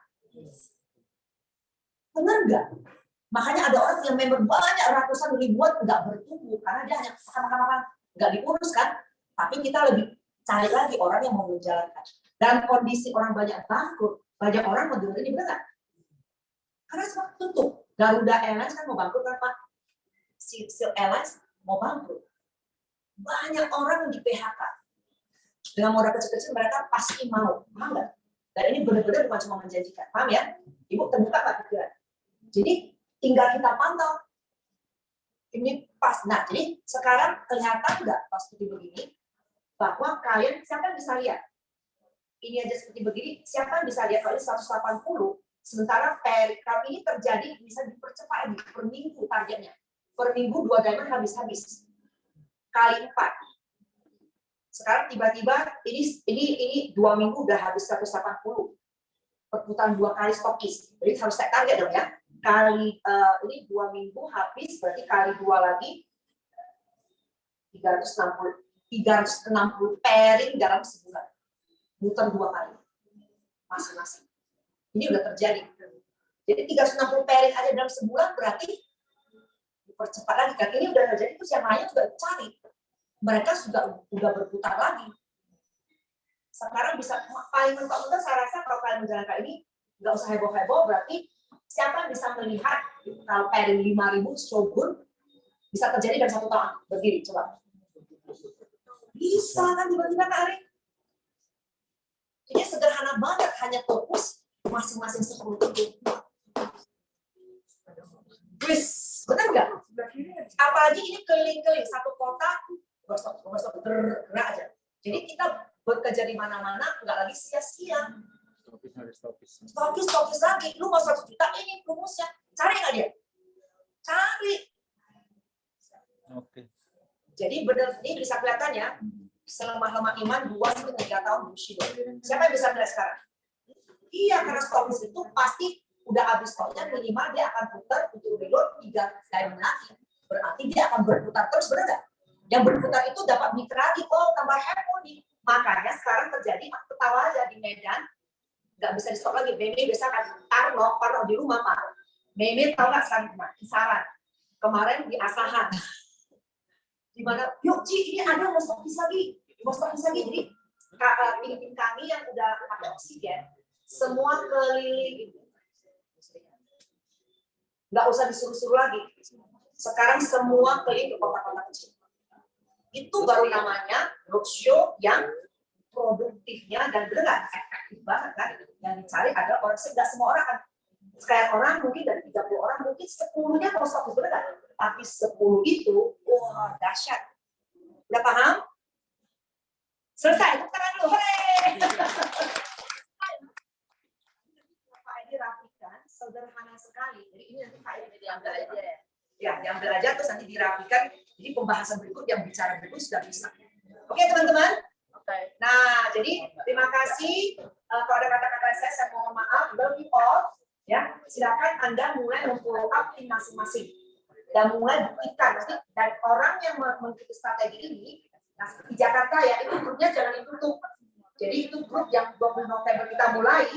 Benar nggak? Makanya ada orang yang member banyak ratusan ribuan nggak bertumbuh karena dia hanya makan nggak diurus kan. Tapi kita lebih cari lagi orang yang mau menjalankan. Dalam kondisi orang banyak bangkrut, banyak orang mendengar ini benar. Karena semua tutup. Garuda Airlines kan mau bangkrut kan Pak? Silk Airlines mau bangkrut. Banyak orang yang di PHK. Dengan modal kecil-kecil mereka pasti mau. Paham nggak? Dan ini benar-benar bukan cuma menjanjikan. Paham ya? Ibu terbuka nggak pikiran? Jadi tinggal kita pantau. Ini pas. Nah, jadi sekarang kelihatan nggak pas seperti begini bahwa kalian siapa yang bisa lihat? Ini aja seperti begini, siapa yang bisa lihat kalau ini 180, sementara kali ini terjadi bisa dipercepat per minggu targetnya. Per minggu 2 diamond habis-habis. Kali 4. Sekarang tiba-tiba ini 2 minggu udah habis 180. Perputaran 2 kali stokis. Jadi harus set target dong ya. Kali ini 2 minggu habis, berarti kali 2 lagi 360 pairing dalam sebulan. Muter 2 kali. Masing-masing. Ini udah terjadi. Jadi 360 pairing aja dalam sebulan berarti dipercepat lagi. Kan ini udah terjadi, terus yang lainnya juga cari. Mereka sudah berputar lagi. Sekarang bisa paling mentok-mentok saya rasa kalau kalian menjalankan ini nggak usah heboh-heboh, berarti siapa yang bisa melihat kalau pairing 5.000 shogun bisa terjadi dalam 1 tahun berdiri coba. Bisa kan tiba-tiba Kak Ari? Ini sederhana banget, hanya fokus masing-masing 10 itu. Wis, benar nggak? Apalagi ini keliling-keliling satu kota, gerak aja. Jadi kita bekerja di mana-mana, nggak lagi sia-sia. Stokis lagi. Lu mau 1 juta, ini rumusnya. Cari nggak dia? Cari. Oke. Jadi benar, ini bisa kelihatan ya. Selemah-lemah iman 2-3 tahun Bushido. Siapa yang bisa melihat sekarang? Iya, karena stokis itu pasti udah habis stoknya, minimal dia akan putar untuk reload 3 diamond lagi. Berarti dia akan berputar terus, benar nggak? Yang berputar itu dapat mitra lagi, oh tambah heboh nih. Makanya sekarang terjadi, ketawa aja di Medan, nggak bisa di stop lagi. Meme biasa kan taruh di rumah Pak. Meme tahu nggak sekarang kisaran? Kemarin di Asahan. Di mana, yuk Ci, ini ada mau stokis lagi. Jadi tim kami yang udah pakai oksigen, semua keliling. Nggak usah disuruh-suruh lagi. Sekarang semua keliling ke kota-kota kecil. Itu baru namanya roadshow yang produktifnya dan benar efektif banget kan. Yang dicari adalah orang, nggak semua orang kan. Sekarang orang mungkin dari 30 orang, mungkin 10-nya kalau stokis benar. Tapi 10 itu, wah dahsyat. Udah paham? Selesai, tepuk tangan dulu. Pak Edi rapikan, sederhana sekali. Jadi ini nanti Pak Edi diambil aja. Ya, diambil aja terus nanti dirapikan. Jadi pembahasan berikut yang bicara berikut sudah bisa. Oke teman-teman? Nah, jadi terima kasih. Kalau ada kata-kata saya mohon maaf. Love you all. Ya, silakan Anda mulai memfollow up tim masing-masing dan mulai buktikan. Dan orang yang mengikuti strategi ini, nah, di Jakarta ya, itu grupnya jangan ditutup. Jadi itu grup yang 20 November kita mulai,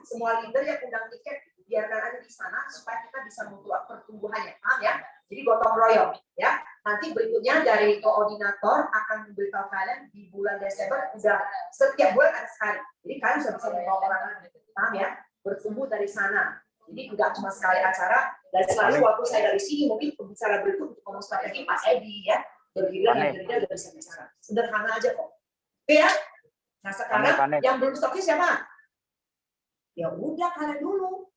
semua leader yang undang tiket biarkan ada di sana supaya kita bisa membuat pertumbuhannya, paham ya? Jadi gotong royong, ya. Nanti berikutnya dari koordinator akan memberitahu kalian di bulan Desember, udah setiap bulan ada sekali. Jadi kalian sudah bisa membawa orang lain, paham ya? Bertumbuh dari sana. Jadi tidak cuma sekali acara, dan selalu waktu saya dari sini mungkin pembicara berikut untuk ngomong strategi Pak Edi ya. Bergiliran udah bisa bicara. Sederhana aja kok. Oke ya? Nah sekarang yang belum stokis siapa? Ya udah kalian dulu.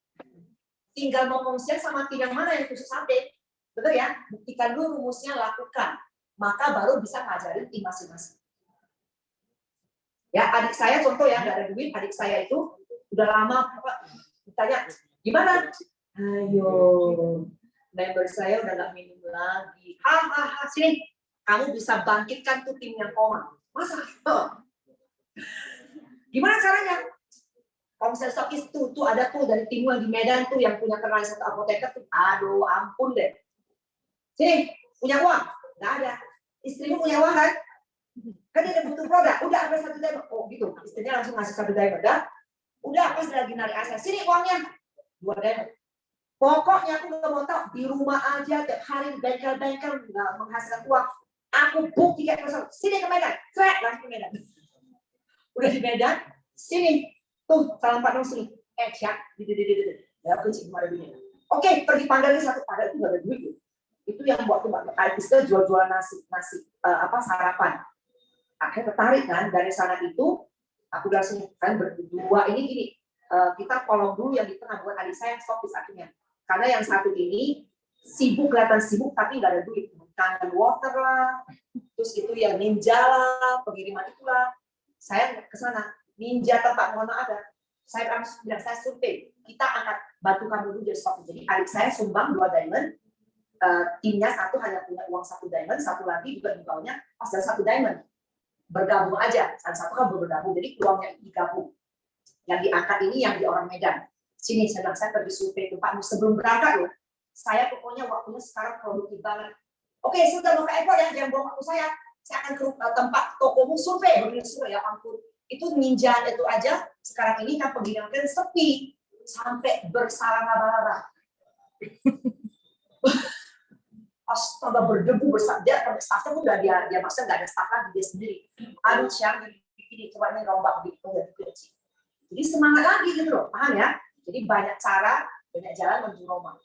Tinggal mau kongsian sama tim yang mana yang khusus update. Betul ya? Buktikan dulu rumusnya, lakukan. Maka baru bisa ngajarin tim masing-masing. Ya, adik saya contoh ya, nggak ada duit, adik saya itu udah lama ditanya, gimana? Ayo, member saya udah nggak minum lagi. Hahaha, sini. Kamu bisa bangkitkan tuh tim yang koma. Masa? Oh. Gimana caranya? Komsel stokis tuh ada tuh dari timur di Medan tuh yang punya kenalan satu apoteker tuh, aduh ampun deh. Sini, punya uang? Nggak ada. Istrimu punya uang kan? Kan dia butuh produk, udah apa satu diamond? Oh gitu, istrinya langsung ngasih satu diamond, udah pas lagi narik aset, sini uangnya 2 diamond. Pokoknya aku nggak mau tahu di rumah aja tiap hari bengkel-bengkel nggak menghasilkan uang. Aku book tiket pesawat, sini ke Medan, langsung ke Medan. Udah di Medan, sini tuh salam Pak Nung sini, chat, ya kunci kemarin dunia. Oke, pergi panggalnya satu, padahal itu nggak ada duit. Itu yang buat Mbak Alisa jual-jual nasi sarapan. Akhirnya tertarik kan dari sana itu, aku udah sini kan berdua ini gini, kita tolong dulu yang di tengah buat adik saya yang stopis akhirnya. Karena yang satu ini sibuk, kelihatan sibuk tapi nggak ada duit. Kangen water lah, terus itu ya ninja lah, pengiriman itulah. Saya ke sana, ninja tempat mana ada. Saya bilang, saya survei, kita angkat bantu kamu dulu jadi stopis. Jadi adik saya sumbang 2 diamond, timnya satu hanya punya uang 1 diamond, satu lagi juga di bawahnya pas ada 1 diamond. Bergabung aja, satu kan bergabung, jadi uangnya digabung. Yang diangkat ini yang di orang Medan. Sini saya bilang, saya pergi survei tempatmu sebelum berangkat loh. Saya pokoknya waktunya sekarang produktif banget. Oke, sudah mau ke airport ya, jangan buang waktu saya. Saya akan ke tempat tokomu survei, begini survei ya ampun. Itu ninja itu aja, sekarang ini kan pengiriman sepi. Sampai bersalah-salah. Astaga berdebu besar dia staffnya udah dia maksudnya nggak ada staff lagi dia sendiri. Aduh siang ini coba ini rombak gitu ya. Jadi semangat lagi gitu loh, paham ya? Jadi banyak cara, banyak jalan menuju Roma.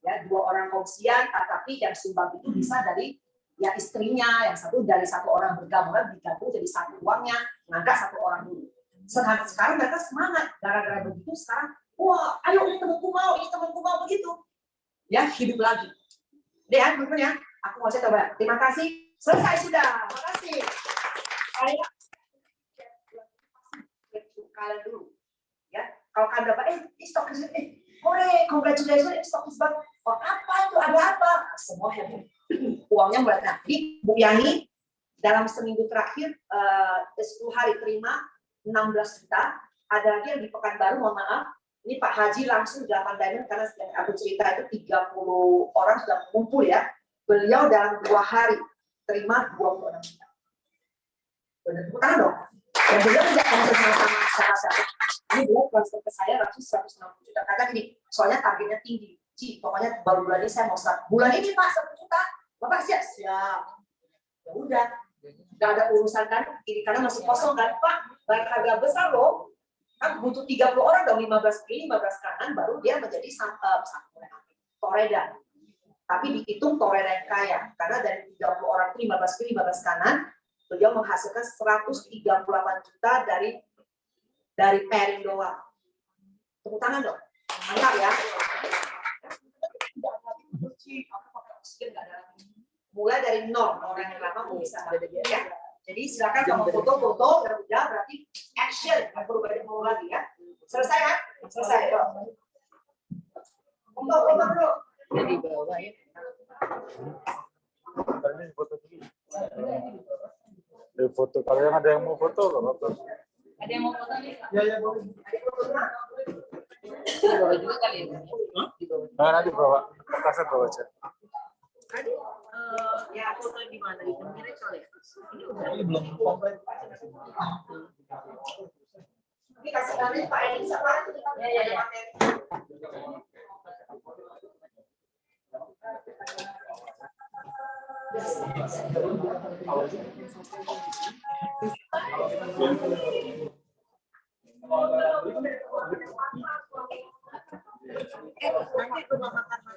Ya 2 orang kongsian, tapi yang sumbang itu bisa dari ya istrinya, yang satu dari 1 orang bergabung digabung jadi 1 uangnya, ngangkat 1 orang dulu. Sekarang mereka semangat, gara-gara begitu sekarang, wah ayo ini temanku mau begitu. Ya hidup lagi. Deh ya, teman-teman ya, aku mau coba. Terima kasih. Selesai sudah. Terima kasih. Saya kalian dulu. Ya, kalau kalian dapat, stok congratulations, stok banget. Oh, apa itu? Ada apa? Semua yang uangnya mulai. Nah, di Bu Yani dalam seminggu terakhir 10 hari terima 16 juta. Ada lagi yang di Pekanbaru, mohon maaf. Ini Pak Haji langsung 8 diamond karena yang aku cerita itu 30 orang sudah mengumpul ya. Beliau dalam 2 hari terima 26 juta. Benar, bukan dong. Dan beliau tidak akan bersama-sama siapa-siapa. Ini beliau transfer ke saya langsung 160 juta. Kata gini, soalnya targetnya tinggi. Ci, pokoknya baru bulan ini saya mau start. Bulan ini Pak 1 juta. Bapak siap? Siap. Ya udah. Nggak ada urusan kan, kiri kanan masih kosong kan. Pak, barang harga besar loh. Kan butuh 30 orang dong, 15 kiri, 15 kanan, baru dia menjadi toreda. Tapi dihitung toreda yang kaya, karena dari 30 orang itu 15 kiri, 15 kanan, beliau menghasilkan 138 juta dari pairing doang. Tepuk tangan dong, mantap ya. Mulai dari 0, orang yang lama mau bisa ya. Jadi silakan kalau foto-foto udah berarti action, nggak perlu banyak mau lagi ya. Selesai ya? Selesai. Untuk dulu. Jadi bawah ya. Foto kalau ada yang mau foto loh. Ada yang mau foto nih? Ya boleh. Boleh juga kali ya? Nah, nanti bawa kertasnya bawa aja. Tadi ya foto di mana di pinggirnya soalnya. Ini belum komplit. Ini kasih kami Pak Edi sama ya.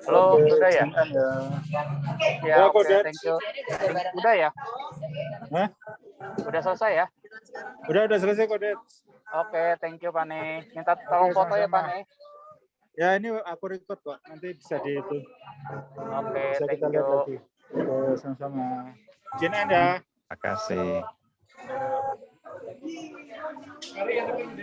Halo, udah ya? Ya, oke, Kodet. thank you. Udah ya? Hah? Udah selesai ya? Udah selesai Kodet. Oke, thank you, Pane. Minta tolong foto ya, Pane. Ya, ini aku record kok. Nanti bisa di itu. Oke, Bisa thank kita lihat you. lagi. Oke, sama-sama. Izin Anda. Makasih.